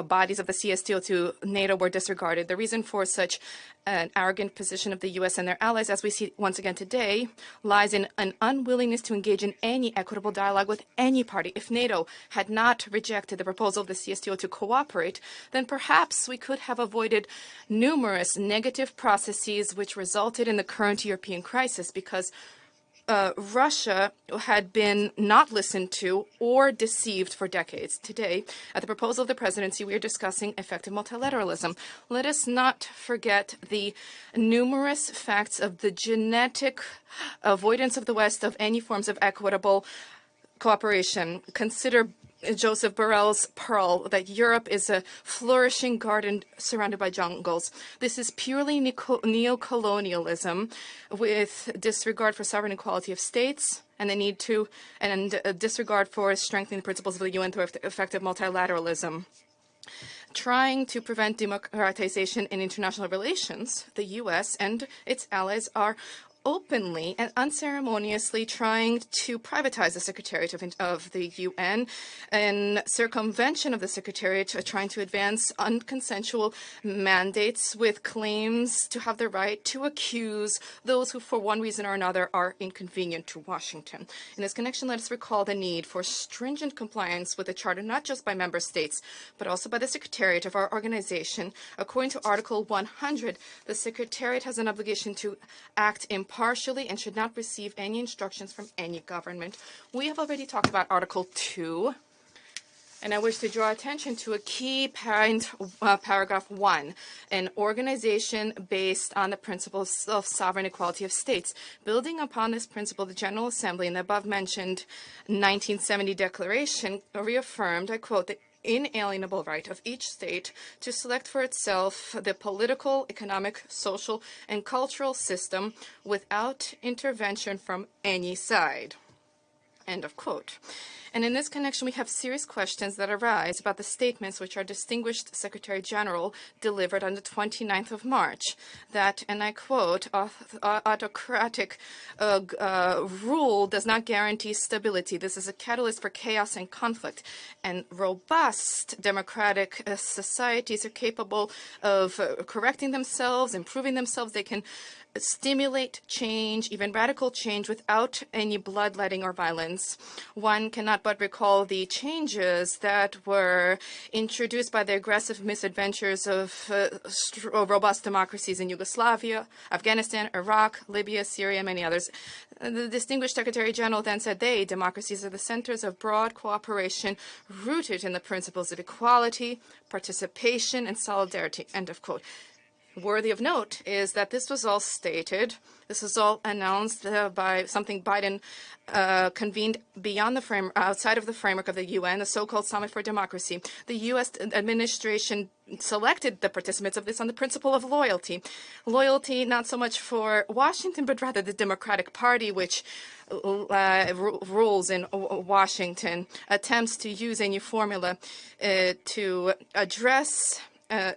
bodies of the CSTO to NATO were disregarded. The reason for such an arrogant position of the U.S. and their allies, as we see once again today, lies in an unwillingness to engage in any equitable dialogue with any party. If NATO had not rejected the proposal of the CSTO to cooperate, then perhaps we could have avoided numerous negative processes which resulted in the current European crisis, because Russia had been not listened to or deceived for decades. Today, at the proposal of the presidency, we are discussing effective multilateralism. Let us not forget the numerous facts of the genetic avoidance of the West of any forms of equitable cooperation. Consider Joseph Borrell's Pearl, that Europe is a flourishing garden surrounded by jungles. This is purely neo-colonialism with disregard for sovereign equality of states and the need to, and disregard for strengthening the principles of the UN through effective multilateralism. Trying to prevent democratization in international relations, the U.S. and its allies are openly and unceremoniously trying to privatize the Secretariat of the UN, in circumvention of the Secretariat, trying to advance unconsensual mandates with claims to have the right to accuse those who, for one reason or another, are inconvenient to Washington. In this connection, let us recall the need for stringent compliance with the Charter, not just by member states, but also by the Secretariat of our organization. According to Article 100, the Secretariat has an obligation to act impartially and should not receive any instructions from any government. We have already talked about Article 2, and I wish to draw attention to a key point, paragraph 1, an organization based on the principles of sovereign equality of states. Building upon this principle, the General Assembly in the above-mentioned 1970 declaration reaffirmed, I quote, that inalienable right of each state to select for itself the political, economic, social, and cultural system without intervention from any side. End of quote. And in this connection, we have serious questions that arise about the statements which our distinguished Secretary General delivered on the 29th of March, that, and I quote, autocratic rule does not guarantee stability. This is a catalyst for chaos and conflict. And robust democratic societies are capable of correcting themselves, improving themselves. They can stimulate change, even radical change, without any bloodletting or violence. One cannot but recall the changes that were introduced by the aggressive misadventures of robust democracies in Yugoslavia, Afghanistan, Iraq, Libya, Syria, and many others. The distinguished Secretary General then said, democracies are the centers of broad cooperation rooted in the principles of equality, participation, and solidarity. End of quote. Worthy of note is that this was all stated, this was all announced by something Biden convened beyond the outside of the framework of the UN, the so-called Summit for Democracy. The U.S. administration selected the participants of this on the principle of loyalty. Loyalty not so much for Washington, but rather the Democratic Party, which rules in Washington, attempts to use a new formula to address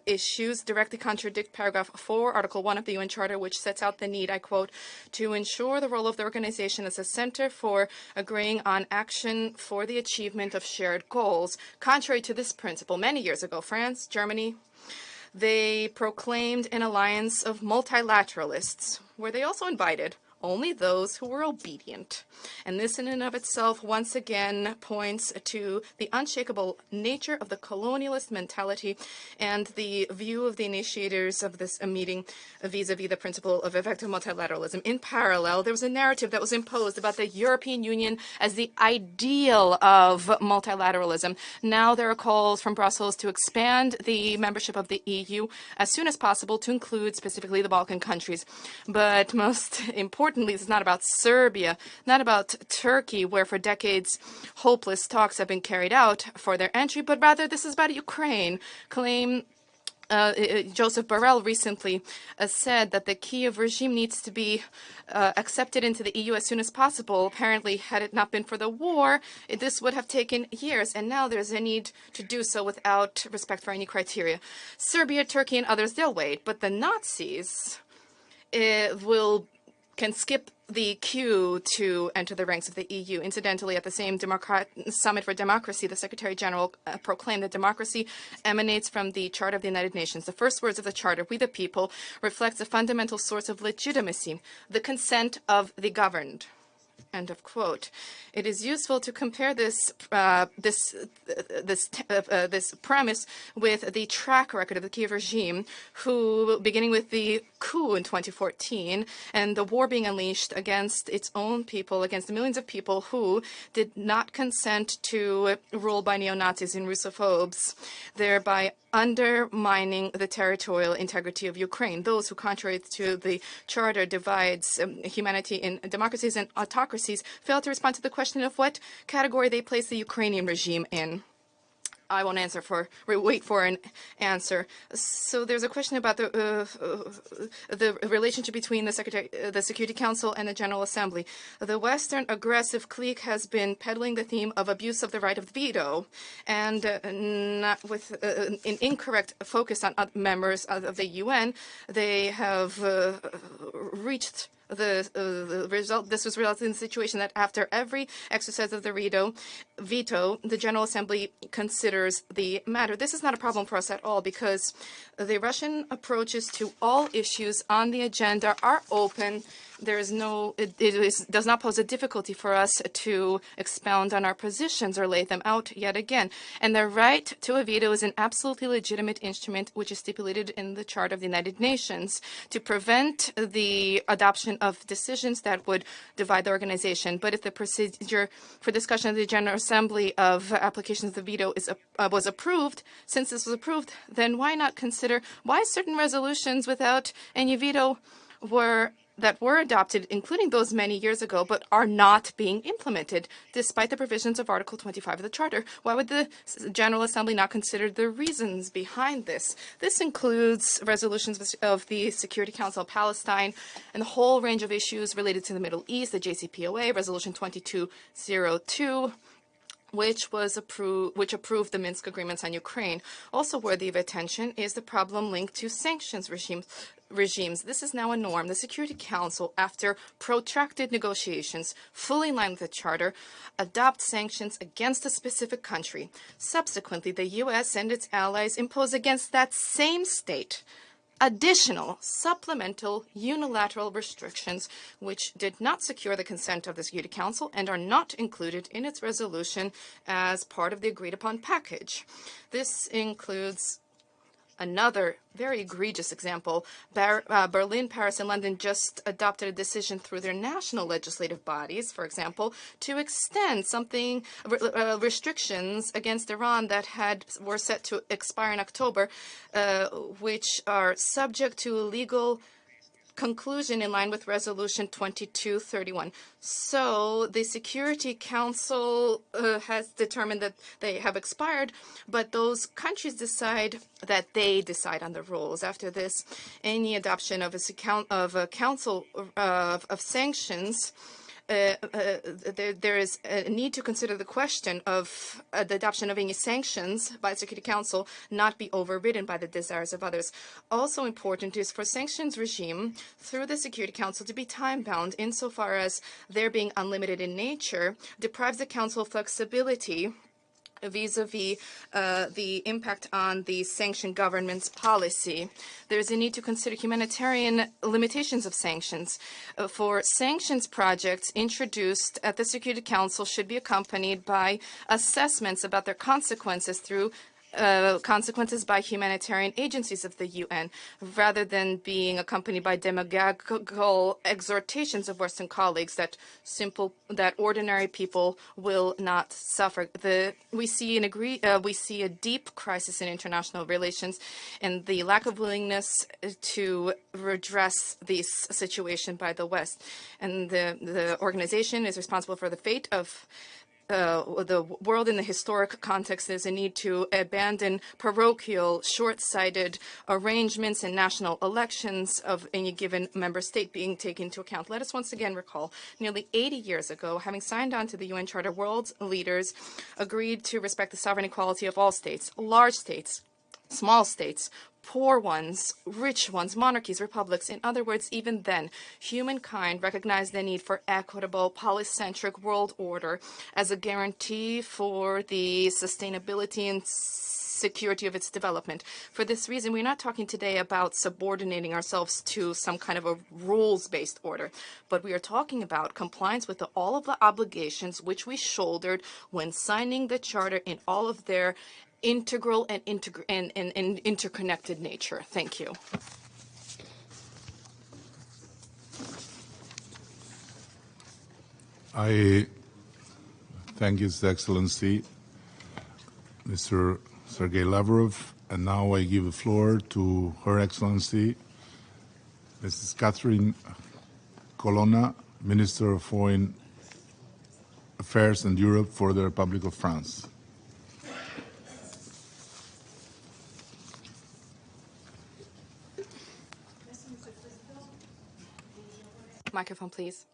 issues directly contradict paragraph 4, Article 1 of the UN Charter, which sets out the need, I quote, to ensure the role of the organization as a center for agreeing on action for the achievement of shared goals. Contrary to this principle, many years ago, France, Germany, they proclaimed an alliance of multilateralists, where they also invited only those who were obedient. And this in and of itself once again points to the unshakable nature of the colonialist mentality and the view of the initiators of this meeting vis-a-vis the principle of effective multilateralism. In parallel, there was a narrative that was imposed about the European Union as the ideal of multilateralism. Now there are calls from Brussels to expand the membership of the EU as soon as possible to include specifically the Balkan countries. But most importantly, this is not about Serbia, not about Turkey, where for decades hopeless talks have been carried out for their entry, but rather this is about Ukraine. Joseph Borrell recently said that the Kiev regime needs to be accepted into the EU as soon as possible. Apparently, had it not been for the war, this would have taken years, and now there's a need to do so without respect for any criteria. Serbia, Turkey, and others, they'll wait, but the Nazis can skip the queue to enter the ranks of the EU. Incidentally, at the same Summit for Democracy, the Secretary General proclaimed that democracy emanates from the Charter of the United Nations. The first words of the Charter, "We the people," reflects a fundamental source of legitimacy, the consent of the governed. End of quote. It is useful to compare this premise with the track record of the Kiev regime, who, beginning with the coup in 2014 and the war being unleashed against its own people, against the millions of people who did not consent to rule by neo-Nazis and Russophobes, thereby undermining the territorial integrity of Ukraine. Those who, contrary to the Charter, divides humanity in democracies and autocracies, fail to respond to the question of what category they place the Ukrainian regime in. I won't wait for an answer. So there's a question about the relationship between the Security Council and the General Assembly. The Western aggressive clique has been peddling the theme of abuse of the right of veto, and not with an incorrect focus on members of the UN. They have reached the result. This was resulted in the situation that after every exercise of the veto, the General Assembly considers the matter. This is not a problem for us at all, because the Russian approaches to all issues on the agenda are open. There is does not pose a difficulty for us to expound on our positions or lay them out yet again. And the right to a veto is an absolutely legitimate instrument which is stipulated in the Charter of the United Nations to prevent the adoption of decisions that would divide the organization. But if the procedure for discussion of the General Assembly of applications of the veto was approved, since this was approved, then why not consider why certain resolutions without any veto were that were adopted, including those many years ago, but are not being implemented, despite the provisions of Article 25 of the Charter. Why would the General Assembly not consider the reasons behind this? This includes resolutions of the Security Council of Palestine and the whole range of issues related to the Middle East, the JCPOA, Resolution 2202, which approved the Minsk agreements on Ukraine. Also worthy of attention is the problem linked to sanctions regimes. This is now a norm. The Security Council, after protracted negotiations, fully in line with the Charter, adopt sanctions against a specific country. Subsequently, the U.S. and its allies impose against that same state additional supplemental unilateral restrictions which did not secure the consent of the Security Council and are not included in its resolution as part of the agreed upon package. This includes another very egregious example. Berlin, Paris, and London just adopted a decision through their national legislative bodies, for example, to extend restrictions against Iran that were set to expire in October, which are subject to legal conclusion in line with Resolution 2231. So the Security Council has determined that they have expired, but those countries decide that they decide on the rules. After this, any adoption of a council of sanctions, there is a need to consider the question of the adoption of any sanctions by the Security Council not be overridden by the desires of others. Also important is for sanctions regime through the Security Council to be time-bound insofar as their being unlimited in nature deprives the Council of flexibility vis-a-vis the impact on the sanctioned government's policy. There's a need to consider humanitarian limitations of sanctions. For sanctions projects introduced at the Security Council should be accompanied by assessments about their consequences through consequences by humanitarian agencies of the UN, rather than being accompanied by demagogical exhortations of Western colleagues that ordinary people will not suffer. We see a deep crisis in international relations, and the lack of willingness to redress this situation by the West. And the organization is responsible for the fate of the world in the historic context. There's a need to abandon parochial, short-sighted arrangements in national elections of any given member state being taken into account. Let us once again recall, nearly 80 years ago, having signed on to the UN Charter, world leaders agreed to respect the sovereign equality of all states, large states, small states, poor ones, rich ones, monarchies, republics. In other words, even then, humankind recognized the need for equitable, polycentric world order as a guarantee for the sustainability and security of its development. For this reason, we're not talking today about subordinating ourselves to some kind of a rules-based order, but we are talking about compliance with all of the obligations which we shouldered when signing the Charter in all of their integral and interconnected nature. Thank you. I thank His Excellency, Mr. Sergei Lavrov, and now I give the floor to Her Excellency, Mrs. Catherine Colonna, Minister of Foreign Affairs and Europe for the Republic of France. Microphone, please.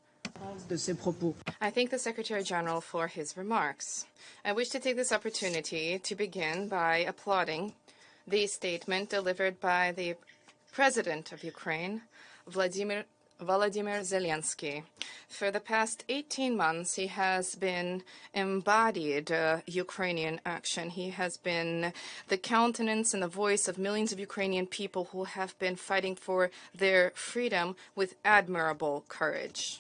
I thank the Secretary General for his remarks. I wish to take this opportunity to begin by applauding the statement delivered by the President of Ukraine, Volodymyr Zelensky. For the past 18 months, he has been embodied Ukrainian action. He has been the countenance and the voice of millions of Ukrainian people who have been fighting for their freedom with admirable courage.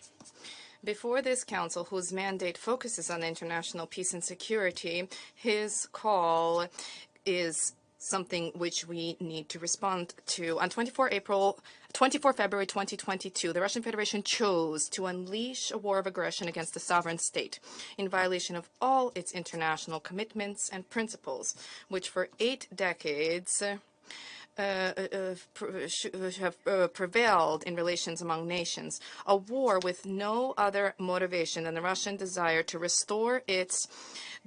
Before this council, whose mandate focuses on international peace and security, his call is something which we need to respond to. On 24 February 2022, the Russian Federation chose to unleash a war of aggression against a sovereign state in violation of all its international commitments and principles, which for 8 decades have prevailed in relations among nations. A war with no other motivation than the Russian desire to restore its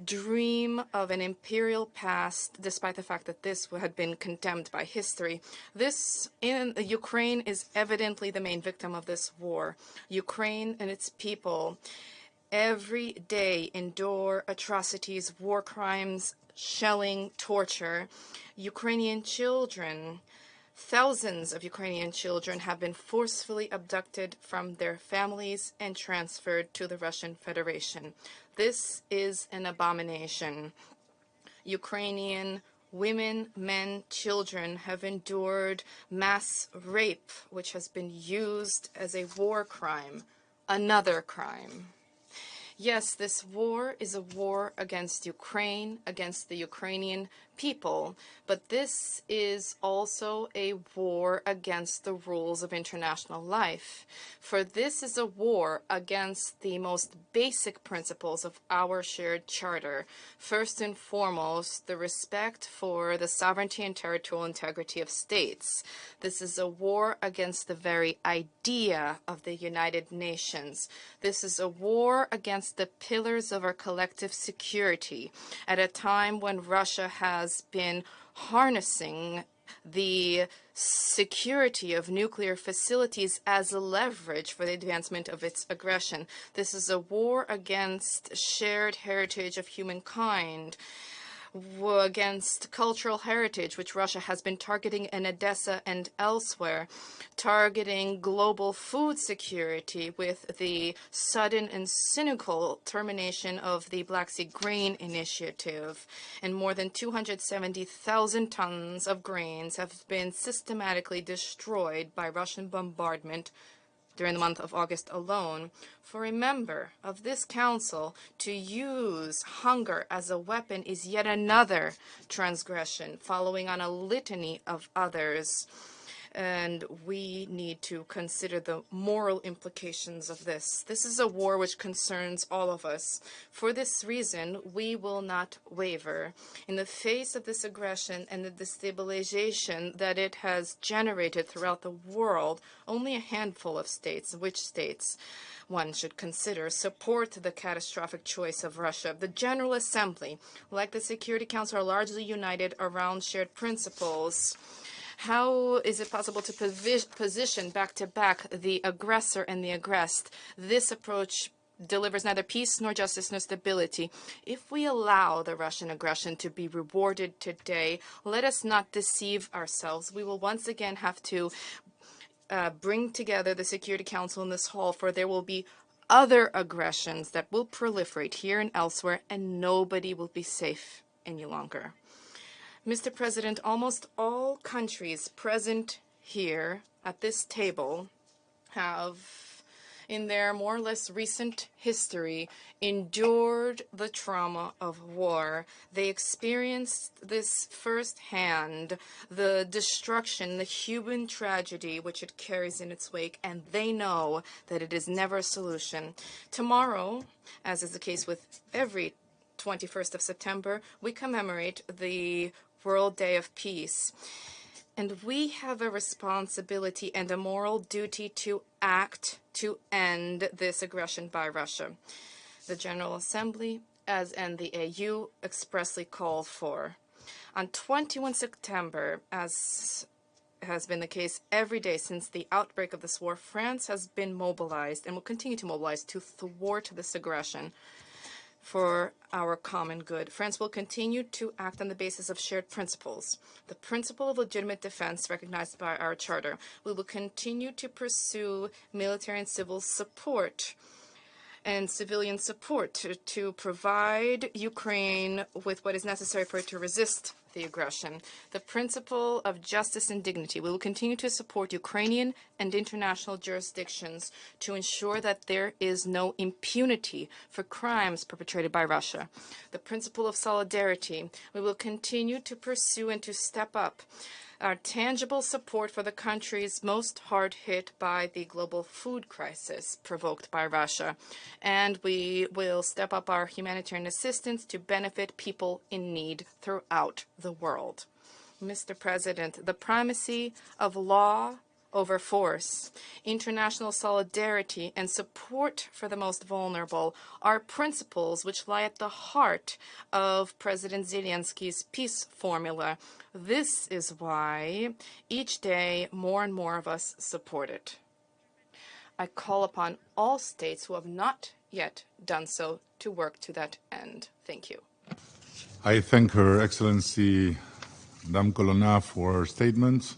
dream of an imperial past, despite the fact that this had been condemned by history. Ukraine is evidently the main victim of this war. Ukraine and its people every day endure atrocities, war crimes, shelling, torture. Ukrainian children, thousands of Ukrainian children have been forcefully abducted from their families and transferred to the Russian Federation. This is an abomination. Ukrainian women, men, children have endured mass rape, which has been used as a war crime, another crime. Yes, this war is a war against Ukraine, against the Ukrainian people, but this is also a war against the rules of international life. For this is a war against the most basic principles of our shared charter. First and foremost, the respect for the sovereignty and territorial integrity of states. This is a war against the very idea of the United Nations. This is a war against the pillars of our collective security at a time when Russia has been harnessing the security of nuclear facilities as a leverage for the advancement of its aggression. This is a war against shared heritage of humankind, against cultural heritage, which Russia has been targeting in Odessa and elsewhere, targeting global food security with the sudden and cynical termination of the Black Sea Grain Initiative. And more than 270,000 tons of grains have been systematically destroyed by Russian bombardment during the month of August alone. For a member of this council to use hunger as a weapon is yet another transgression, following on a litany of others. And we need to consider the moral implications of this. This is a war which concerns all of us. For this reason, we will not waver. In the face of this aggression and the destabilization that it has generated throughout the world, only a handful of states, which states one should consider, support the catastrophic choice of Russia. The General Assembly, like the Security Council, are largely united around shared principles. How is it possible to position back-to-back the aggressor and the aggressed? This approach delivers neither peace nor justice nor stability. If we allow the Russian aggression to be rewarded today, let us not deceive ourselves. We will once again have to bring together the Security Council in this hall, for there will be other aggressions that will proliferate here and elsewhere, and nobody will be safe any longer. Mr. President, almost all countries present here at this table have, in their more or less recent history, endured the trauma of war. They experienced this firsthand, the destruction, the human tragedy which it carries in its wake, and they know that it is never a solution. Tomorrow, as is the case with every 21st of September, we commemorate the World Day of Peace. And we have a responsibility and a moral duty to act to end this aggression by Russia. The General Assembly, and the AU, expressly call for. On 21 September, as has been the case every day since the outbreak of this war, France has been mobilized and will continue to mobilize to thwart this aggression for our common good. France will continue to act on the basis of shared principles. The principle of legitimate defense recognized by our charter. We will continue to pursue military and civil support and civilian support to provide Ukraine with what is necessary for it to resist the aggression. The principle of justice and dignity. We will continue to support Ukrainian and international jurisdictions to ensure that there is no impunity for crimes perpetrated by Russia. The principle of solidarity. We will continue to pursue and to step up our tangible support for the countries most hard hit by the global food crisis provoked by Russia. And we will step up our humanitarian assistance to benefit people in need throughout the world. Mr. President, the primacy of law over force, international solidarity, and support for the most vulnerable are principles which lie at the heart of President Zelensky's peace formula. This is why each day more and more of us support it. I call upon all states who have not yet done so to work to that end. Thank you. I thank Her Excellency Madame Colonna for her statement.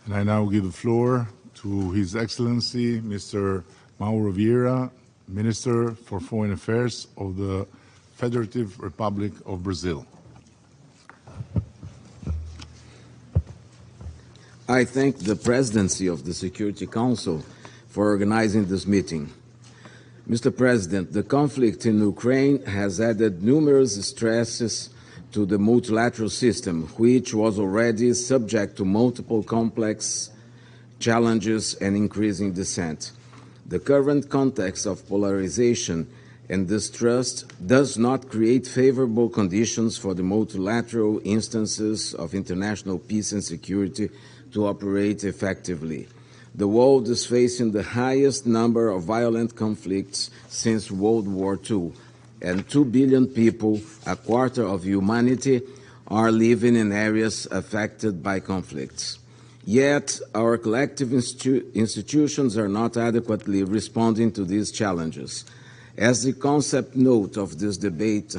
And I now give the floor to His Excellency Mr. Mauro Vieira, Minister for Foreign Affairs of the Federative Republic of Brazil. I thank the Presidency of the Security Council for organizing this meeting. Mr. President, the conflict in Ukraine has added numerous stresses to the multilateral system, which was already subject to multiple complex challenges and increasing dissent. The current context of polarization and distrust does not create favorable conditions for the multilateral instances of international peace and security to operate effectively. The world is facing the highest number of violent conflicts since World War II, and 2 billion people, a quarter of humanity, are living in areas affected by conflicts. Yet, our collective institutions are not adequately responding to these challenges. As the concept note of this debate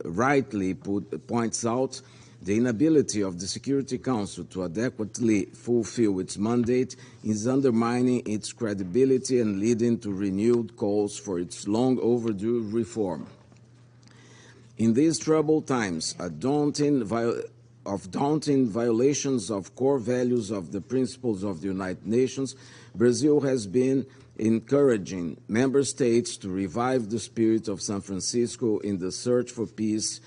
rightly points out, the inability of the Security Council to adequately fulfill its mandate is undermining its credibility and leading to renewed calls for its long overdue reform. In these troubled times, daunting violations of core values of the principles of the United Nations, Brazil has been encouraging member states to revive the spirit of San Francisco in the search for peace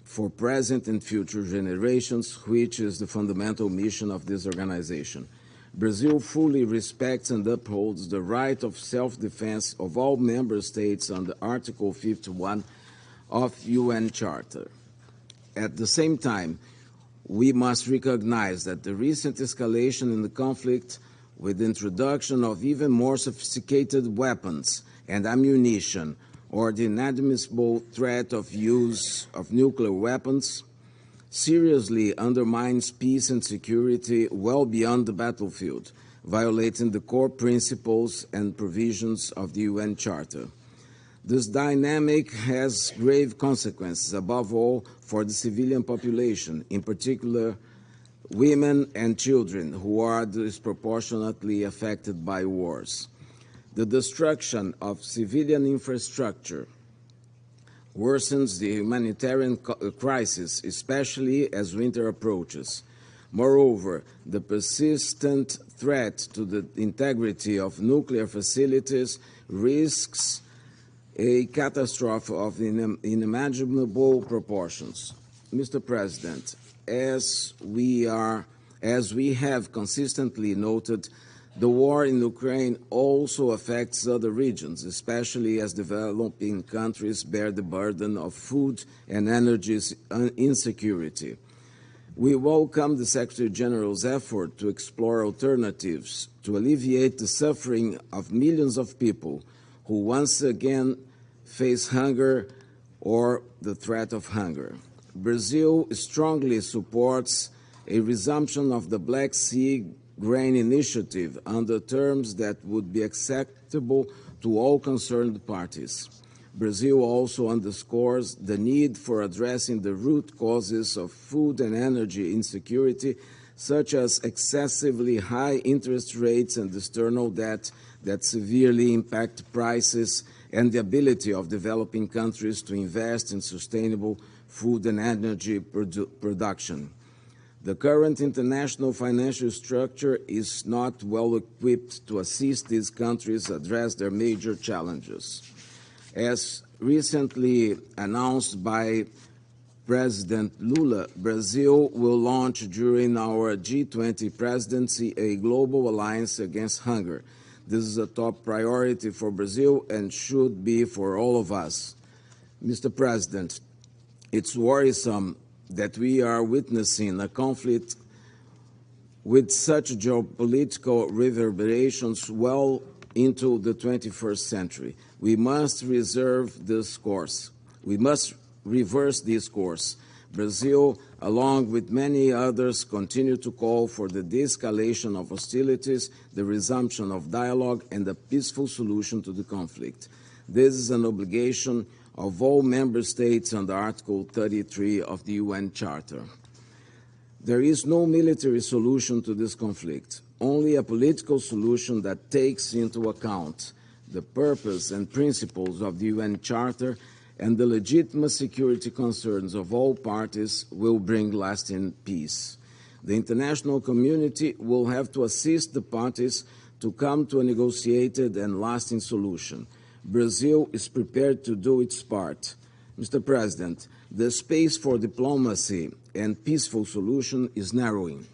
for present and future generations, which is the fundamental mission of this organization. Brazil fully respects and upholds the right of self-defense of all member states under Article 51 of UN Charter. At the same time, we must recognize that the recent escalation in the conflict, with the introduction of even more sophisticated weapons and ammunition, or the inadmissible threat of use of nuclear weapons, seriously undermines peace and security well beyond the battlefield, violating the core principles and provisions of the UN Charter. This dynamic has grave consequences, above all for the civilian population, in particular women and children, who are disproportionately affected by wars. The destruction of civilian infrastructure worsens the humanitarian crisis, especially as winter approaches. Moreover, the persistent threat to the integrity of nuclear facilities risks a catastrophe of unimaginable proportions. Mr. President, as we have consistently noted, the war in Ukraine also affects other regions, especially as developing countries bear the burden of food and energy insecurity. We welcome the Secretary General's effort to explore alternatives to alleviate the suffering of millions of people who once again face hunger or the threat of hunger. Brazil strongly supports a resumption of the Black Sea Grain Initiative under terms that would be acceptable to all concerned parties. Brazil also underscores the need for addressing the root causes of food and energy insecurity, such as excessively high interest rates and external debt that severely impact prices and the ability of developing countries to invest in sustainable food and energy production. The current international financial structure is not well equipped to assist these countries address their major challenges. As recently announced by President Lula, Brazil will launch during our G20 presidency a global alliance against hunger. This is a top priority for Brazil and should be for all of us. Mr. President, it's worrisome that we are witnessing a conflict with such geopolitical reverberations well into the 21st century. We must reserve this course. We must reverse this course. Brazil, along with many others, continue to call for the de-escalation of hostilities, the resumption of dialogue, and a peaceful solution to the conflict. This is an obligation of all member states under Article 33 of the UN Charter. There is no military solution to this conflict, only a political solution that takes into account the purpose and principles of the UN Charter and the legitimate security concerns of all parties will bring lasting peace. The international community will have to assist the parties to come to a negotiated and lasting solution. Brazil is prepared to do its part. Mr. President, the space for diplomacy and peaceful solution is narrowing.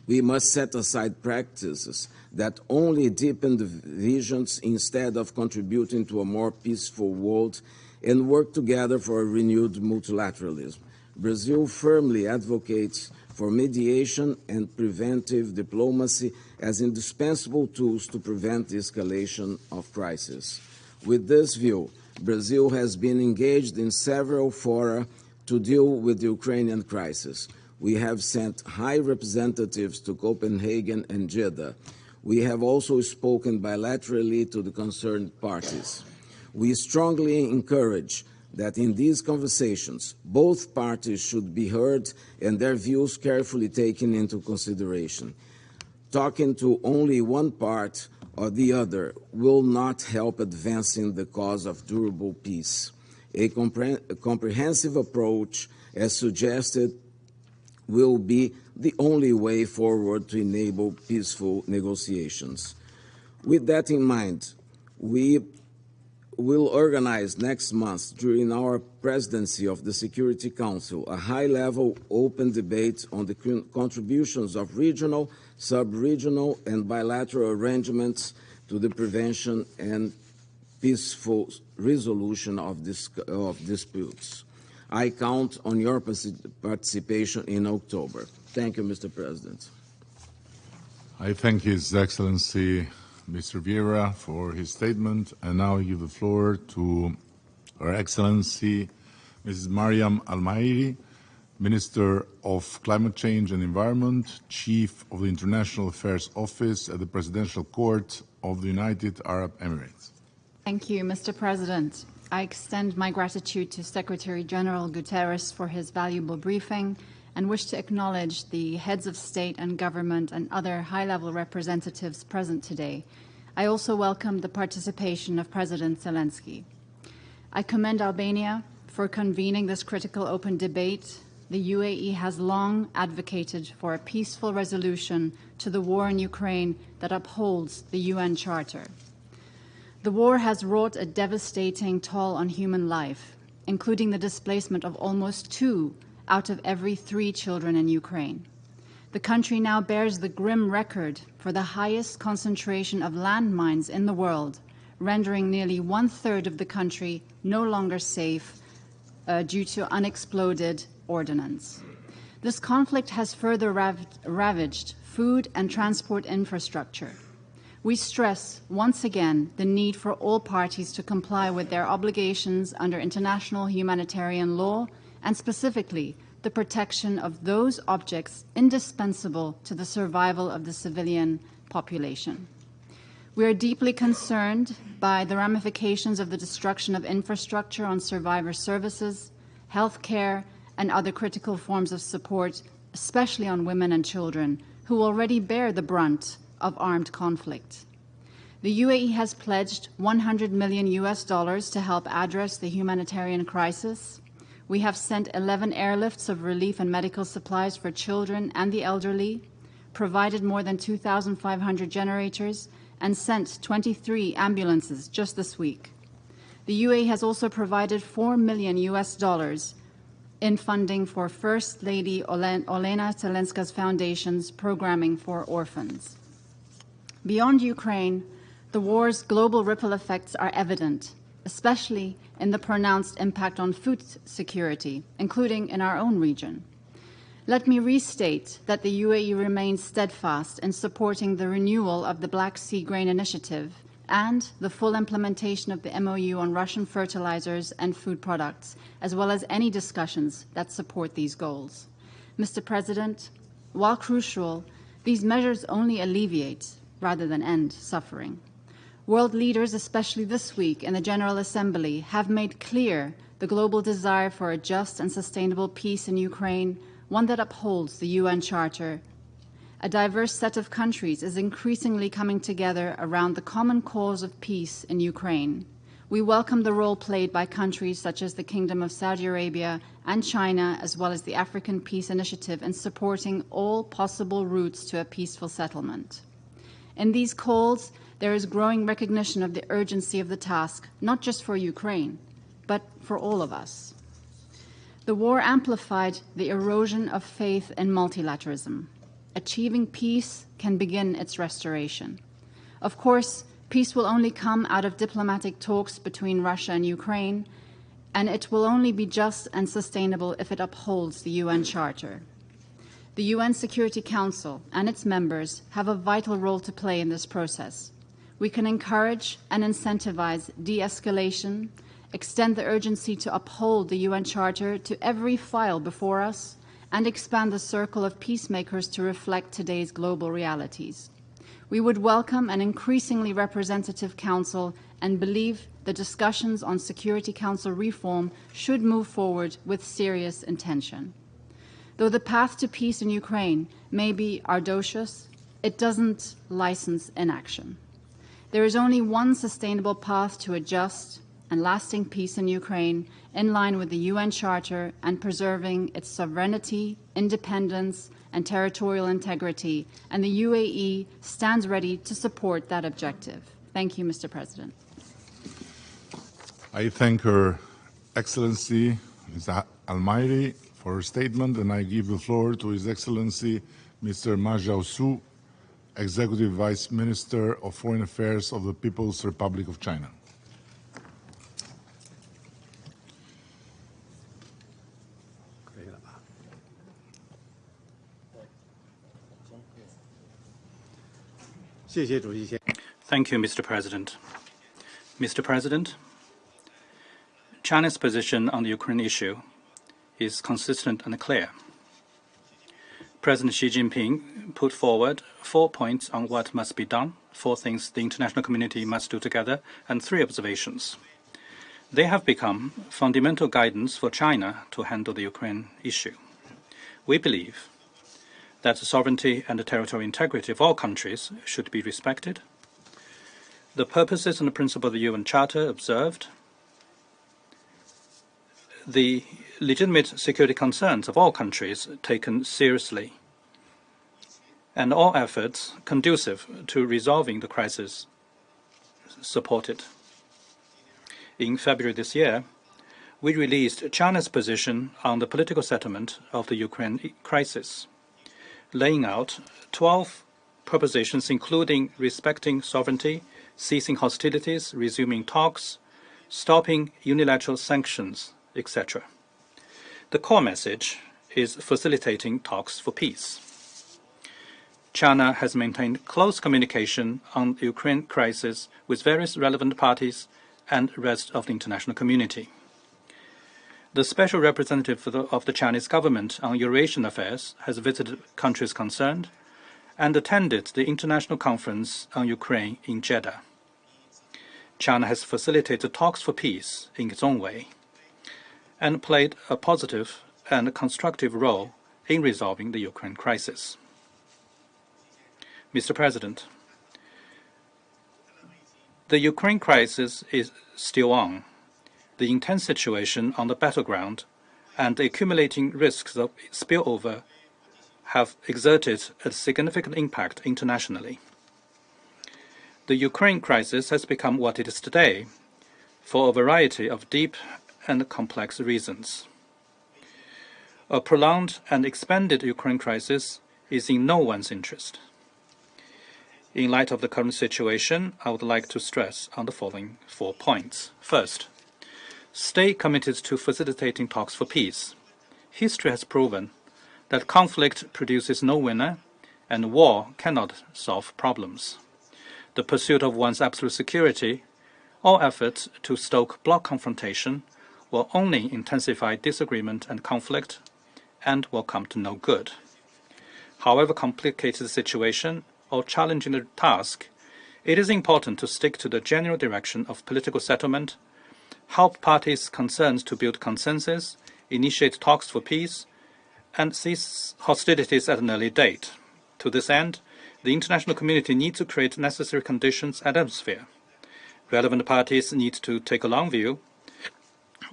We must set aside practices that only deepen divisions instead of contributing to a more peaceful world and work together for a renewed multilateralism. Brazil firmly advocates for mediation and preventive diplomacy as indispensable tools to prevent the escalation of crisis. With this view, Brazil has been engaged in several fora to deal with the Ukrainian crisis. We have sent high representatives to Copenhagen and Jeddah. We have also spoken bilaterally to the concerned parties. We strongly encourage that in these conversations, both parties should be heard and their views carefully taken into consideration. Talking to only one part or the other will not help advancing the cause of durable peace. A comprehensive approach, as suggested, will be the only way forward to enable peaceful negotiations. With that in mind, we will organize next month, during our presidency of the Security Council, a high-level open debate on the contributions of regional, sub-regional, and bilateral arrangements to the prevention and peaceful resolution of disputes. I count on your participation in October. Thank you, Mr. President. I thank His Excellency Mr. Vieira for his statement, and now I give the floor to Her Excellency Mrs. Mariam Al-Mahiri, Minister of Climate Change and Environment, Chief of the International Affairs Office at the Presidential Court of the United Arab Emirates. Thank you, Mr. President. I extend my gratitude to Secretary General Guterres for his valuable briefing and wish to acknowledge the heads of state and government and other high-level representatives present today. I also welcome the participation of President Zelensky. I commend Albania for convening this critical open debate. The UAE has long advocated for a peaceful resolution to the war in Ukraine that upholds the UN Charter. The war has wrought a devastating toll on human life, including the displacement of almost 2 out of every 3 children in Ukraine. The country now bears the grim record for the highest concentration of landmines in the world, rendering nearly 1/3 of the country no longer safe due to unexploded ordnance. This conflict has further ravaged food and transport infrastructure. We stress once again the need for all parties to comply with their obligations under international humanitarian law and specifically the protection of those objects indispensable to the survival of the civilian population. We are deeply concerned by the ramifications of the destruction of infrastructure on survivor services, health care, and other critical forms of support, especially on women and children, who already bear the brunt of armed conflict. The UAE has pledged $100 million to help address the humanitarian crisis. We have sent 11 airlifts of relief and medical supplies for children and the elderly, provided more than 2,500 generators, and sent 23 ambulances just this week. The UAE has also provided $4 million in funding for First Lady Olena Zelenska's Foundation's programming for orphans. Beyond Ukraine, the war's global ripple effects are evident. especially in the pronounced impact on food security, including in our own region. Let me restate that the UAE remains steadfast in supporting the renewal of the Black Sea Grain Initiative and the full implementation of the MOU on Russian fertilizers and food products, as well as any discussions that support these goals. Mr. President, while crucial, these measures only alleviate rather than end suffering. World leaders, especially this week in the General Assembly, have made clear the global desire for a just and sustainable peace in Ukraine, one that upholds the UN Charter. A diverse set of countries is increasingly coming together around the common cause of peace in Ukraine. We welcome the role played by countries such as the Kingdom of Saudi Arabia and China, as well as the African Peace Initiative, in supporting all possible routes to a peaceful settlement. In these calls, there is growing recognition of the urgency of the task, not just for Ukraine, but for all of us. The war amplified the erosion of faith in multilateralism. Achieving peace can begin its restoration. Of course, peace will only come out of diplomatic talks between Russia and Ukraine, and it will only be just and sustainable if it upholds the UN Charter. The UN Security Council and its members have a vital role to play in this process. We can encourage and incentivize de-escalation, extend the urgency to uphold the UN Charter to every file before us, and expand the circle of peacemakers to reflect today's global realities. We would welcome an increasingly representative council and believe the discussions on Security Council reform should move forward with serious intention. Though the path to peace in Ukraine may be arduous, it doesn't license inaction. There is only one sustainable path to a just and lasting peace in Ukraine, in line with the UN Charter and preserving its sovereignty, independence, and territorial integrity, and the UAE stands ready to support that objective. Thank you, Mr. President. I thank Her Excellency, Ms. Almairi, for her statement, and I give the floor to His Excellency, Mr. Ma Jiaosu, Executive Vice Minister of Foreign Affairs of the People's Republic of China. Thank you, Mr. President. Mr. President, China's position on the Ukraine issue is consistent and clear. President Xi Jinping put forward 4 points on what must be done, 4 things the international community must do together, and 3 observations. They have become fundamental guidance for China to handle the Ukraine issue. We believe that the sovereignty and the territorial integrity of all countries should be respected. The purposes and the principle of the UN Charter observed. The legitimate security concerns of all countries taken seriously, and all efforts conducive to resolving the crisis supported. In February this year, we released China's position on the political settlement of the Ukraine crisis, laying out 12 propositions, including respecting sovereignty, ceasing hostilities, resuming talks, stopping unilateral sanctions, etc. The core message is facilitating talks for peace. China has maintained close communication on the Ukraine crisis with various relevant parties and the rest of the international community. The Special Representative of the Chinese government on Eurasian affairs has visited countries concerned and attended the International Conference on Ukraine in Jeddah. China has facilitated talks for peace in its own way and played a positive and constructive role in resolving the Ukraine crisis. Mr. President, the Ukraine crisis is still on. The intense situation on the battleground and the accumulating risks of spillover have exerted a significant impact internationally. The Ukraine crisis has become what it is today for a variety of deep and complex reasons. A prolonged and expanded Ukraine crisis is in no one's interest. In light of the current situation, I would like to stress on the following 4 points. First, stay committed to facilitating talks for peace. History has proven that conflict produces no winner and war cannot solve problems. The pursuit of one's absolute security, all efforts to stoke bloc confrontation will only intensify disagreement and conflict and will come to no good. However complicated the situation or challenging the task, it is important to stick to the general direction of political settlement, help parties concerned to build consensus, initiate talks for peace, and cease hostilities at an early date. To this end, the international community needs to create necessary conditions and atmosphere. Relevant parties need to take a long view,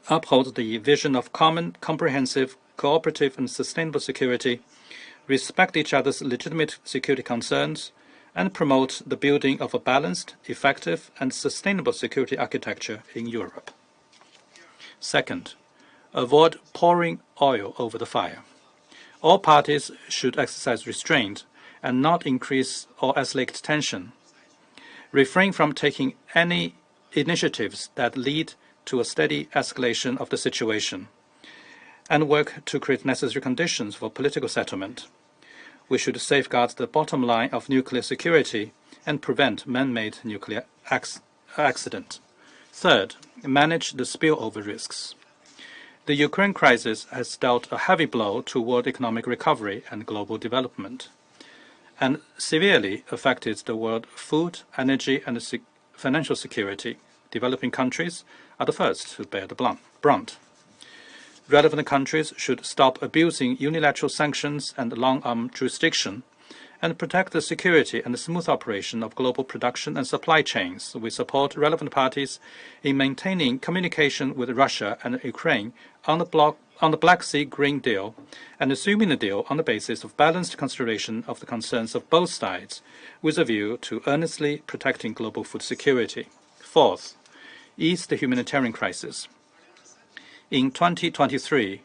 uphold the vision of common, comprehensive, cooperative, and sustainable security, respect each other's legitimate security concerns, and promote the building of a balanced, effective, and sustainable security architecture in Europe. Second, avoid pouring oil over the fire. All parties should exercise restraint and not increase or escalate tension. Refrain from taking any initiatives that lead to a steady escalation of the situation, and work to create necessary conditions for political settlement. We should safeguard the bottom line of nuclear security and prevent man-made nuclear accident. Third, manage the spillover risks. The Ukraine crisis has dealt a heavy blow to world economic recovery and global development, and severely affected the world food, energy, and financial security. Developing countries are the first to bear the brunt. Relevant countries should stop abusing unilateral sanctions and long-arm jurisdiction and protect the security and the smooth operation of global production and supply chains. We support relevant parties in maintaining communication with Russia and Ukraine on the Black Sea Green Deal and assuming the deal on the basis of balanced consideration of the concerns of both sides with a view to earnestly protecting global food security. Fourth, ease the humanitarian crisis. In 2023,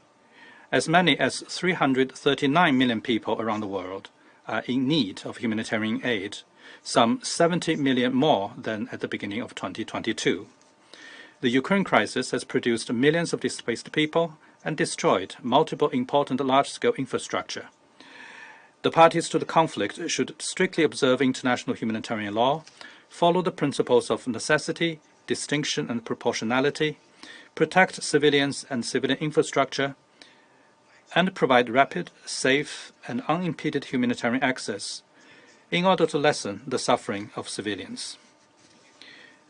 as many as 339 million people around the world are in need of humanitarian aid, some 70 million more than at the beginning of 2022. The Ukraine crisis has produced millions of displaced people and destroyed multiple important large-scale infrastructure. The parties to the conflict should strictly observe international humanitarian law, follow the principles of necessity, distinction, and proportionality, protect civilians and civilian infrastructure, and provide rapid, safe, and unimpeded humanitarian access in order to lessen the suffering of civilians.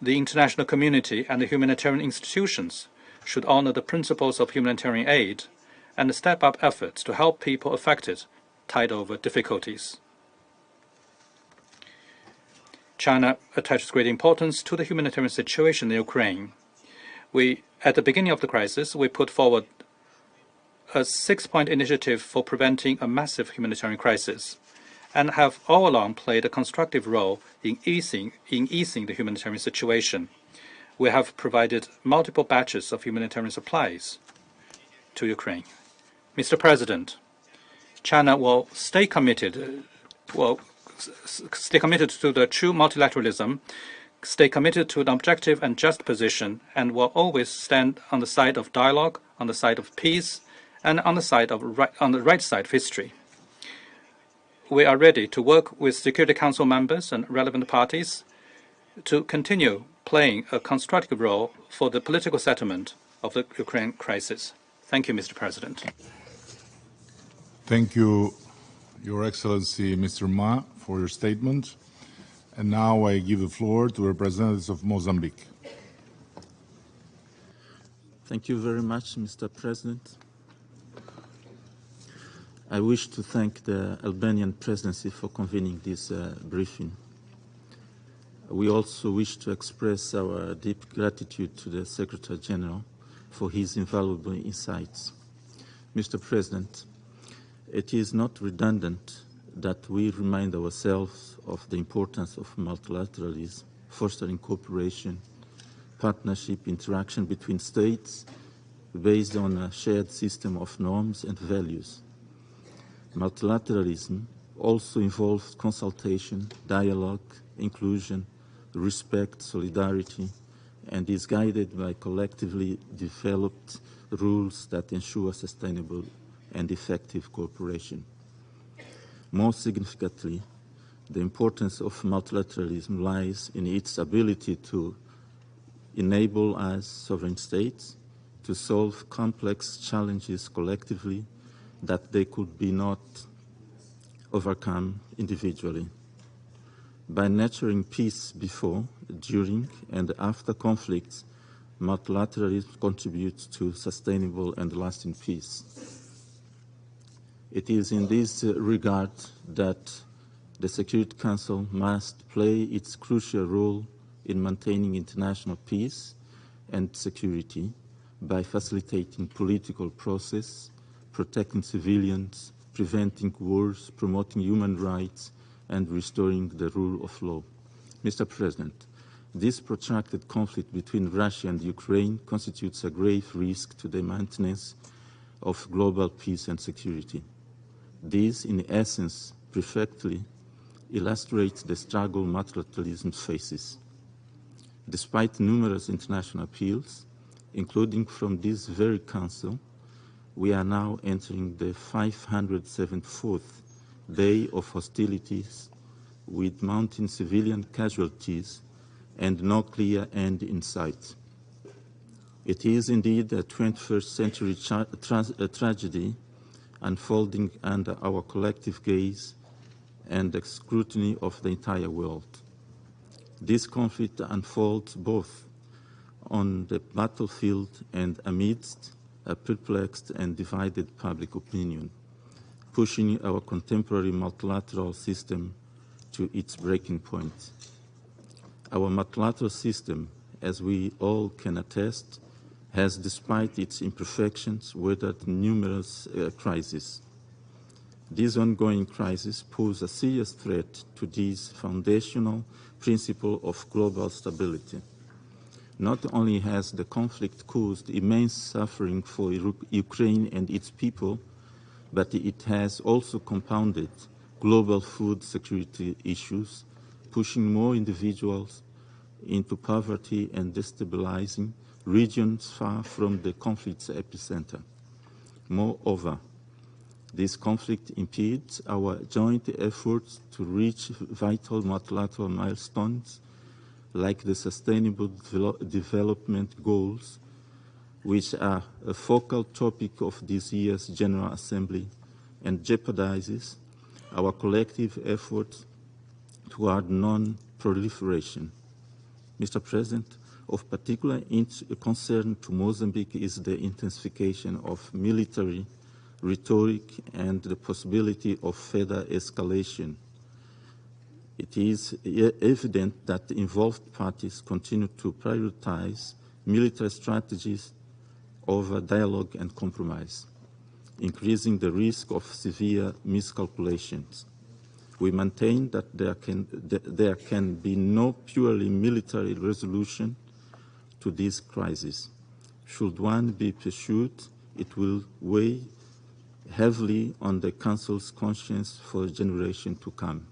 The international community and the humanitarian institutions should honor the principles of humanitarian aid and step up efforts to help people affected, tide over difficulties. China attaches great importance to the humanitarian situation in Ukraine. At the beginning of the crisis, we put forward a 6-point initiative for preventing a massive humanitarian crisis and have all along played a constructive role in easing the humanitarian situation. We have provided multiple batches of humanitarian supplies to Ukraine. Mr. President, China will stay committed to the true multilateralism, stay committed to an objective and just position, and will always stand on the side of dialogue, on the side of peace, and on the right side of history. We are ready to work with Security Council members and relevant parties to continue playing a constructive role for the political settlement of the Ukraine crisis. Thank you, Mr. President. Thank you, Your Excellency, Mr. Ma, for your statement. And now I give the floor to representatives of Mozambique. Thank you very much, Mr. President. I wish to thank the Albanian presidency for convening this briefing. We also wish to express our deep gratitude to the Secretary General for his invaluable insights. Mr. President, it is not redundant that we remind ourselves of the importance of multilateralism, fostering cooperation, partnership, interaction between states based on a shared system of norms and values. Multilateralism also involves consultation, dialogue, inclusion, respect, solidarity, and is guided by collectively developed rules that ensure sustainable and effective cooperation. More significantly, the importance of multilateralism lies in its ability to enable us, sovereign states, to solve complex challenges collectively that they could be not overcome individually. By nurturing peace before, during, and after conflicts, multilateralism contributes to sustainable and lasting peace. It is in this regard that the Security Council must play its crucial role in maintaining international peace and security by facilitating political process, protecting civilians, preventing wars, promoting human rights, and restoring the rule of law. Mr. President, this protracted conflict between Russia and Ukraine constitutes a grave risk to the maintenance of global peace and security. This, in essence, perfectly illustrates the struggle multilateralism faces. Despite numerous international appeals, including from this very Council, we are now entering the 574th day of hostilities with mounting civilian casualties and no clear end in sight. It is indeed a 21st century tragedy unfolding under our collective gaze and the scrutiny of the entire world. This conflict unfolds both on the battlefield and amidst a perplexed and divided public opinion, pushing our contemporary multilateral system to its breaking point. Our multilateral system, as we all can attest, has, despite its imperfections, weathered numerous crises. These ongoing crises pose a serious threat to this foundational principle of global stability. Not only has the conflict caused immense suffering for Ukraine and its people, but it has also compounded global food security issues, pushing more individuals into poverty and destabilizing regions far from the conflict's epicenter. Moreover, this conflict impedes our joint efforts to reach vital multilateral milestones like the Sustainable Development Goals, which are a focal topic of this year's General Assembly, and jeopardizes our collective efforts toward non-proliferation. Mr. President, of particular concern to Mozambique is the intensification of military rhetoric and the possibility of further escalation. It is evident that the involved parties continue to prioritize military strategies over dialogue and compromise, increasing the risk of severe miscalculations. We maintain that there can be no purely military resolution to this crisis. Should one be pursued, it will weigh heavily on the Council's conscience for a generation to come.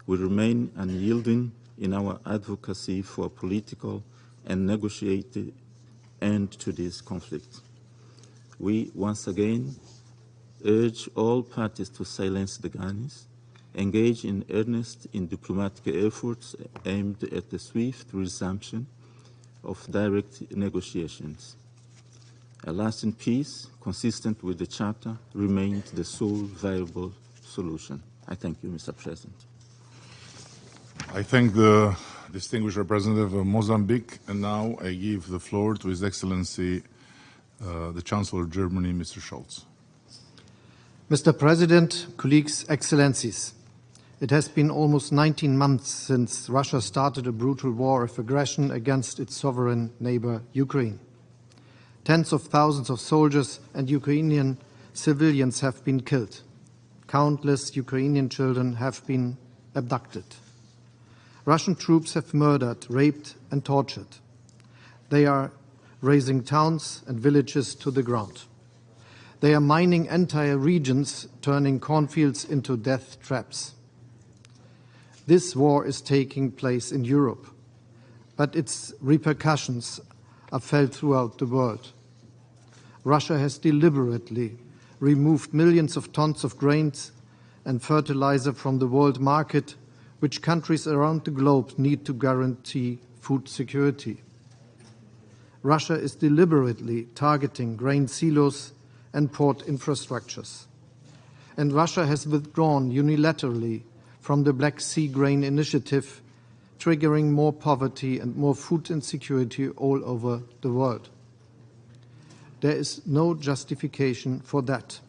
We remain unyielding in our advocacy for a political and negotiated end to this conflict. We once again urge all parties to silence the guns, engage in earnest in diplomatic efforts aimed at the swift resumption of direct negotiations. A lasting peace, consistent with the Charter, remains the sole viable solution. I thank you, Mr. President. I thank the distinguished representative of Mozambique, and now I give the floor to His Excellency, the Chancellor of Germany, Mr. Scholz. Mr. President, colleagues, excellencies, it has been almost 19 months since Russia started a brutal war of aggression against its sovereign neighbor, Ukraine. Tens of thousands of soldiers and Ukrainian civilians have been killed. Countless Ukrainian children have been abducted. Russian troops have murdered, raped, and tortured. They are razing towns and villages to the ground. They are mining entire regions, turning cornfields into death traps. This war is taking place in Europe, but its repercussions are felt throughout the world. Russia has deliberately removed millions of tons of grains and fertilizer from the world market, which countries around the globe need to guarantee food security. Russia is deliberately targeting grain silos and port infrastructures. And Russia has withdrawn unilaterally from the Black Sea Grain Initiative, triggering more poverty and more food insecurity all over the world. There is no justification for that.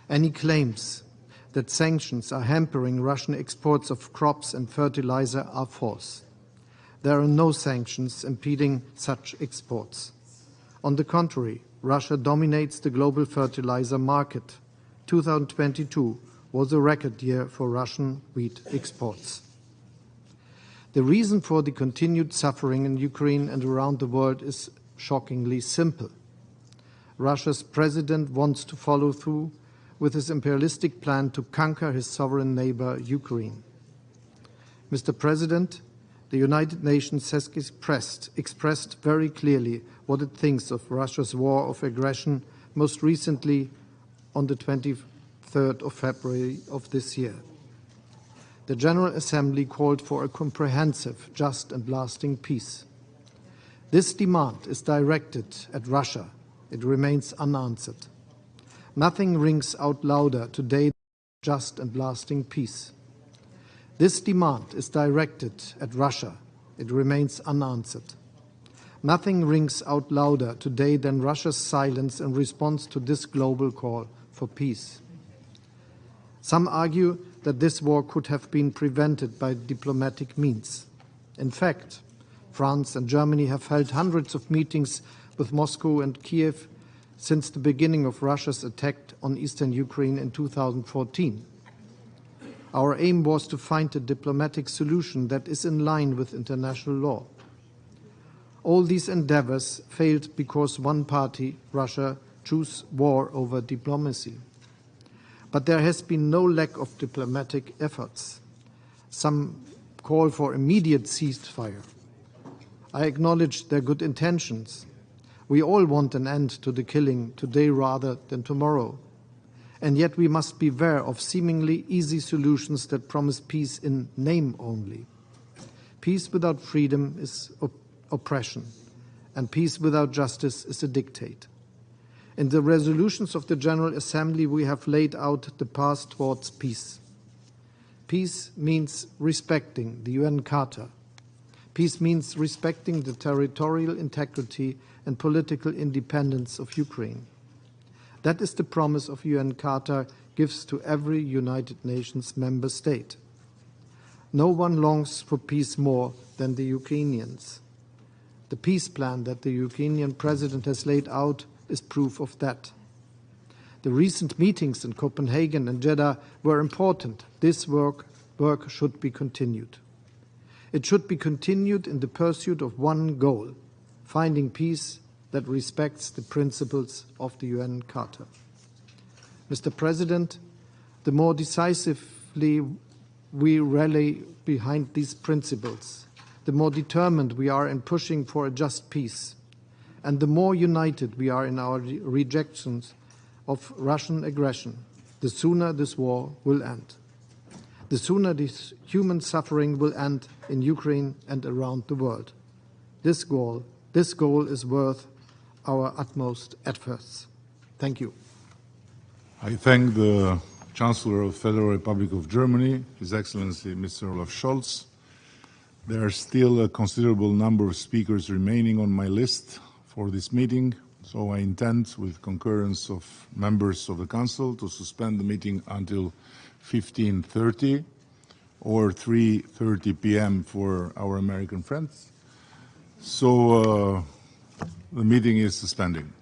Any claims that sanctions are hampering Russian exports of crops and fertilizer are false. There are no sanctions impeding such exports. On the contrary, Russia dominates the global fertilizer market. 2022 was a record year for Russian wheat exports. The reason for the continued suffering in Ukraine and around the world is shockingly simple. Russia's president wants to follow through with his imperialistic plan to conquer his sovereign neighbor, Ukraine. Mr. President, the United Nations has expressed very clearly what it thinks of Russia's war of aggression, most recently on the 23rd of February of this year. The General Assembly called for a comprehensive, just and lasting peace. This demand is directed at Russia. It remains unanswered. Nothing rings out louder today than just and lasting peace. This demand is directed at Russia. It remains unanswered. Nothing rings out louder today than Russia's silence in response to this global call for peace. Some argue that this war could have been prevented by diplomatic means. In fact, France and Germany have held hundreds of meetings with Moscow and Kiev since the beginning of Russia's attack on eastern Ukraine in 2014. Our aim was to find a diplomatic solution that is in line with international law. All these endeavors failed because one party, Russia, chose war over diplomacy. But there has been no lack of diplomatic efforts. Some call for immediate ceasefire. I acknowledge their good intentions. We all want an end to the killing today rather than tomorrow. And yet we must beware of seemingly easy solutions that promise peace in name only. Peace without freedom is oppression, and peace without justice is a dictate. In the resolutions of the General Assembly, we have laid out the path towards peace. Peace means respecting the UN Charter. Peace means respecting the territorial integrity and political independence of Ukraine. That is the promise of UN Charter gives to every United Nations member state. No one longs for peace more than the Ukrainians. The peace plan that the Ukrainian president has laid out is proof of that. The recent meetings in Copenhagen and Jeddah were important. This work should be continued. It should be continued in the pursuit of one goal, finding peace that respects the principles of the UN Charter. Mr. President, the more decisively we rally behind these principles, the more determined we are in pushing for a just peace, and the more united we are in our rejections of Russian aggression, the sooner this war will end. The sooner this human suffering will end in Ukraine and around the world. This goal is worth our utmost efforts. Thank you. I thank the Chancellor of the Federal Republic of Germany, His Excellency Mr. Olaf Scholz. There are still a considerable number of speakers remaining on my list for this meeting, so I intend, with concurrence of members of the Council, to suspend the meeting until 15:30 or 3:30 p.m. for our American friends. So the meeting is suspending.